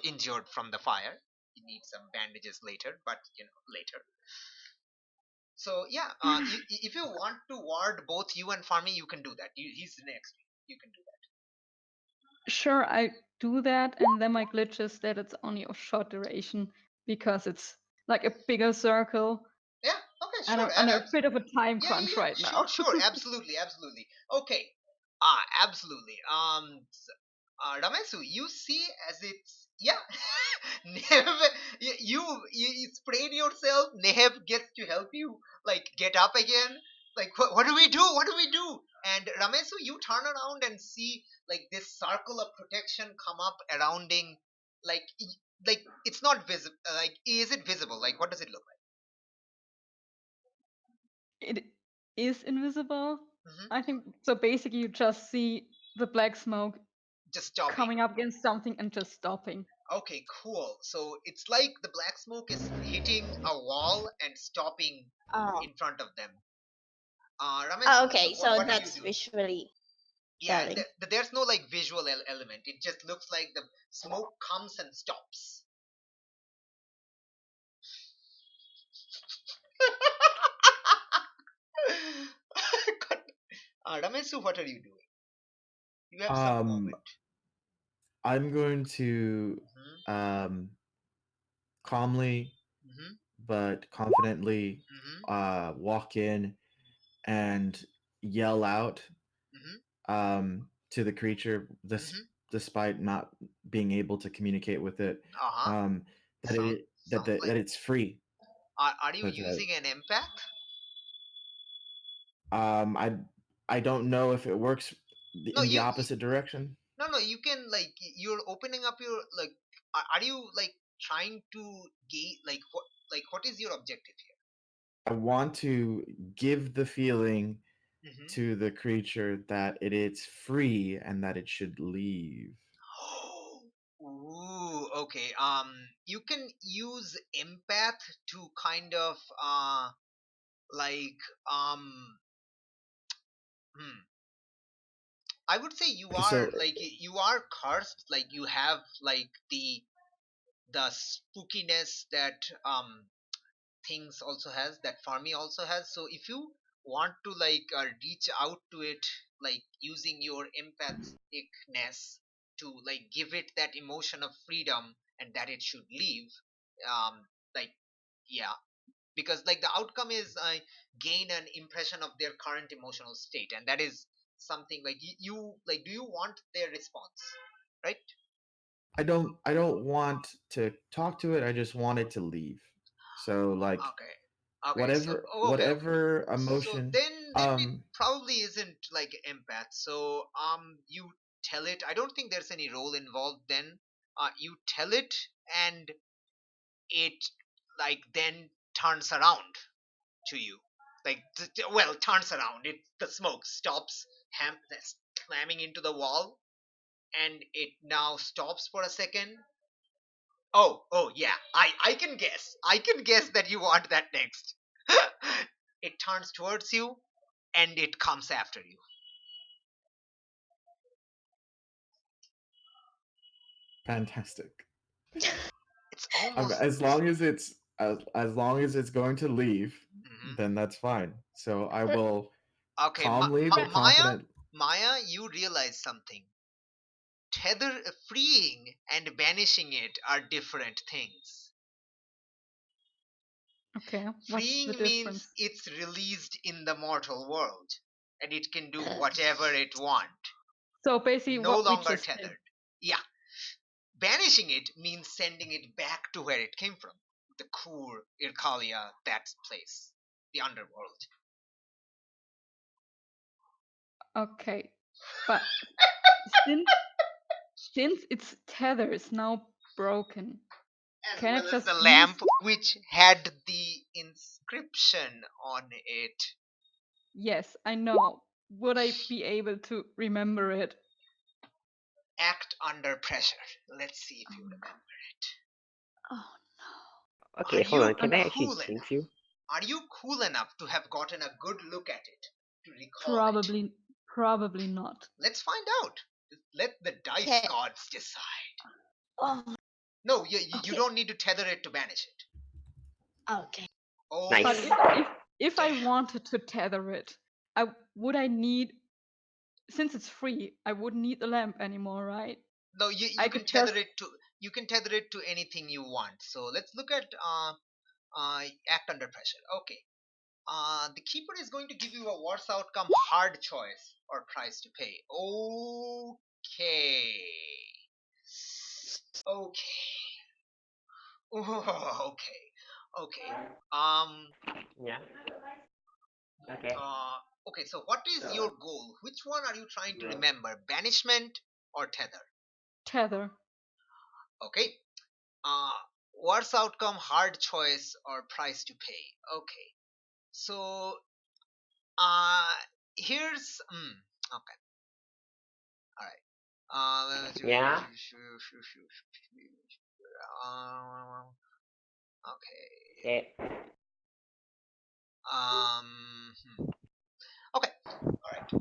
injured from the fire. You need some bandages later, but later. So yeah, if you want to ward both you and Farmy, you can do that. He's next. You can do that. Sure, I do that, and then my glitch is that it's only of short duration because it's like a bigger circle, Yeah. Okay. and Sure. I'm under a bit of a time Yeah. crunch right Sure. now. Sure. Absolutely. Okay. Absolutely. Ramesu, you see as it's yeah. Nev, you sprayed yourself. Nev gets to help you like get up again. Like what do we do? What do we do? And Ramesu, you turn around and see like this circle of protection come up surrounding like like it's not visible. Like is it visible? Like what does it look It is invisible. like? I think so. Basically, you just see the black smoke Just stopping. coming up against something and just stopping. Okay, cool. So it's like the black smoke is hitting a wall and stopping Oh. in front of them. Ramesu, so Okay, what, so what do you that's do? visually Yeah, telling. there's no like visual element. It just looks like the smoke comes and stops. God. Ramesu, what are you doing? You have some moment. I'm going to Mm-hmm, calmly mm-hmm, but confidently mm-hmm, walk in and yell out mm-hmm, to the creature, mm-hmm. despite not being able to communicate with it, Uh-huh. um, Sounds like. that it's free. Are you That using an empath? um, I I don't know if it works No, in the opposite direction. no, you can like you're opening up your like. Are you like trying to gauge like what is your objective I want to give the feeling here? Mm-hmm. to the creature that it is free and that it should leave. Ooh, okay. You can use empath to kind of like um hmm, I would say you Okay, are so like you are cursed. Like you have like the spookiness that things also has that Farmy also has. So if you want to like reach out to it like using your empathicness to like give it that emotion of freedom and that it should leave, like yeah, because like the outcome is gain an impression of their current emotional state, and that is something like you like do you want their response, right? I don't want to talk to it. I just want it to leave. So like Okay. Okay, so okay. whatever So emotion. then it probably isn't like empath. So you tell it. I don't think there's any role involved then. You tell it, and it like then turns around to you. Like well, turns around. The smoke stops slamming into the wall, and it now stops for a second. Oh yeah. I can guess. I can guess that you want that next. It turns towards you, and it comes after you. Fantastic. It's almost. As long as it's as long as it's going to leave, Mhm. then that's fine. So I will Okay, calmly but confident. Maya, you realize something. Freeing and banishing it are different things. Okay, what's the Freeing means difference? it's released in the mortal world, and it can do whatever it wants. So basically, No what we longer just did. tethered. Yeah. Banishing it means sending it back to where it came from. The Kur, Irkalia, that place. The underworld. Okay, but since its tether is now broken, As can well it as just the use? lamp which had the inscription on it. Yes, I know. Would I be able to remember it? Act under pressure. Let's see if you remember it. Oh, Okay, Are hold on. you Can I actually cool jinx enough? you? Are you cool enough to have gotten a good look at it, to recall it? probably not. Let's find out. Let the dice Okay. gods decide. Oh, No, you okay. don't need to tether it to banish it. Okay. Oh, Nice. But if I damn. wanted to tether it, I need, since it's free, I wouldn't need the lamp anymore, right? No, I you could can tether just it to anything you want. So let's look at act under pressure. Okay. The keeper is going to give you a worse outcome, hard choice, or price to pay. Okay. Okay. Okay. Okay. Um. Yeah. Okay. Okay. So, what is your goal? Which one are you trying to remember? Banishment or tether? tether. Okay. Uh. Worse outcome, hard choice, or price to pay. Okay. So, uh, here's. Okay. All right. Yeah. Okay. Okay. Okay. All right.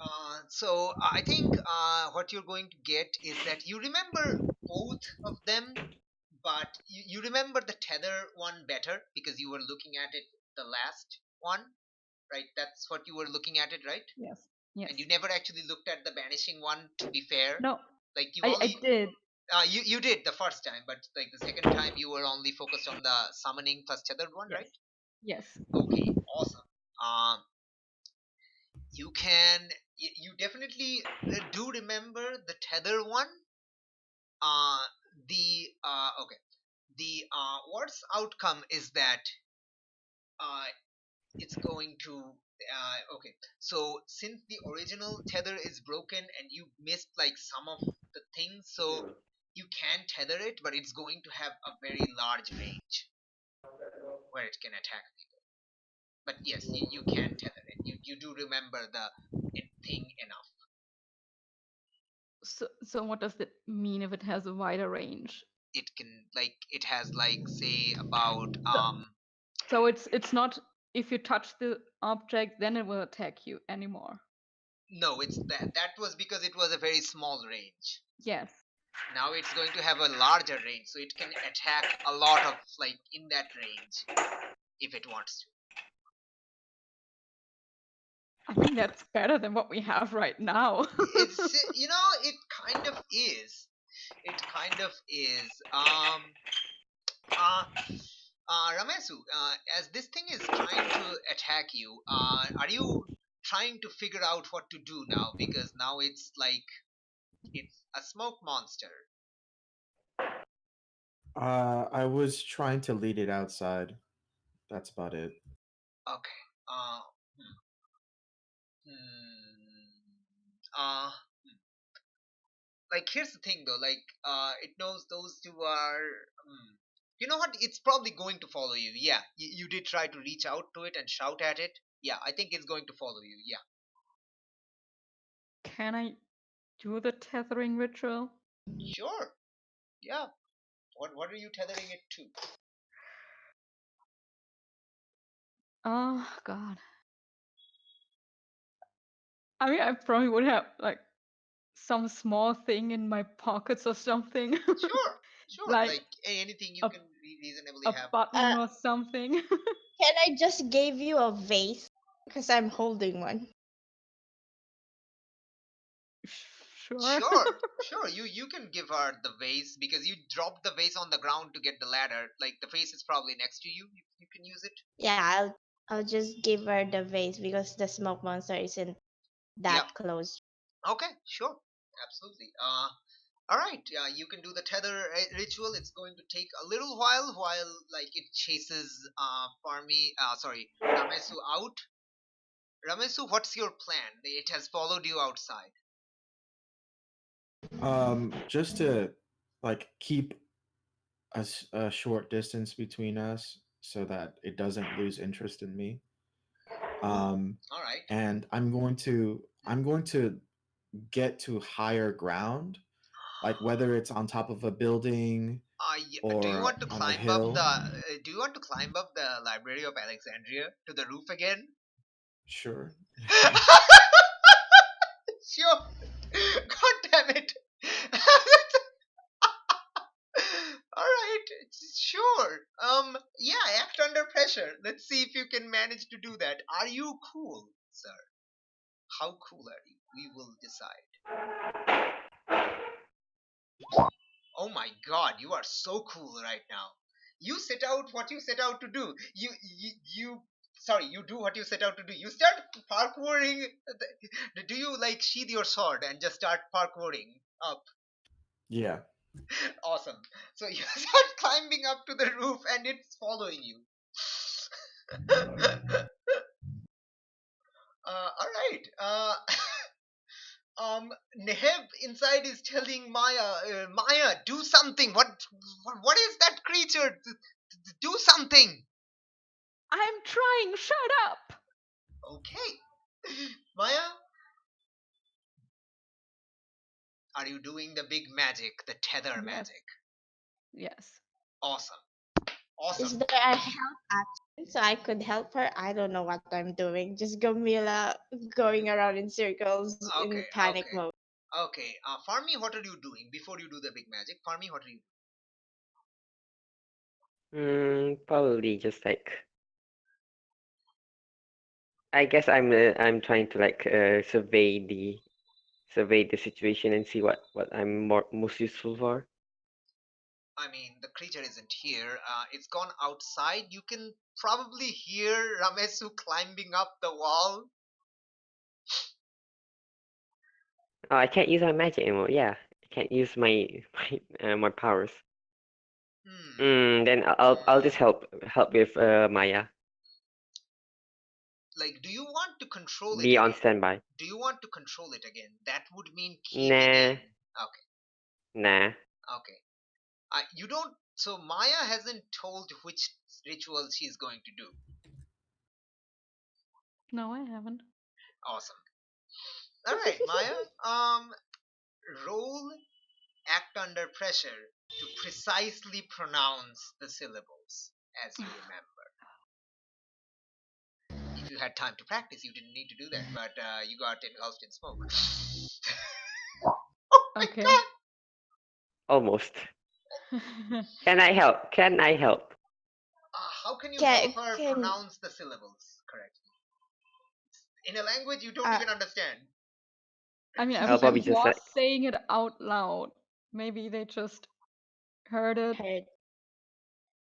So I think what you're going to get is that you remember both of them, but you remember the tether one better because you were looking at it the last one, right? That's what you were looking at it, right? Yes. Yes. And you never actually looked at the banishing one. To be fair, No, like you I only did. you did the first time, but like the second time you were only focused on the summoning plus tethered one, Yes. right? Yes. Okay, awesome. You can you definitely do remember the tether one. Uh, the okay, the worst outcome is that uh, it's going to okay. So since the original tether is broken and you missed like some of the things, so you can tether it, but it's going to have a very large range where it can attack people. But yes, you can tether it. You do remember the thing enough. So what does that mean if it has a wider range? It can like it has like say about So, so it's not if you touch the object, then it will attack you anymore. no, it's that was because it was a very small range. Yes. Now it's going to have a larger range, so it can attack a lot of like in that range if it wants to. I mean, that's better than what we have right now. It's it kind of is. It kind of is. Uh, Ramesu, as this thing is trying to attack you, are you trying to figure out what to do now? Because now it's like it's a smoke monster. I was trying to lead it outside. That's about it. Okay. Hmm. Hmm. Uh, like here's the thing though. Like, it knows those two are. You know what? It's probably going to follow you. Yeah, you did try to reach out to it and shout at it. Yeah, I think it's going to follow you. Yeah. Can I do the tethering ritual? Sure. Yeah. What are you tethering it to? Oh God. I mean, I probably would have like some small thing in my pockets or something, Sure. Sure. like Like anything you a can reasonably a have. button Uh, or something. can I just give you a vase? Because I'm holding one. Sure. Sure, sure. You can give her the vase because you dropped the vase on the ground to get the ladder. Like the vase is probably next to you. You can use it. Yeah, I'll just give her the vase because the smoke monster isn't Yep. that close. Okay. Sure. Absolutely. All right. Yeah. You can do the tether ritual. It's going to take a little while like it chases Farmi. Sorry, Ramesu out. Ramesu, what's your plan? It has followed you outside. Just to like keep a short distance between us so that it doesn't lose interest in me. All right. And I'm going to get to higher ground, like whether it's on top of a building Do you or want to on a climb up hill. the? Do you want to climb up the Library of Alexandria to the roof again? Sure. Sure. God damn it. All right. Sure. Yeah. Act under pressure. Let's see if you can manage to do that. Are you cool, sir? How cool are you? We will decide. Oh my God, you are so cool right now. You set out what you set out to do. You sorry, you do what you set out to do. You start parkouring. Do you like sheath your sword and just start parkouring up? Yeah. Awesome. So you start climbing up to the roof and it's following you. All right. Neheb inside is telling Maya, Maya, do something. What is that creature? Do something. I'm trying. Shut up. Okay. Maya, are you doing the big magic, the tether Yes. magic? Yes. Awesome. Is Awesome. there a help action so I could help her? I don't know what I'm doing. Just Gamila going around in circles in Okay, panic okay. mode. Okay. Farmi, what are you doing before you do the big magic? Farmi, what are you Probably just like I guess I'm trying to like survey the situation and see what I'm most useful for. I mean, the creature isn't here. It's gone outside. You can probably hear Ramesu climbing up the wall. Oh, I can't use my magic anymore. Yeah, I can't use my my powers. Hmm. Then I'll just help with Maya. Like, do you want to control it Be on again? standby. Do you want to control it again? That would mean caving Nah, in. Okay, nah. okay. You don't. So Maya hasn't told which ritual she's going to do. No, I haven't. Awesome. All right, Maya. Roll act under pressure to precisely pronounce the syllables as you remember. If you had time to practice, you didn't need to do that, but you got engulfed in smoke. Oh my Okay. God! Almost. Can I help? Can I help? How can you Can, help her can pronounce the syllables correctly? In a language you don't uh, even understand. I mean, I'll I probably just was like saying it out loud. Maybe they just heard it. heard?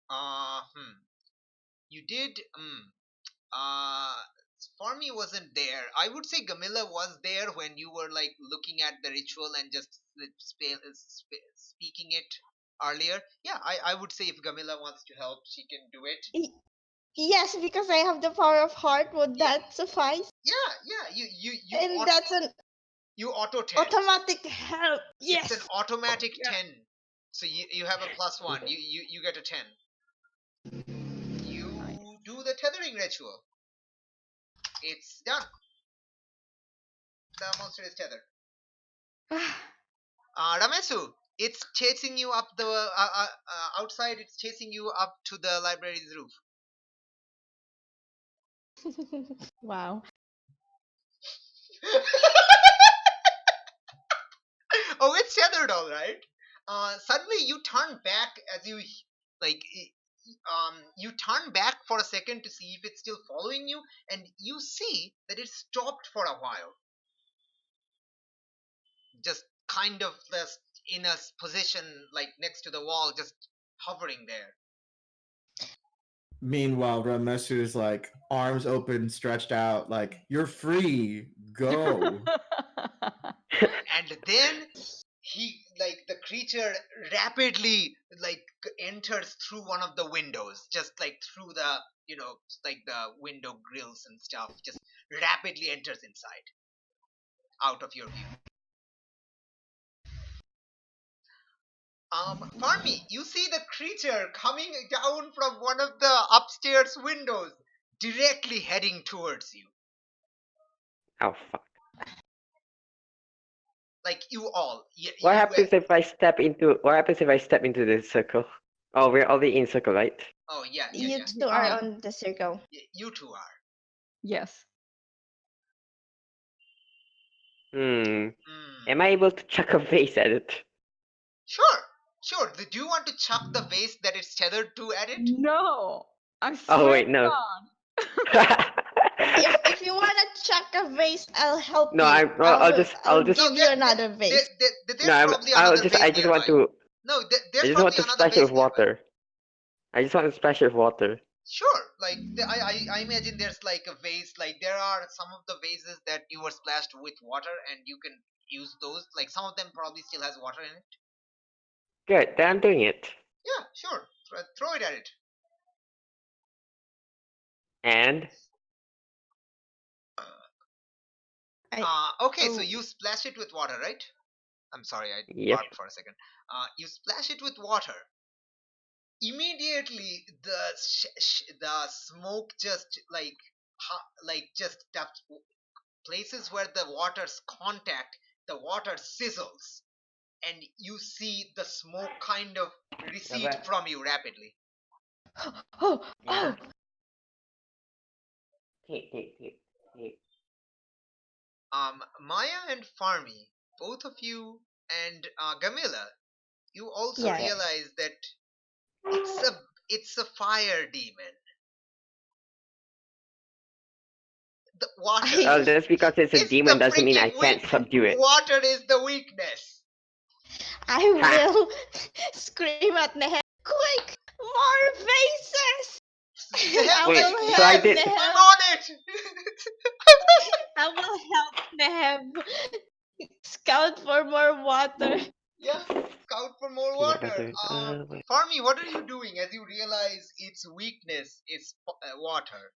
Hmm. You did. Uh, Farmi wasn't there. I would say Gamila was there when you were like looking at the ritual and just speaking it. earlier. Yeah, I would say if Gamila wants to help, she can do it. Yes, because I have the power of heart. Would Yeah. that suffice? Yeah. And that's an you auto 10. automatic help. Yes. It's an automatic Yeah. 10. So you have a +1. You get a 10. You do the tethering ritual. It's done. The monster is tethered. Ramesu, it's chasing you up the outside. It's chasing you up to the library's roof. Wow. Oh, it's tethered, all right. Suddenly you turn back as you like. You turn back for a second to see if it's still following you, and you see that it stopped for a while. Just kind of just in a position like next to the wall, just hovering there. Meanwhile, Ramesu is like arms open, stretched out, like you're free, go. And then the creature rapidly enters through one of the windows, just like through the the window grills and stuff, just rapidly enters inside, out of your view. Farmi, you see the creature coming down from one of the upstairs windows, directly heading towards you. Oh fuck! Like you all. What happens if I step into? What happens if I step into this circle? Oh, we're already in circle, right? Oh yeah. You two are on the circle. You two are. Yes. Am I able to chuck a vase at it? Sure. Do you want to chuck the vase that it's tethered to at it? No. I swear Oh wait, no. If you wanna chuck a vase, I'll help No, you. I'll just give you another vase. I just want to. No, there's I just probably want to another splash it vase with water. I just want to splash it with water. Sure, I imagine there's like a vase, like there are some of the vases that you were splashed with water and you can use those, like some of them probably still has water in it. Good, then I'm doing it. Yeah, sure, throw it at it. And? Okay, so you splash it with water, right? I'm sorry, I barked for a second. You splash it with water. Immediately the smoke just just places where the water's contact, the water sizzles, and you see the smoke kind of recede from you rapidly. Oh. Maya and Farmi, both of you, and Gamila, you also realize that it's a fire demon. The water. Just because it's a demon doesn't mean I can't subdue it. Water is the weakness. I will scream at Nehem, quick, more vases! I will help Nehem. I'm on it. I will help Nehem scout for more water. Yeah, scout for more water. Farmi, what are you doing as you realize its weakness is water?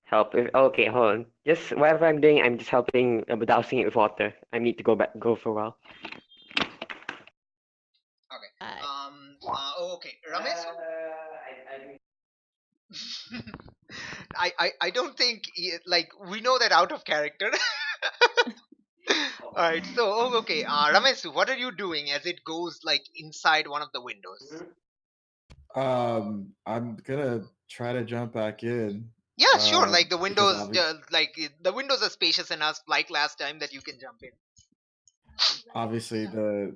Help. Okay, hold on. Just whatever I'm doing, I'm just helping dousing it with water. I need to go for a while. Okay. Okay. Ramesh? I don't think we know that out of character. All right. So okay. Ramesh, what are you doing as it goes inside one of the windows? I'm gonna try to jump back in. Yeah, sure. Like the windows, the windows are spacious enough, like last time, that you can jump in. Obviously, the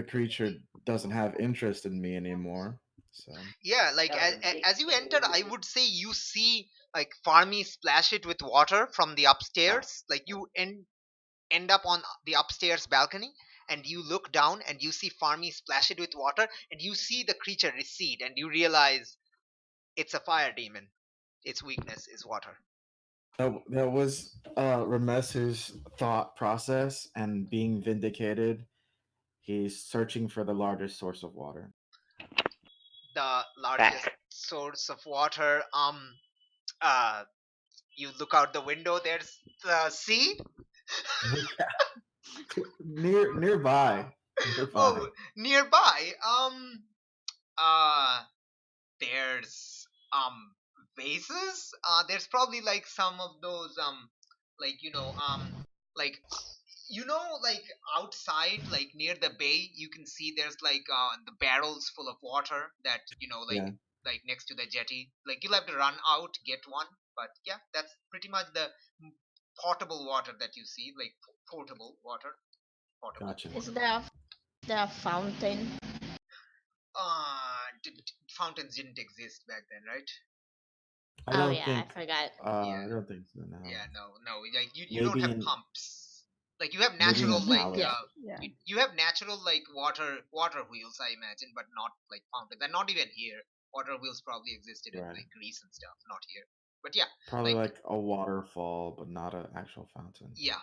creature doesn't have interest in me anymore. So yeah, as you enter, I would say you see Farmi splash it with water from the upstairs. Like you end up on the upstairs balcony, and you look down and you see Farmi splash it with water, and you see the creature recede, and you realize it's a fire demon. Its weakness is water. That was Ramesu's thought process, and being vindicated, He's searching for the largest source of water. The largest Back. source of water. Uh, you look out the window. There's the sea. Nearby. Nearby. Oh, nearby. Uh, there's vases. There's probably like some of those like like like outside, like near the bay, you can see there's like the barrels full of water that Yeah, like next to the jetty. Like you'll have to run out get one, but yeah, that's pretty much the potable water that you see, like portable water, portable gotcha. Is portable. there a fountain? Fountains didn't exist back then, right? I Oh don't yeah, think. I forgot. Yeah, I don't think so. No. yeah, no, like you don't Maybe have in pumps. Like you have maybe in natural a like Yeah. palace. Yeah. you have natural like water wheels, I imagine, but not like fountains. And not even here. Water wheels probably existed in Right. like Greece and stuff, not here. But yeah, Probably like like a waterfall, but not an actual fountain. yeah,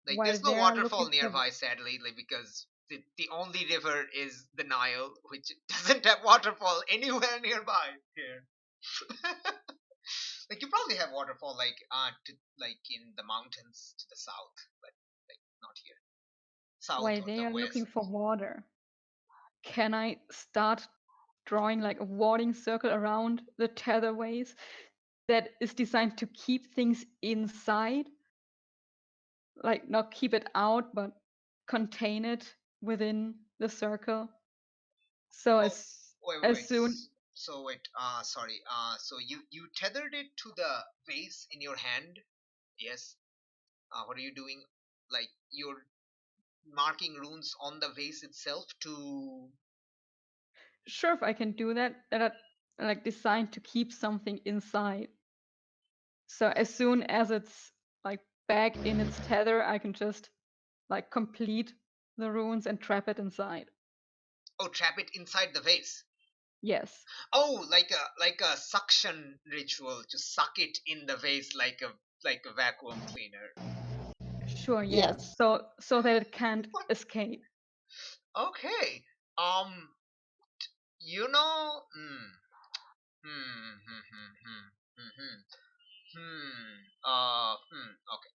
like While there's no they're waterfall looking for nearby, sadly, like because the only river is the Nile, which doesn't have waterfall anywhere nearby here. Like you probably have waterfall like to like in the mountains to the south, but like not here. South while or they the are looking west. for water, can I start drawing like a warding circle around the tetherways that is designed to keep things inside? Like not keep it out, but contain it within the circle. So Oh, wait. as soon So wait, sorry. So you tethered it to the vase in your hand. Yes. What are you doing? Like you're marking runes on the vase itself to. sure if I can do that, that are like designed to keep something inside. So as soon as it's like back in its tether, I can just like complete the runes and trap it inside. Oh, trap it inside the vase. Yes. Oh, like a suction ritual to suck it in the vase like a vacuum cleaner. Sure, yeah. Yes. So that it can't escape. Okay. Um. You know. Hmm. Hmm. Hmm. Hmm. Hmm. Hmm. Okay.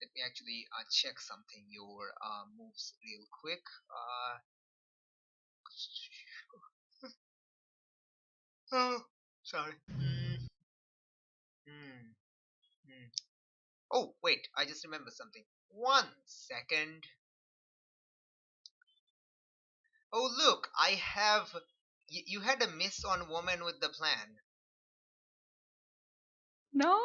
Let me actually check something. Your moves real quick. Oh, sorry. Hmm. Hmm. Oh, wait. I just remembered something. 1 second. Oh, look. I have. You had a miss on woman with the plan. No?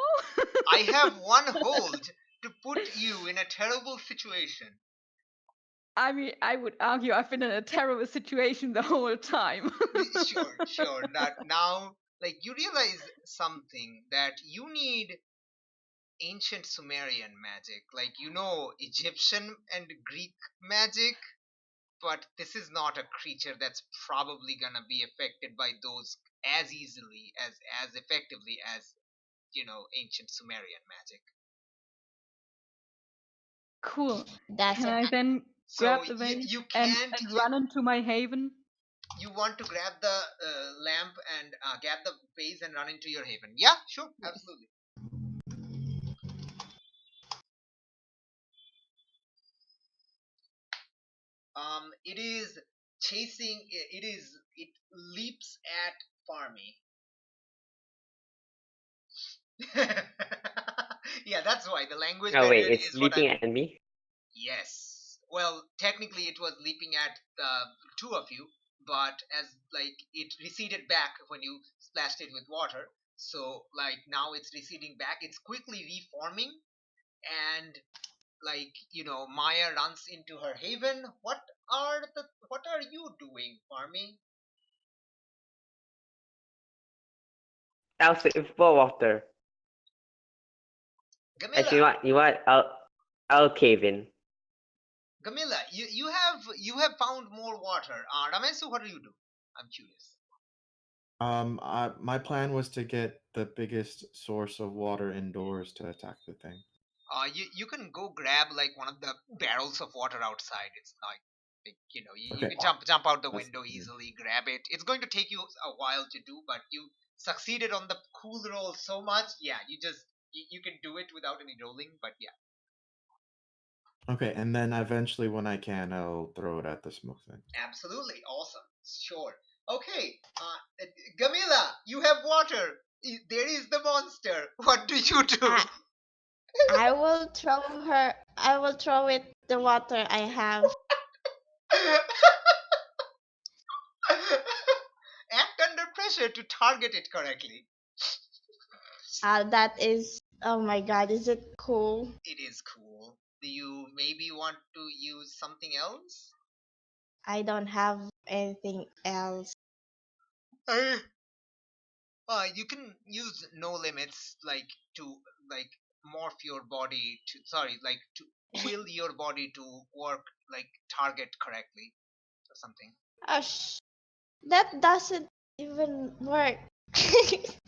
I have one hold to put you in a terrible situation. I mean, I would argue I've been in a terrible situation the whole time. Sure. That now, like, you realize something that you need ancient Sumerian magic, like Egyptian and Greek magic, but this is not a creature that's probably gonna be affected by those as easily as effectively as ancient Sumerian magic. Cool. That's Can it. I then So grab the vase you and, can't and run into my haven? you want to grab the lamp and grab the vase and run into your haven. Yeah, sure, Yes. absolutely. It is chasing. It leaps at Farmy. Yeah, that's why the language Oh wait, barrier it's is what I'm. leaping at me. Yes. Well, technically, it was leaping at the two of you, but as like it receded back when you splashed it with water. So like now it's receding back. It's quickly reforming, and like Maya runs into her haven. What are you doing, Farmy? I'll save for water. Actually, Gamilla, you know what? I'll cave in. Gamilla, you have found more water. Ramesu, what do you do? I'm curious. My plan was to get the biggest source of water indoors to attack the thing. You can go grab like one of the barrels of water outside. It's like Like, you Okay. can jump out the That's- window easily, grab it. It's going to take you a while to do, but you succeeded on the cool roll so much. Yeah, you can do it without any rolling. But yeah, Okay, and then eventually when I can, I'll throw it at the smoke thing. absolutely awesome. Sure. Okay, Gamila, you have water. There is the monster. What do you do? I will throw her. I will throw it the water I have. Act under pressure to target it correctly. That is. Oh my God! Is it cool? It is cool. Do you maybe want to use something else? I don't have anything else. Uh, you can use no limits, like to like morph your body to like to will your body to work like target correctly or something. Gosh, that doesn't even work.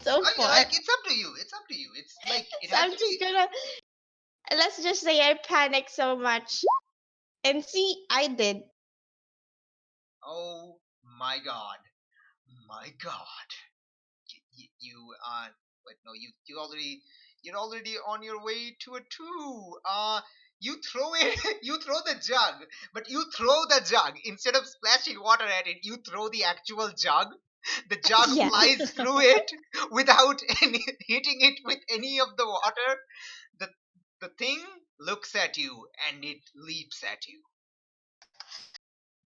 So Oh, yeah, far. like it's up to you. It's up to you. It's like it So has I'm to just be. gonna. Let's just say I panicked so much. And see, I did. Oh my god, my god. You wait, no, you're already on your way to a two. You throw it. You throw the jug, but you throw the jug instead of splashing water at it. You throw the actual jug. The jug Yeah. flies through it without any hitting it with any of the water. the the thing looks at you and it leaps at you.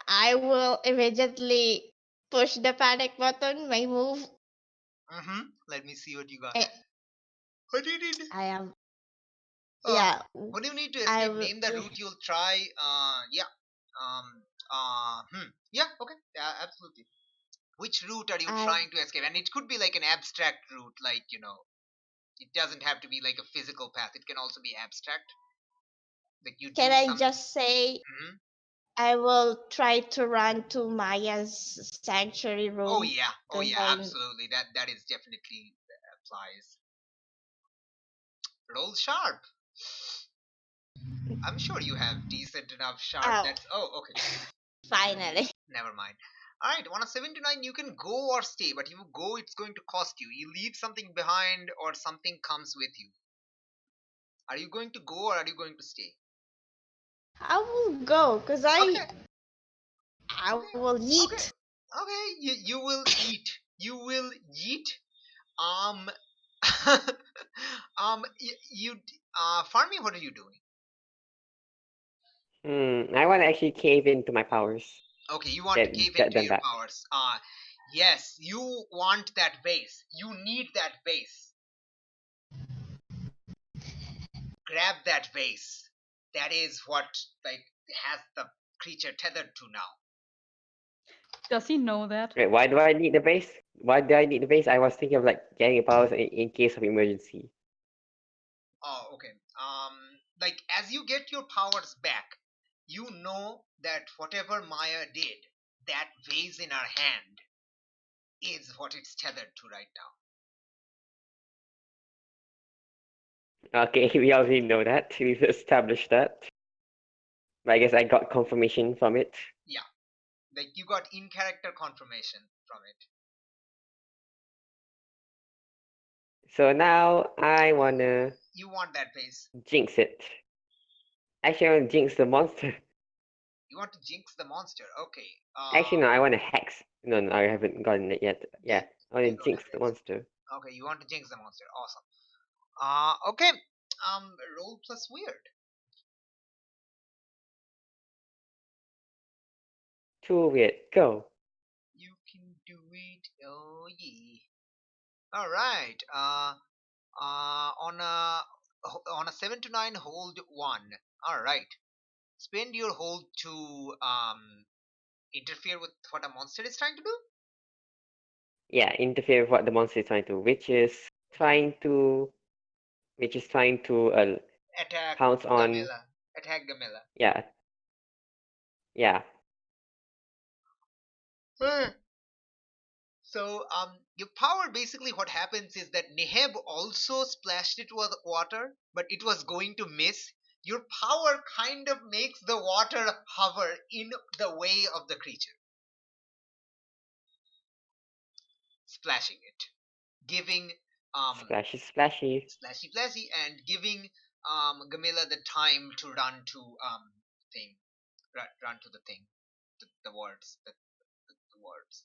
I will immediately push the panic button. My move. Let me see what you got. eh, What do you need? I am. Uh, Yeah. what do you need to I escape? will. Name the route you'll try. Yeah. Yeah. Okay. Yeah. Absolutely. Which route are you I. trying to escape? And it could be like an abstract route, like it doesn't have to be like a physical path. It can also be abstract. Like you Can do I some. just say Mhm. I will try to run to Maya's sanctuary Oh room yeah. Oh because yeah. I. Absolutely. That is definitely applies. Roll sharp. I'm sure you have decent enough sharp. Oh, That's okay. finally. Never mind. Alright, on a 7 to 9, you can go or stay, but if you go, it's going to cost you. You leave something behind or something comes with you. Are you going to go or are you going to stay? I will go because Okay, I okay, will okay, eat. okay. You will eat. You will eat. Um, Farming, what are you doing? I want to actually cave into my powers. Okay, you want to Get cave get into them your back. powers. Yes, you want that base. You need that base. Grab that vase. That is what like has the creature tethered to now. Does he know that? Wait, why do I need the base? Why do I need the base? I was thinking of like getting powers in case of emergency. Oh, okay. Like as you get your powers back, you know that whatever Maya did, that vase in her hand is what it's tethered to right now. Okay, we already know that. We've established that. But I guess I got confirmation from it. Yeah, like you got in character confirmation from it. So now I wanna You want that vase. jinx it. Actually, I wanna jinx the monster. You want to jinx the monster. Okay. Actually, no, I wanna hex. No, I haven't gotten it yet. Yeah, I wanna You don't jinx have the vase. monster. Okay, you want to jinx the monster. Awesome. Okay. Roll plus weird. 2 weird, go. You can do it. Oh yeah. All right. On a 7 to 9, hold 1. All right. Spend your hold to interfere with what a monster is trying to do. Yeah, interfere with what the monster is trying to, which is trying to Attack pounce on. Gamela. Attack Gamela. Yeah, yeah. So your power basically what happens is that Neheb also splashed it with water, but it was going to miss. your power kind of makes the water hover in the way of the creature, splashing it, giving Splashy, splashy. splashy, and giving Gamila the time to run to thing, run to the thing, the words, the words,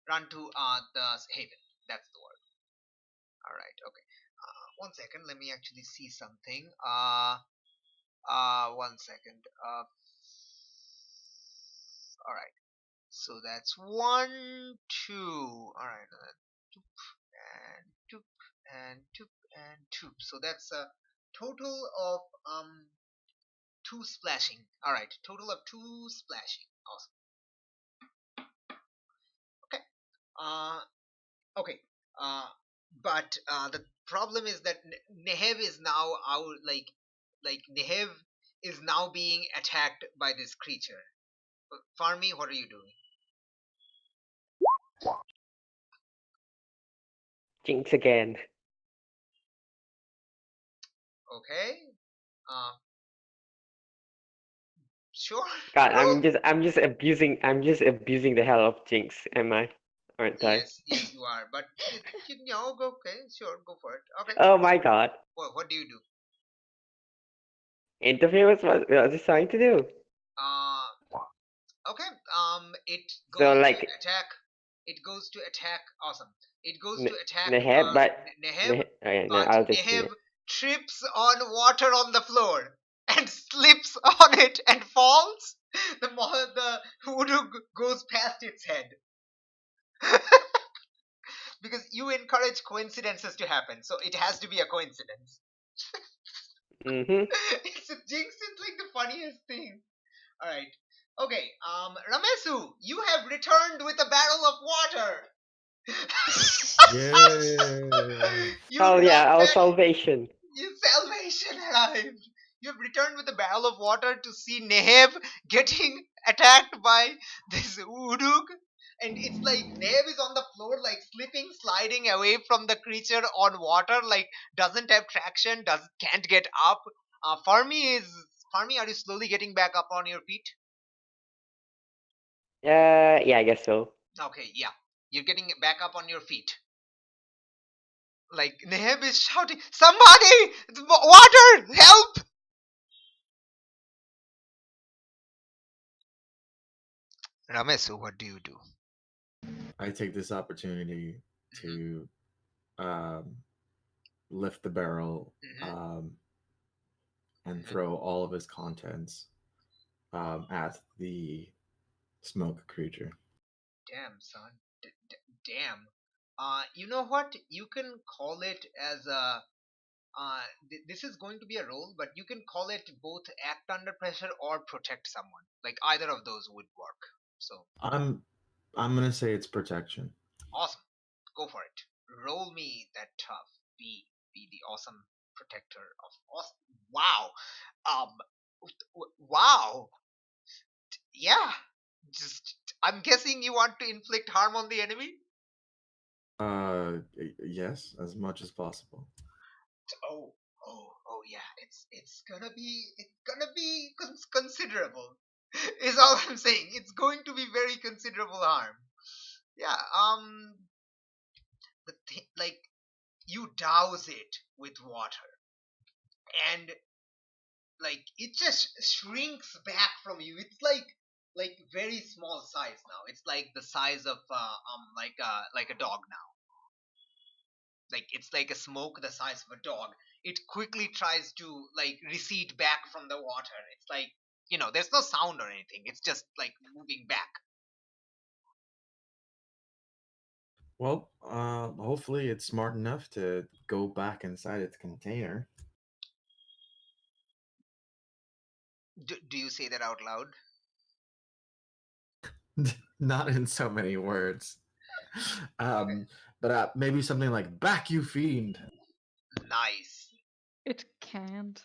run to the haven. That's the word. All right, okay. 1 second, let me actually see something. 1 second. All right. So that's 1, 2. All right, and toop and toop and toop. So that's a total of 2 splashing. All right, total of 2 splashing. Awesome. Okay. Okay. But the problem is that Nehev is now out. Like Nehev is now being attacked by this creature. Farmi, what are you doing? Jinx again. Okay. Sure. God, Roll. I'm just abusing the hell of Jinx, am I? Aren't I? Yes, you are. But go. Okay, sure, go for it. Okay. Oh my god. What do you do? Interfere with what I was trying to do. Okay. It So goes to like attack. It goes to attack. Awesome. It goes to attack Neheb, but Nehev, okay, no, but I'll just do Nehev it. trips on water on the floor and slips on it and falls. The voodoo goes past its head. Because you encourage coincidences to happen, so it has to be a coincidence. It's a jinx. It's like the funniest thing. All right. Okay. Ramesu, you have returned with a barrel of water. Yeah. You Oh yeah, run our back. salvation. Your salvation arrived. You have returned with a barrel of water to see Neheb getting attacked by this Uduk. And it's like Neheb is on the floor, like slipping, sliding away from the creature on water, like doesn't have traction, can't get up. Farmi, are you slowly getting back up on your feet? Yeah, I guess so. Okay, yeah. You're getting back up on your feet. Like Neheb is shouting, "Somebody! Water! Help!" Ramesu, what do you do? I take this opportunity to lift the barrel and throw all of his contents at the smoke creature. Damn, son. Damn. You know what? You can call it as a. This is going to be a role, but you can call it both act under pressure or protect someone. Like either of those would work. So I'm gonna say it's protection. awesome. Go for it. Roll me that tough. Be the awesome protector of awesome. Wow. Wow. Yeah. Just. I'm guessing you want to inflict harm on the enemy. Yes, as much as possible. Oh yeah, it's gonna be considerable. Is all I'm saying. It's going to be very considerable harm. Yeah. Like you douse it with water, and like it just shrinks back from you. It's like very small size now. It's like the size of like a dog now. Like it's like a smoke the size of a dog. It quickly tries to like recede back from the water. It's like, there's no sound or anything. It's just like moving back. Well, hopefully it's smart enough to go back inside its container. Do you say that out loud? Not in so many words. But maybe something like "Back, you fiend." Nice. It can't.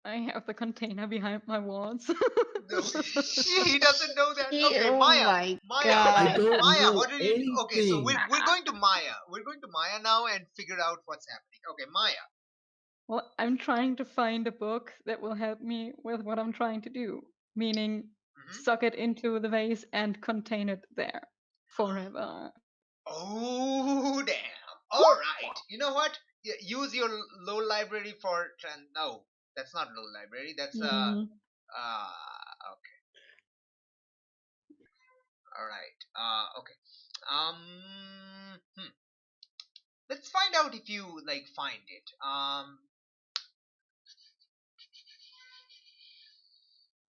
I have the container behind my walls. No, he doesn't know that. Okay, Oh Maya. my I god. don't Maya, know what did you do? Okay, so anything. we're going to Maya. We're going to Maya now and figure out what's happening. Okay, Maya. Well, I'm trying to find a book that will help me with what I'm trying to do, meaning suck it into the vase and contain it there forever. Oh, damn. All right. You know what? Use your low library for no, that's not low library. That's okay. All right. Okay. Let's find out if you like find it.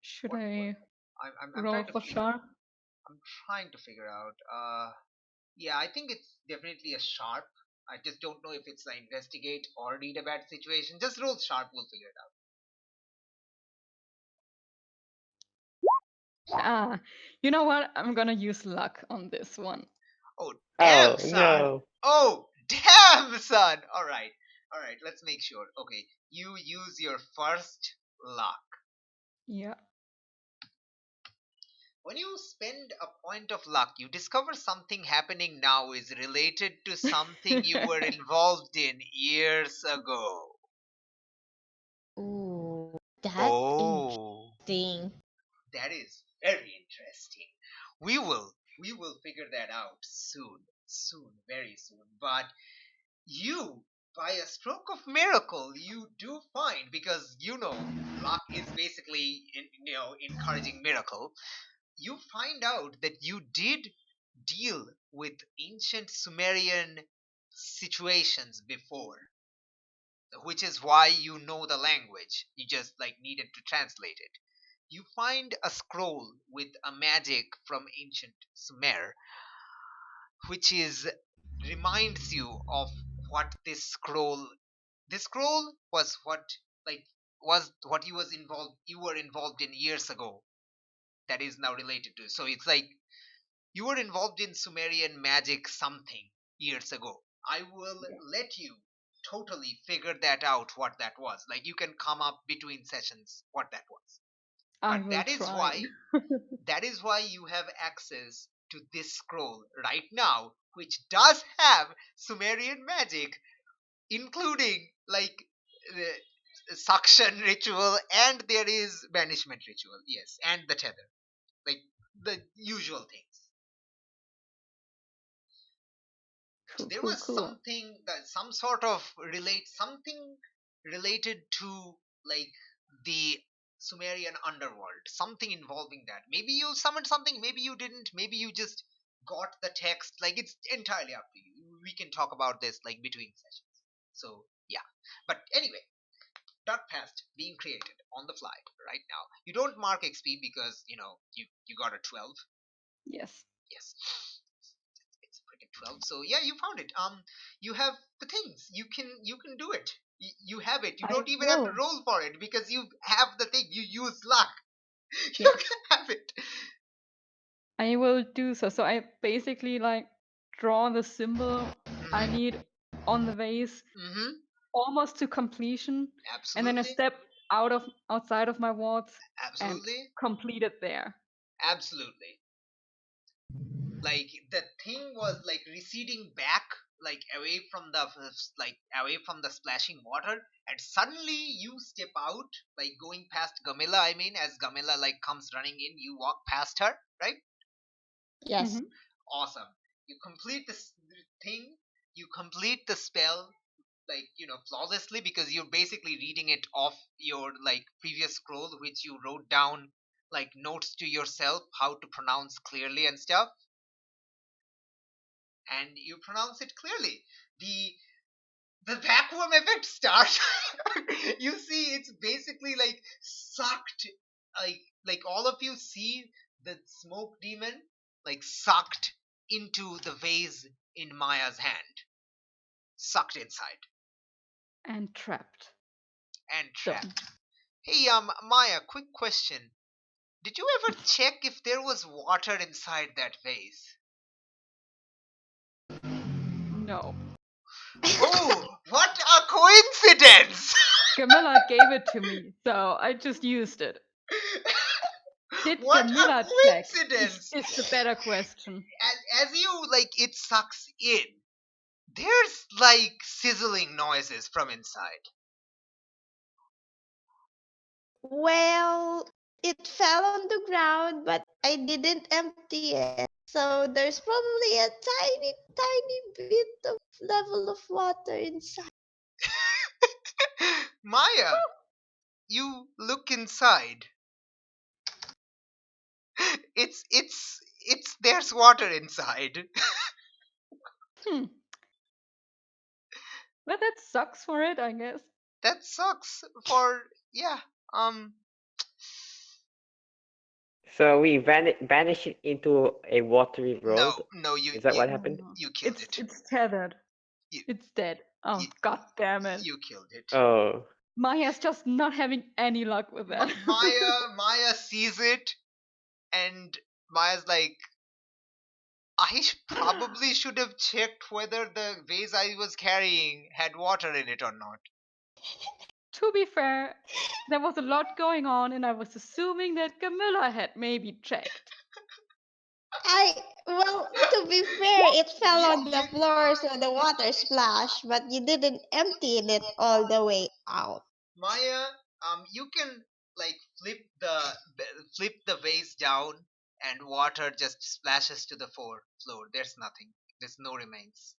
Should What I I'm roll trying to for figure. sharp? I'm trying to figure out. Yeah, I think it's definitely a sharp. I just don't know if it's the investigate or read a bad situation. Just roll sharp. We'll figure it out. Ah, you know what? I'm gonna use luck on this one. Oh, damn, Oh son. no. Oh, damn, son. All right. All right. Let's make sure. Okay. You use your first luck. Yeah. When you spend a point of luck, you discover something happening now is related to something you were involved in years ago. Ooh, that's Oh, interesting. that is very interesting. We will figure that out soon, very soon. But you, by a stroke of miracle, you do find, because luck is basically encouraging miracle. You find out that you did deal with ancient Sumerian situations before, which is why you know the language. You just needed to translate it. You find a scroll with a magic from ancient Sumer, which is reminds you of what this scroll was what you were involved in years ago, that is now related to. So it's like you were involved in Sumerian magic something years ago. I will let you totally figure that out, what that was. Like, you can come up between sessions what that was. I But will try. that is why you have access to this scroll right now, which does have Sumerian magic, including the suction ritual, and there is banishment ritual, yes, and the tether, like the usual things. There was Cool. some sort of something related to like the Sumerian underworld, something involving that. Maybe you summoned something, maybe you didn't, maybe you just got the text. Like, it's entirely up to you. We can talk about this between sessions. So yeah, but anyway, dark past being created on the fly right now. You don't mark XP because you got a 12. Yes. Yes, it's a freaking 12. So yeah, you found it. You have the things. You can do it. You have it. You I don't even have to will. roll for it because you have the thing. You use luck. You Yes. can have it. I will do so. So I basically draw the symbol I need on the vase Mm-hmm. almost to completion, and then I Absolutely. step outside of my wards and Absolutely. complete it there. Absolutely. Like, the thing was receding back, away from the splashing water, and suddenly you step out, going past Gamila. I mean, as Gamila comes running in, you walk past her, right? Yes. Mhm. Awesome. You complete this thing. You complete the spell flawlessly, because you're basically reading it off your previous scroll, which you wrote down notes to yourself how to pronounce clearly and stuff, and you pronounce it clearly. The vacuum effect starts. You see, it's basically sucked, all of you see the smoke demon sucked into the vase in Maya's hand, sucked inside And trapped. and Done. trapped. Hey, Maya, quick question. Did you ever check if there was water inside that vase? No. Oh, what a coincidence! Camilla gave it to me, so I just used it. Did What a Camilla check? coincidence! Is the better question. As you it sucks in, there's sizzling noises from inside. Well, it fell on the ground, but I didn't empty it. So there's probably a tiny, tiny bit of level of water inside. Maya, you look inside. It's there's water inside. Hmm. But that sucks for it, I guess. That sucks for yeah. Um So we vanished into a watery no, world. no, you Is that you what No, happened? no. you killed it. It's tethered. You It's dead. Oh, you, god damn it. you killed it. Oh, Maya's just not having any luck with that. Maya sees it, and Maya's like, I probably should have checked whether the vase I was carrying had water in it or not. To be fair, there was a lot going on, and I was assuming that Camilla had maybe checked. Well, to be fair, it fell You, on the floor, so the water splashed, but you didn't empty it all the way out. Maya, you can like flip the vase down, and water just splashes to the floor. There's nothing. There's no remains.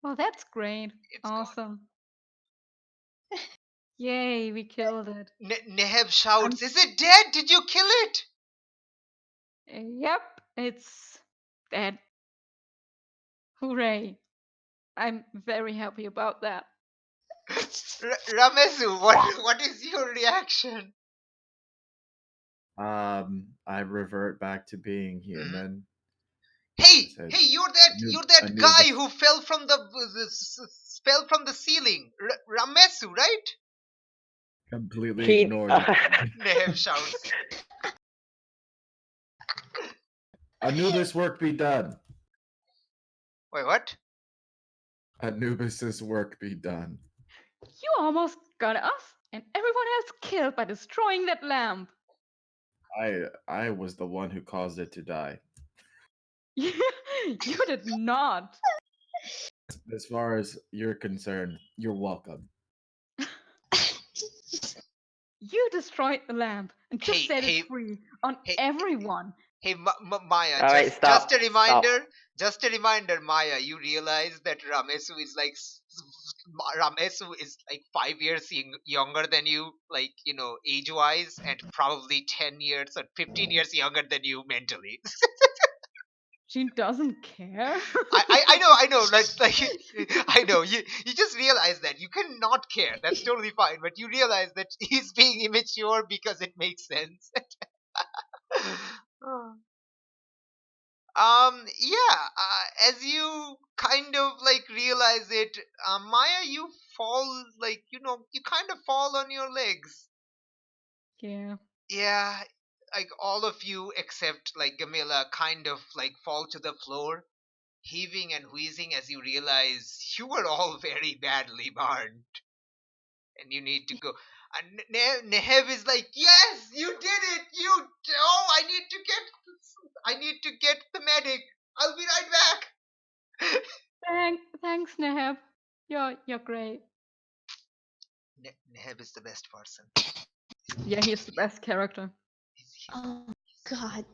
Well, that's great. It's gone. Awesome. Yay, we killed it. Neheb shouts, "Is it dead? Did you kill it?" Yep, it's dead. Hooray. I'm very happy about that. Ramesu, what is your reaction? I revert back to being human. Hey, said, hey, you're knew- that I knew guy this- who fell from fell from the ceiling. Ramesu, right? Completely he. ignored. Neheb shouts. Anubis work be done. Wait, what? Anubis's work be done. You almost got us and everyone else killed by destroying that lamp. I was the one who caused it to die. You did not. As far as you're concerned, you're welcome. You destroyed the lamp and just Hey, set hey, it free on hey, everyone. Hey, Maya, All right, stop. just a reminder, Maya, you realize that Ramesu is like 5 years younger than you, like, age-wise, and probably 10 years or 15 years younger than you mentally. She doesn't care. I know, like, I know, you just realize that. You cannot care, that's totally fine, but you realize that he's being immature because it makes sense. Yeah, as you kind of like realize it, Maya, you fall, like, you kind of fall on your legs. Yeah. Yeah, like all of you except like Gamila kind of like fall to the floor, heaving and wheezing as you realize you were all very badly burned and you need to go. And Nehev is like, yes, you did it. I need to get the medic. I'll be right back. Thanks, Neheb. You're great. Neheb is the best person. Yeah, he's the best character. Oh, God.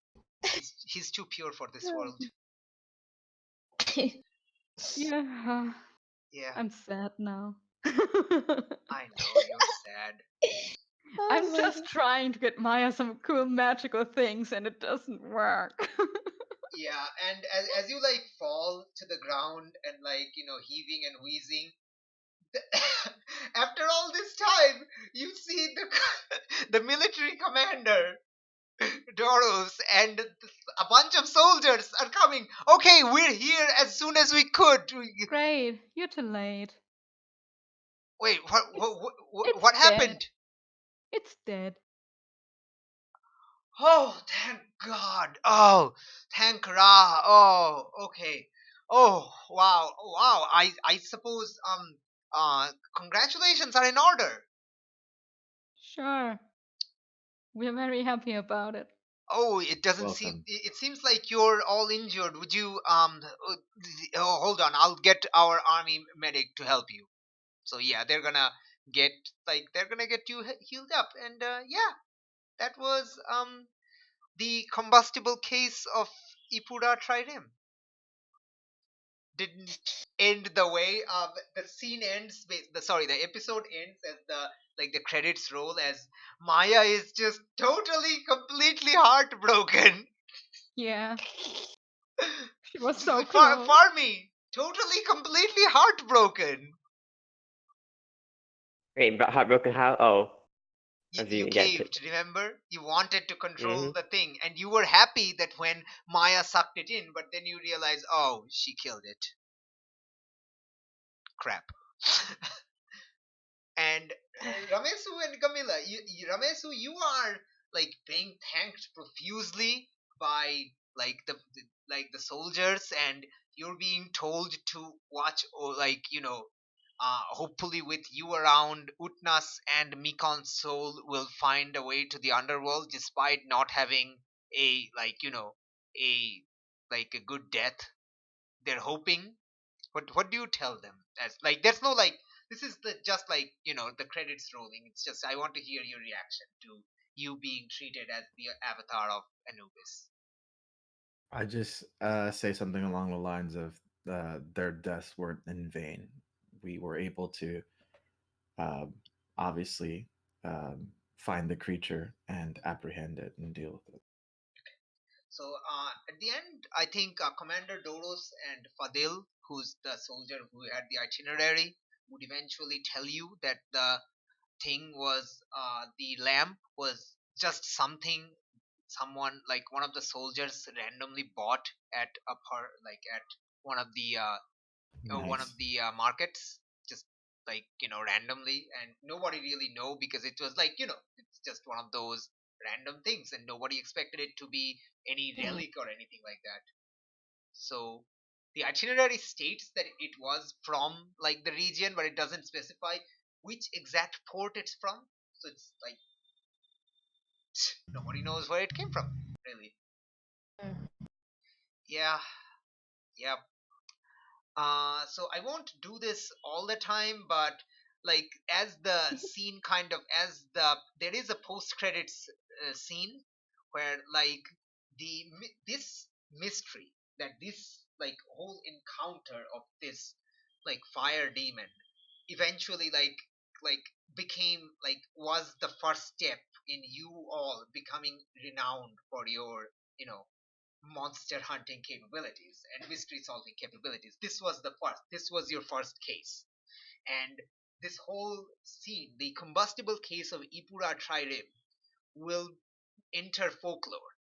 He's too pure for this world. Yeah. Yeah, I'm sad now. I know you're sad. I'm Oh, just trying to get Maya some cool magical things and it doesn't work. Yeah, and as you like fall to the ground and like heaving and wheezing, after all this time, you see the military commander Doros and a bunch of soldiers are coming. Okay, we're here as soon as we could. Great, you're too late. Wait, It's what dead. happened? It's dead. Oh, thank God. Oh, thank Ra. Oh, okay. Oh, wow. Wow. I suppose congratulations are in order. Sure. We're very happy about it. Oh, it doesn't seem Welcome. it seems like you're all injured. Would you oh, hold on. I'll get our army medic to help you. So yeah, they're gonna get healed up. And yeah, that was the combustible case of Ipu-ra Trireme. Didn't end the way the scene ends the episode ends as the credits roll as Maya is just totally completely heartbroken. Yeah, she was Just so like, close. for me, totally completely heartbroken. Wait, but heartbroken how? Oh, You, as you you get it. caved, remember? You wanted to control Mm-hmm. the thing, and you were happy that when Maya sucked it in, but then you realize, oh, she killed it. Crap. And Ramesu and Camilla, Ramesu, you are like being thanked profusely by like the soldiers, and you're being told to watch, or hopefully with you around, Utnas and Mikon's soul will find a way to the underworld despite not having a a a good death. They're hoping. What do you tell them? As like there's no like this is the just like the credits rolling. It's just I want to hear your reaction to you being treated as the avatar of Anubis. I just say something along the lines of their deaths weren't in vain. We were able to um, obviously find the creature and apprehend it and deal with it. So at the end, I think Commander Doros and Fadil, who's the soldier who had the itinerary, would eventually tell you that the thing was the lamp was just something someone like one of the soldiers randomly bought at at one of the Nice. markets, just randomly, and nobody really know because it was it's just one of those random things and nobody expected it to be any relic or anything like that. So the itinerary states that it was from like the region, but it doesn't specify which exact port it's from. So it's like nobody knows where it came from, really. Yeah, yeah. So I won't do this all the time, but like as the scene kind of as there is a post credits scene where like this mystery, that this like whole encounter of this like fire demon eventually like became like was the first step in you all becoming renowned for your you know monster hunting capabilities and mystery solving capabilities. This was your first case. And this whole scene, the combustible case of Ipu-ra Trireme, will enter folklore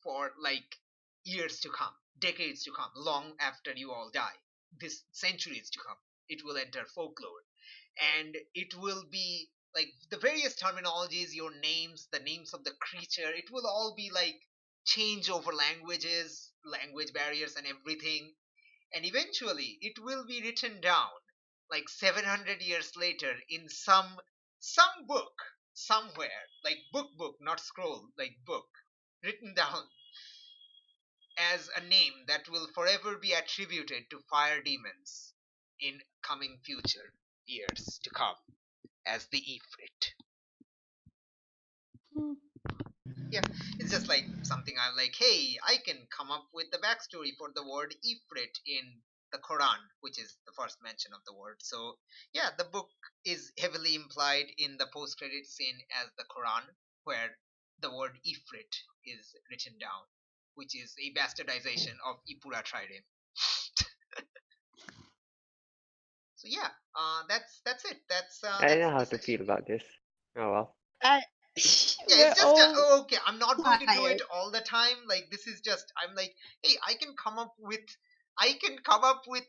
for like years to come, decades to come, long after you all die, this centuries to come. It will enter folklore, and it will be like the various terminologies, your names, the names of the creature, it will all be like change over languages, language barriers and everything. And eventually it will be written down like 700 years later in some book somewhere, like book, not scroll, like book, written down as a name that will forever be attributed to fire demons in coming future years to come as the Ifrit. Hmm. Yeah, it's just like something I'm like, hey, I can come up with the backstory for the word Ifrit in the Quran, which is the first mention of the word. So, yeah, the book is heavily implied in the post credit scene as the Quran, where the word Ifrit is written down, which is a bastardization of Ipu-ra Trireme. So, yeah, that's it. I don't know That's how the to section. feel about this. Oh well. Uh, Yeah, we're it's just all oh, okay, I'm not going to do tired. it all the time. Like this is just I'm like, hey, I can come up with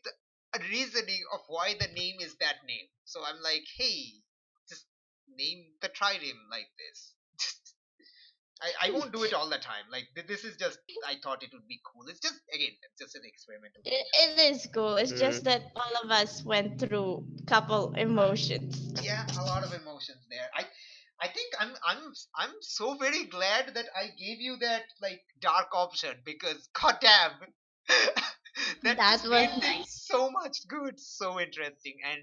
a reasoning of why the name is that name. So I'm like, hey, just name the trireme like this. I won't do it all the time. Like this is just I thought it would be cool. It's just again, it's just an experimental thing. It is cool. It's just Mm-hmm. that all of us went through couple emotions. Yeah, a lot of emotions there. I think I'm so very glad that I gave you that like dark option because goddamn that That just was made things nice. so much good, so interesting. And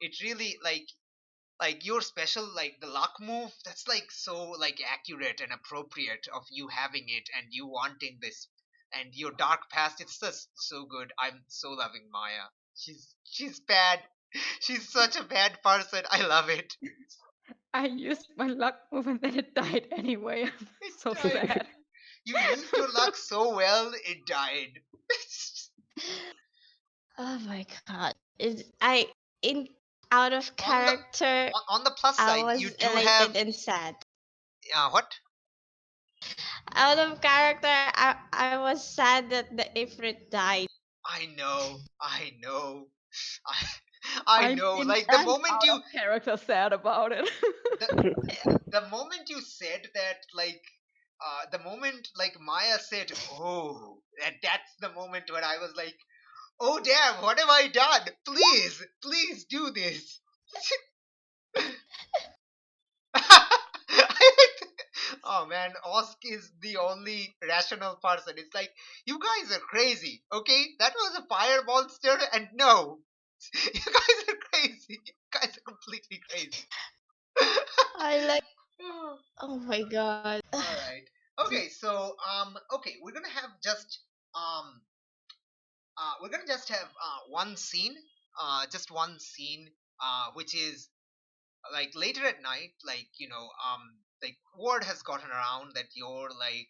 it really like your special, like the luck move, that's like so like accurate and appropriate of you having it and you wanting this, and your dark past, it's just so good. I'm so loving Maya. She's bad. She's such a bad person. I love it. I used my luck move and then it died anyway. I'm It so died. sad. You used your luck so well, it died. Oh my god. In out of on the character, on the plus I side, you was do have elated and sad. what? Out of character, I was sad that the Ifrit died. I know, I, I I'm know. in Like the and moment out of you character sad about it. the the moment you said that, like the moment like Maya said, "Oh," that's the moment when I was like, "Oh damn, what have I done? Please, please do this." Oh man, Osk is the only rational person. It's like, you guys are crazy, okay? That was a fire monster, and no, you guys are crazy. You guys are completely crazy. I like. Oh my god. All right. Okay, so okay, um, we're gonna just have one scene, just one scene, which is like later at night, like like word has gotten around that you're like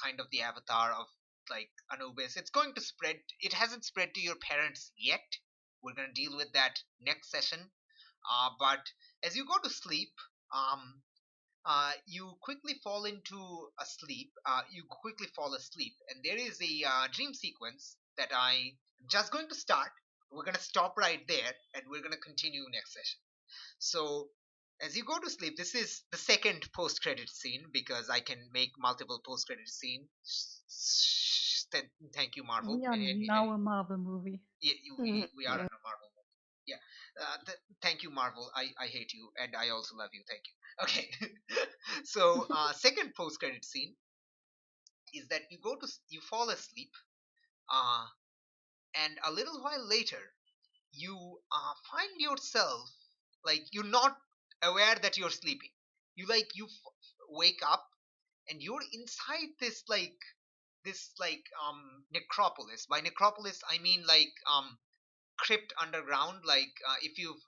kind of the avatar of like Anubis. It's going to spread. It hasn't spread to your parents yet. We're gonna deal with that next session. But as you go to sleep, um, you quickly fall into a sleep. You quickly fall asleep, and there is a dream sequence that I'm just going to start. We're gonna stop right there, and we're gonna continue next session. So, as you go to sleep, this is the second post-credit scene because I can make multiple post-credit scenes. Thank you, Marvel. We are now a Marvel movie. Yeah, we are in a Marvel movie. Yeah. Thank you, Marvel. I hate you, and I also love you. Thank you. Okay. So, second post-credit scene is that you fall asleep, uh, and a little while later, you find yourself like you're not aware that you're sleeping. Wake up and you're inside this necropolis. By necropolis I mean like crypt underground, like if you've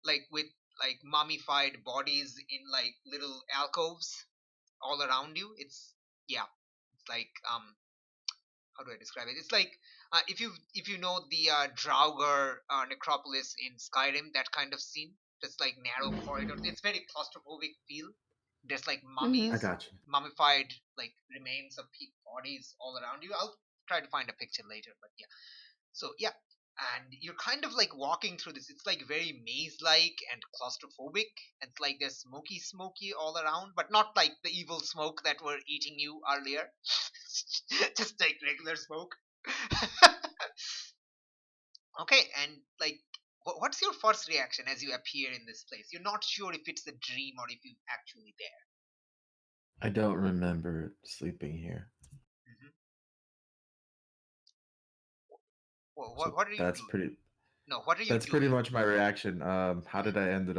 like with like mummified bodies in like little alcoves all around you. It's yeah, it's like how do I describe it? It's like if you know the Draugr necropolis in Skyrim, that kind of scene. It's like narrow corridors. It's very claustrophobic feel. There's like I mummies, got you. mummified like remains of bodies all around you. I'll try to find a picture later, but yeah. So yeah, and you're kind of like walking through this. It's like very maze-like and claustrophobic. It's like there's smoky all around, but not like the evil smoke that were eating you earlier. Just like regular smoke. Okay, and like, what's your first reaction as you appear in this place? You're not sure if it's a dream or if you're actually there. I don't remember sleeping here. Hmm. Well, So what are you that's doing? pretty No, what are you that's pretty doing? much my reaction. How did I end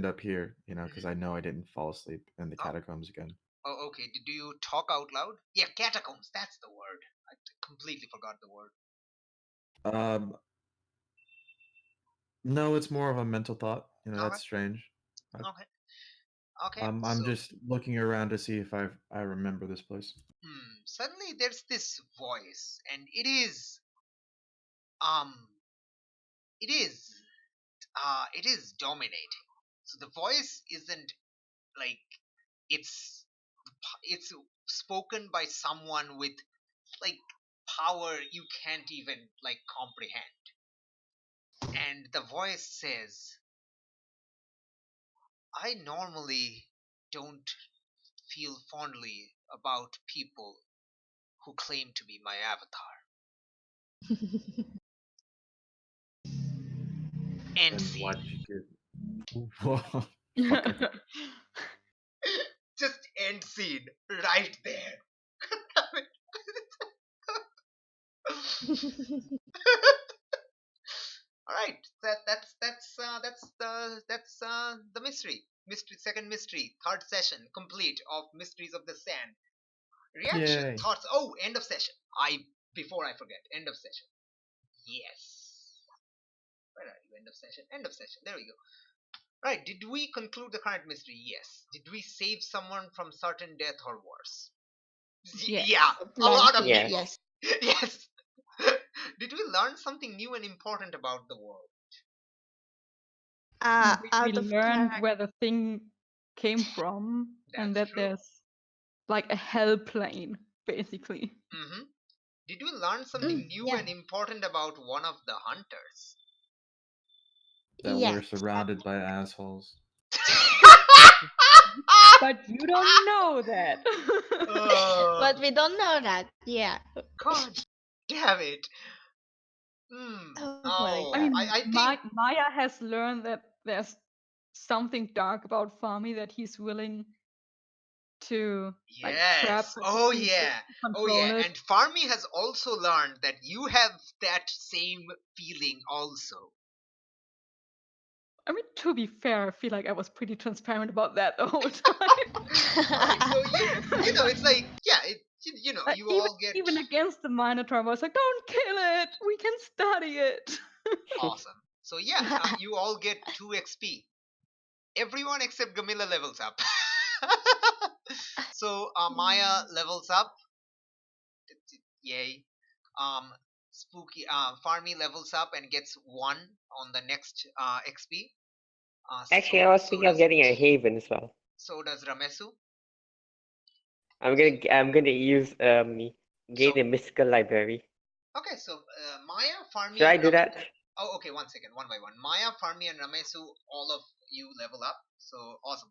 up here? Because Hmm. I know I didn't fall asleep in the Oh, catacombs again. oh, okay. Do you talk out loud? Yeah, catacombs. That's the word. I completely forgot the word. Um, no, it's more of a mental thought. Okay, That's strange. I, okay, okay. I'm So, just looking around to see if I remember this place. suddenly there's this voice, and um, it is, it is dominating. So the voice isn't like it's it's spoken by someone with like power you can't even like comprehend, and the voice says, "I normally don't feel fondly about people who claim to be my avatar." End And why scene. did you do? Fucker. Just end scene right there. All right, that's mystery. Second mystery, third session complete of Mysteries of the Sand. Reaction, Yay. thoughts. End of session. Before I forget, end of session. Yes. Where are you? End of session. End of session. There we go. Right. Did we conclude the current mystery? Yes. Did we save someone from certain death or worse? Yes. Yeah. A lot of Plenty, people. yes. Yes. Did we learn something new and important about the world? We Out of learned where the thing came from, and That's that true. there's like a hell plane, basically. Mm-hmm. Did we learn something new yeah. and important about one of the hunters? That Yes. we're surrounded by assholes. But you don't know that. But we don't know that. Yeah. God damn it. Oh my Oh, I god. mean, I think Maya has learned that there's something dark about Farmy that he's willing to like trap yes. her Oh to yeah. Oh control yeah. it. And Farmy has also learned that you have that same feeling also. I mean, to be fair, I feel like I was pretty transparent about that the whole time. Right. So it's like Like, you all get even against the Minotaur, I was like, don't kill it. We can study it. awesome. So yeah, you all get 2 XP. Everyone except Gamila levels up. So Maya levels up. Yay. Spooky Farmy levels up and gets 1 on the next XP. Actually, I was So thinking of does getting a Haven as well. Ramesu. I'm gonna use gain So a mystical library. okay, so Maya, Farmy, Should I and do that? Oh, okay, one second, one by one. Maya, Farmi, and Ramesu, all of you level up. So awesome.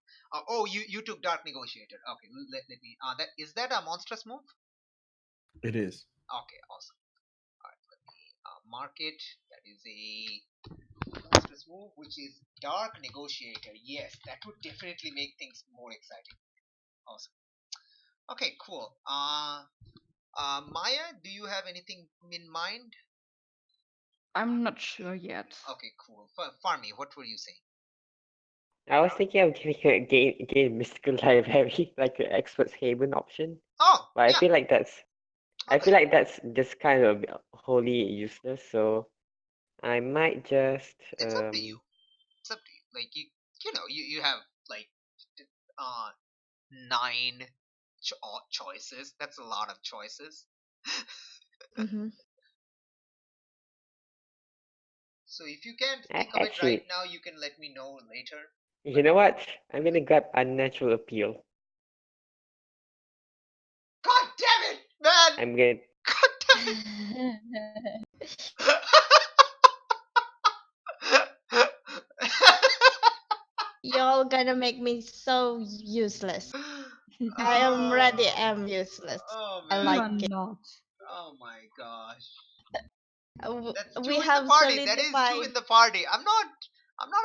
You took Dark Negotiator. Okay, let me. Is that a monstrous move? It is. Okay, awesome. All right, let me mark it. That is a monstrous move, which is Dark Negotiator. Yes, that would definitely make things more exciting. Awesome. Okay, cool. Maya, do you have anything in mind? I'm not sure yet. Okay, cool. Farmi, what were you saying? I was thinking of getting a gain mystical library, like an expert's haven option. Oh, But I yeah. feel like Okay. that's just kind of wholly useless. So I might just It's up to you. It's up to you. Like you have like 9 choices. That's a lot of choices. hmm So if you can't think of it right actually, now, you can let me know later. you know what? I'm gonna grab unnatural appeal. God damn it, man! I'm gonna God damn Y'all gonna make me so useless. it! I already am useless. Oh I You man! like are it. not. Oh my gosh! That's We 2 in the have party. That is 2 in solidified. the party. I'm not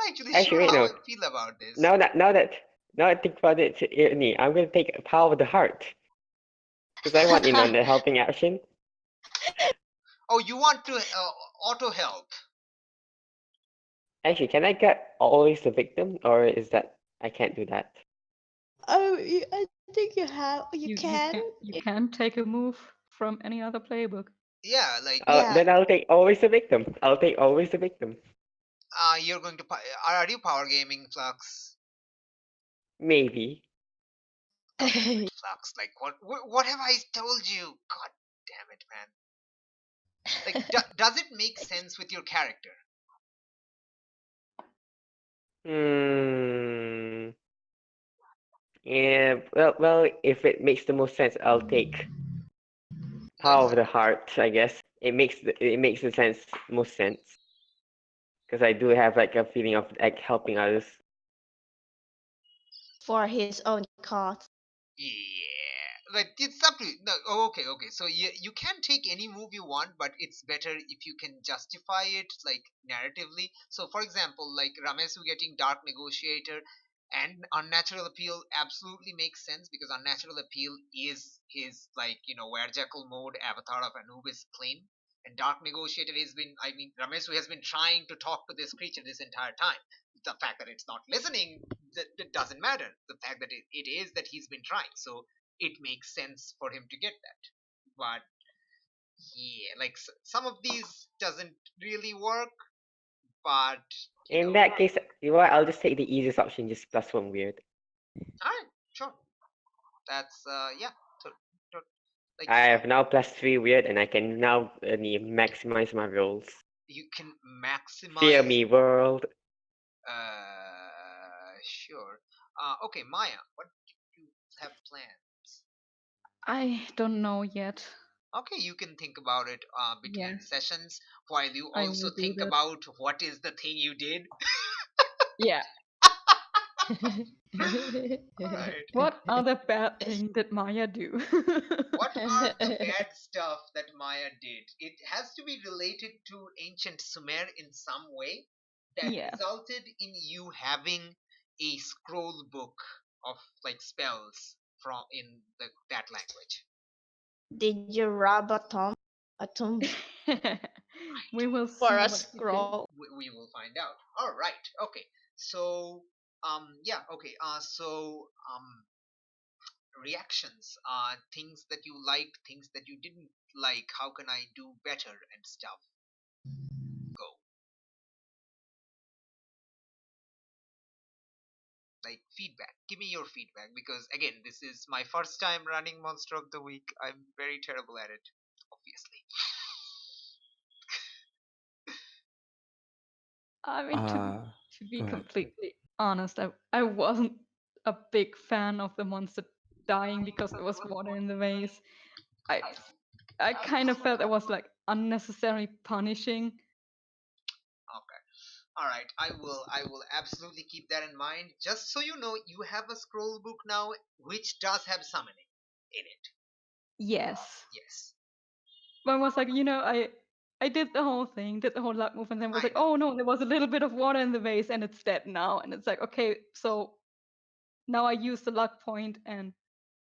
actually actually sure wait, how no. I feel about this. Now I think about it, Ernie, I'm gonna take power of the heart because I want in on the helping action. Oh, you want to auto help? Actually, can I get always the victim, or is that I can't do that? Oh, I think you You can. can take a move from any other playbook. Yeah, like Yeah. Then I'll take always the victim. I'll take always the victim. you're going to. Are you power gaming, Flux? Maybe. Flux, like what have I told you? God damn it, man! Like, does it make sense with your character? Hmm. Yeah. Well. If it makes the most sense, I'll take power of the heart. I guess it makes the most sense because I do have like a feeling of like helping others. For his own cause. Yeah, like it's up to you. No, okay. So you can take any move you want, but it's better if you can justify it like narratively. So, for example, like Ramesu getting Dark Negotiator and Unnatural Appeal absolutely makes sense because Unnatural Appeal is his like Were-Jackal mode avatar of Anubis claim, and Dark Negotiator Ramesu has been trying to talk to this creature this entire time. The fact that it's not listening that doesn't matter. The fact that it is that he's been trying, so it makes sense for him to get that. But yeah, like some of these doesn't really work, but In that case, you know what? I'll just take the easiest option, just +1 weird. all right, sure. That's yeah. So, so, like I have now +3 weird, and I can now maximize my rolls. you can maximize. Fear me, world. Sure. Okay, Maya, what do you have plans? I don't know yet. Okay, you can think about it between Yes, sessions while you I also will do think that. about what is the thing you did. Yeah. Alright. What other bad thing did Maya do? What are the bad stuff that Maya did? It has to be related to ancient Sumer in some way that Yeah. resulted in you having a scroll book of like spells from in that language. Did you rob a tomb We will for see a what you did. scroll? We will find out. All right. Okay. So yeah. Okay. Reactions, things that you liked, things that you didn't like. How can I do better and stuff? Go. Like feedback. Give me your feedback because again, this is my first time running Monster of the Week. I'm very terrible at it, obviously. I mean, to Go be ahead. completely honest, I wasn't a big fan of the monster dying because there was water in the vase. I I kind of felt it was like unnecessarily punishing. Okay. All right. I will absolutely keep that in mind. Just so you know, you have a scroll book now which does have summoning in it. Yes. Yes. But I was like, I did the whole thing, did the whole luck move, and then was I like, know. oh no, there was a little bit of water in the vase and it's dead now. And it's like, okay, so now I used the luck point and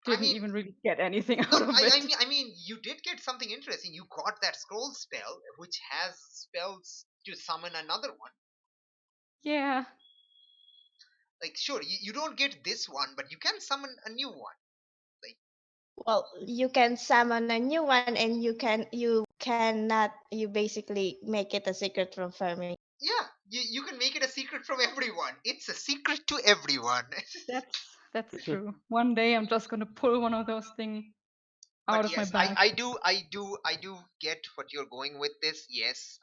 I didn't mean, even really get anything no, out of it. I mean, you did get something interesting. You got that scroll spell, which has spells to summon another one. Yeah. Like, sure, you don't get this one, but you can summon a new one. Like, Well, you can summon a new one, and you basically make it a secret from Fermi. yeah, you can make it a secret from everyone. It's a secret to everyone. That's true. One day I'm just gonna pull one of those things out But of my yes, bag. I do get what you're going with this. Yes,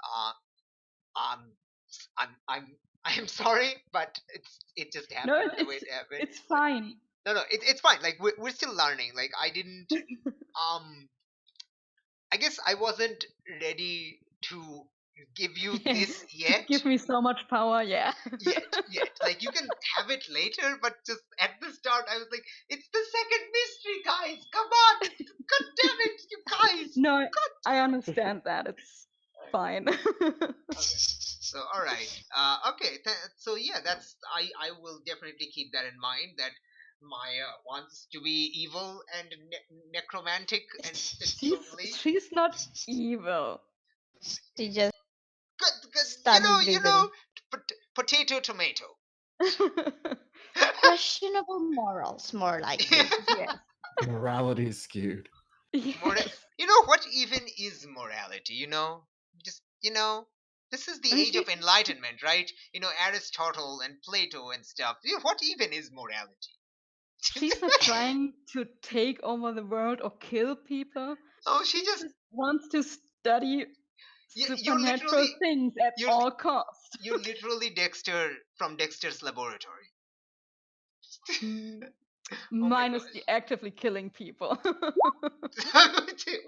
um, I'm I am sorry, but it just No, happened the way it happened. it's fine. No, no, it's fine. Like we're still learning. Like I didn't um I guess I wasn't ready to give you this To yet. give me so much power, yeah. Yet. Like you can have it later, but just at the start, I was like, "It's the second mystery, guys! Come on! God damn it, you guys! No, God!" I understand that. It's fine. Okay. So all right. Okay. So yeah, that's I will definitely keep that in mind. That Maya wants to be evil and necromantic and strongly. she's not evil. She just Good. studied You reading. know, potato tomato. Questionable morals, more likely. Yes. Morality is skewed. Yes. You know what even is morality? Just this is the I mean, age of enlightenment, right? Aristotle and Plato and stuff. What even is morality? she's not trying to take over the world or kill people. Oh, she She just just wants to study you're supernatural literally things at you're all costs. you're literally Dexter from Dexter's laboratory. Mm, Oh my Minus gosh. the actively killing people.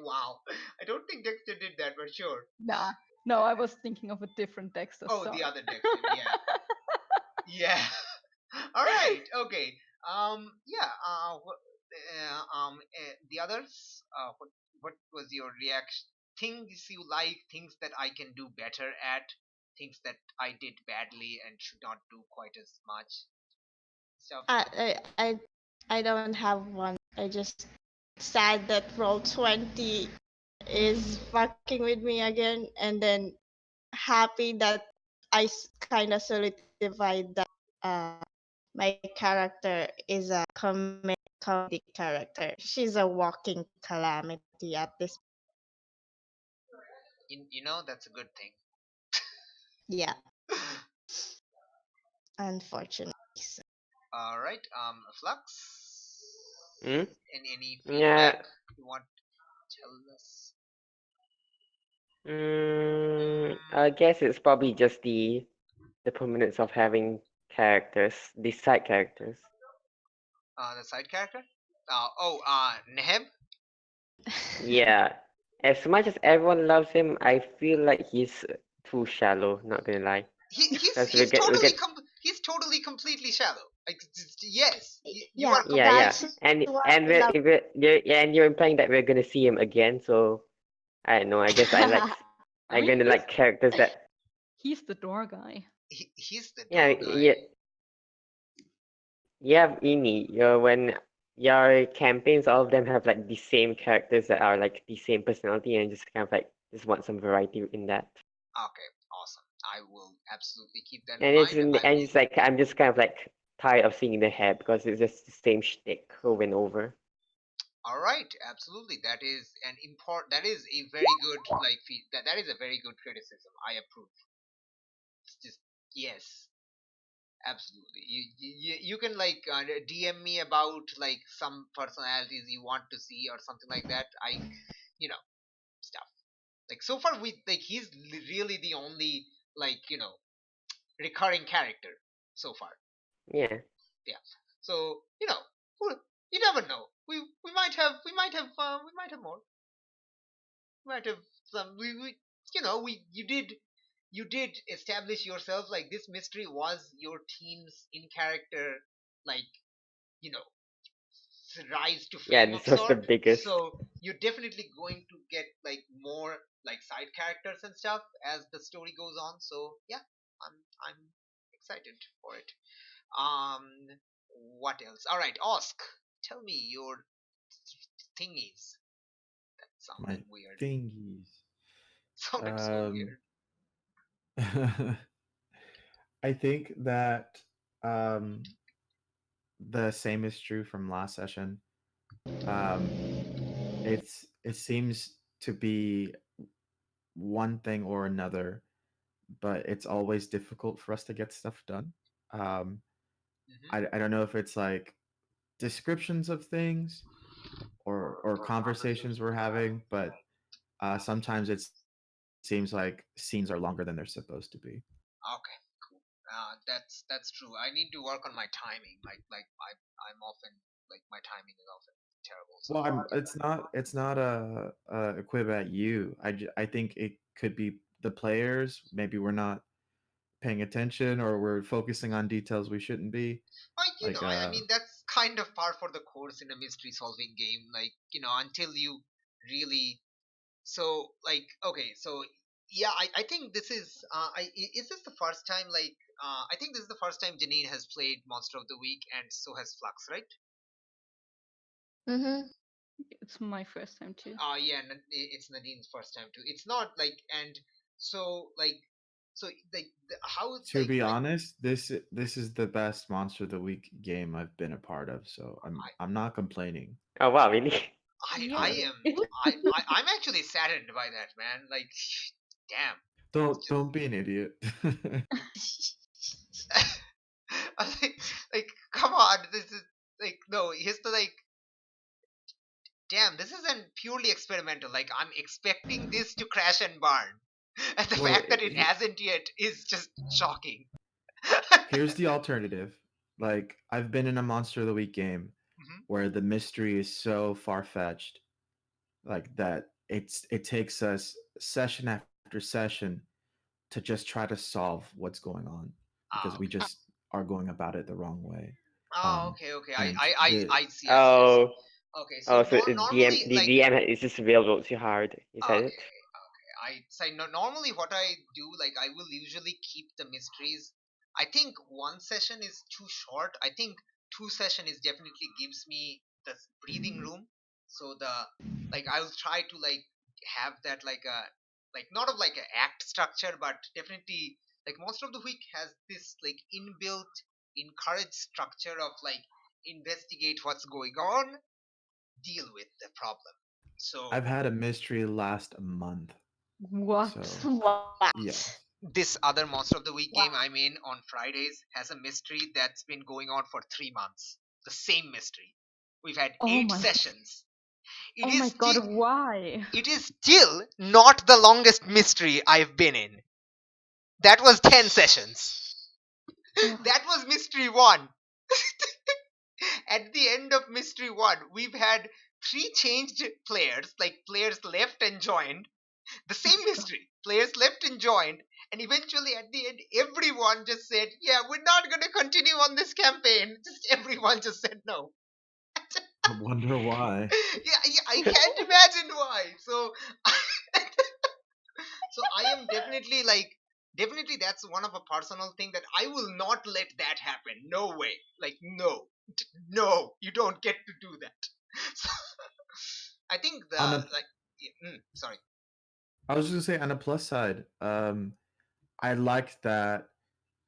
Wow. I don't think Dexter did that, but sure. Nah. No, I was thinking of a different Dexter, Oh, the sorry. other Dexter. Yeah. Yeah. All right. Okay. Yeah. The others. What was your reaction? Things you like, things that I can do better at, things that I did badly and should not do quite as much stuff. I don't have one. I just sad that roll 20 is fucking with me again, and then happy that I kind of solidified that My character is a comedic character. She's a walking calamity at this. That's a good thing. Yeah, unfortunately. So. All right, Flux. Hmm? Any feedback Yeah. you want to tell us? I guess it's probably just the prominence of having characters, these side characters. The side character. Neheb. Yeah. As much as everyone loves him, I feel like he's too shallow, not gonna lie. Because He's we totally get he's totally completely shallow. Like yes, you Yeah, are yeah, completely. yeah. that's what And I love. you're implying that we're gonna see him again, so I don't know, I guess I'm I mean, gonna like characters that he's the door guy. He's the yeah, door guy. you have Ini, when your campaigns, all of them have like the same characters that are like the same personality, and just kind of like just want some variety in that. Okay, awesome. I will absolutely keep that in And mind. I will. it's like I'm just kind of like tired of seeing the head because it's just the same shtick over and over. All right, absolutely. That is an import. That is a very good that is a very good criticism. I approve. It's just yes, absolutely. You can DM me about like some personalities you want to see or something like that. You know stuff like so far we like he's really the only recurring character so far. Yeah, Yeah. So you never know. We more. We might have some. We you know we you did establish yourself like this mystery was your team's in character like you know rise to yeah, fame of this was the sort. biggest. So you're definitely going to get like more like side characters and stuff as the story goes on. So yeah, I'm excited for it. Um, what else? All right, Osk, tell me your thingies. That My sounded weird. thingies. Sounded so Um, weird. I think that um, the same is true from last session. Um, it seems to be one thing or another, but it's always difficult for us to get stuff done. Um, Hmm. I don't know if it's like descriptions of things or conversations we're having, but sometimes it seems like scenes are longer than they're supposed to be. Okay, cool. That's true. I need to work on my timing. I'm often like my timing is often terrible. So Well, it's not a quib at you. I think it could be the players. Maybe we're not paying attention or we're focusing on details we shouldn't be. Like I mean that's kind of par for the course in a mystery solving game. Like until you really okay yeah I think this is is this the first time I think this is the first time Janine has played Monster of the Week and so has Flux, right? Mm-hmm. It's my first time too. Yeah, it's Nadine's first time too. It's not like and so like so like how to be honest, this is the best Monster of the Week game I've been a part of, so I'm not complaining. Oh wow, really? I Yeah, am it was. I'm actually saddened by that, man. Like damn. Don't be an idiot. I was like come on, this is like no, here's the damn, this isn't purely experimental. Like I'm expecting this to crash and burn. And the Well, fact that it hasn't yet is just shocking. here's the alternative. Like I've been in a Monster of the Week game Mhm. where the mystery is so far fetched, like that it takes us session after session to just try to solve what's going on because Oh, we okay. just are going about it the wrong way. Oh, Um, okay. and the I see, I see, I see. Oh, Okay, so oh, so normally, the DM is just available too hard. You said okay, it. okay. I say no. Normally, what I do, like, I will usually keep the mysteries. I think one session is too short. I think two session is definitely gives me the breathing room. So I'll try to have that like not of like a act structure, but definitely like Monster of the Week has this like inbuilt encourage structure of like investigate what's going on, deal with the problem. So I've had a mystery last a month. What? So What? yes. this other Monster of the Week game Wow. I'm in on Fridays has a mystery that's been going on for 3 months. The same mystery. We've had Oh 8 my. sessions. It Oh is my still god, why? it is still not the longest mystery I've been in. That was 10 sessions. Ugh. That was mystery 1. At the end of mystery 1, we've had 3 changed players, like players left and joined. The same mystery. Players left and joined, and eventually at the end, everyone just said, "Yeah, we're not going to continue on this campaign." Just everyone just said no. I wonder why. Yeah, I can't imagine why. So, so I am definitely that's one of a personal thing that I will not let that happen. No way. Like no, no, you don't get to do that. So, I think the On a, like, sorry. I was just gonna say on a plus side, I liked that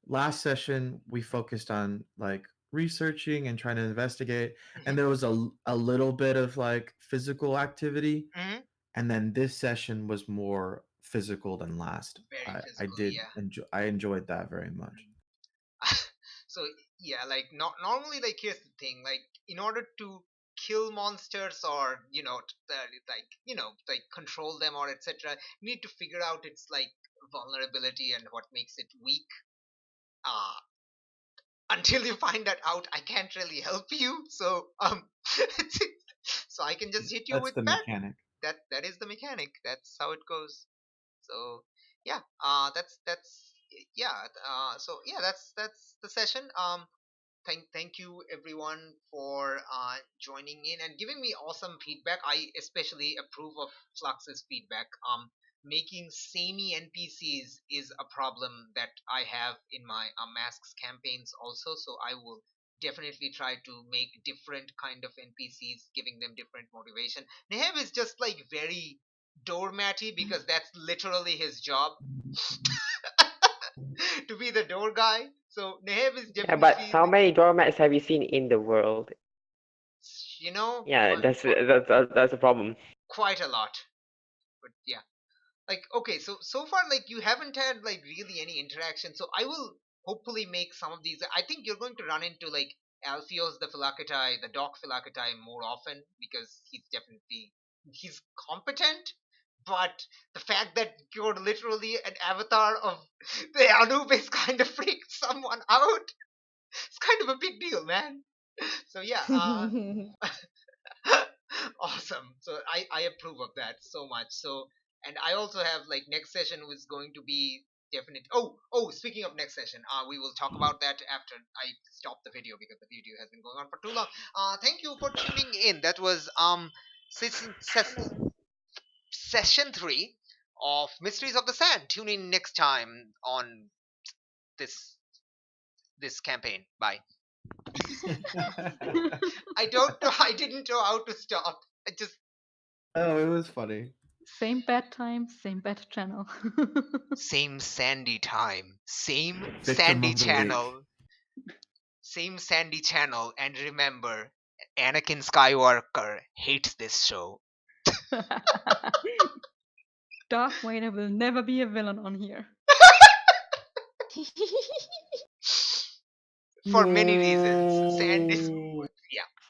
last session we focused on like researching and trying to investigate, and there was a little bit of like physical activity, Mm-hmm. and then this session was more physical than last. Very I physical, did yeah. I enjoyed that very much. So yeah, like not normally, like here's the thing, like in order to kill monsters or like control them or etc, you need to figure out its like vulnerability and what makes it weak. uh until you find that out, I can't really help you. So so I can just hit you That's with the bad. mechanic. That is the mechanic. That's how it goes. So yeah, that's yeah. So yeah, that's the session. Thank you everyone for joining in and giving me awesome feedback. I especially approve of Flux's feedback. Making samey NPCs is a problem that I have in my masks campaigns also. So I will definitely try to make different kind of NPCs, giving them different motivation. Neheb is just like very doormatty because that's literally his job to be the door guy. So Neheb is Yeah, but definitely, how many doormats have you seen in the world? you know, Yeah, that's a problem. quite a lot. But yeah, like okay, so far like you haven't had like really any interaction. So I will hopefully make some of these. I think you're going to run into like Alpheus the Philokatai, the Doc Philokatai more often because he's competent. But the fact that you're literally an avatar of the Anubis kind of freaked someone out. It's kind of a big deal, man. So yeah, awesome. So I approve of that so much. So and I also have like next session was going to be definite. Oh, speaking of next session, we will talk about that after I stop the video because the video has been going on for too long. Thank you for tuning in. That was session 3 of Mysteries of the Sand. Tune in next time on this this campaign. Bye. I don't know. I didn't know how to stop. I just Oh, it was funny. Same bad time, same bad channel. same sandy time, same Victim sandy of the week. channel, same sandy channel. And remember, Anakin Skywalker hates this show Darth Vader will never be a villain on here. for many reasons. Sand is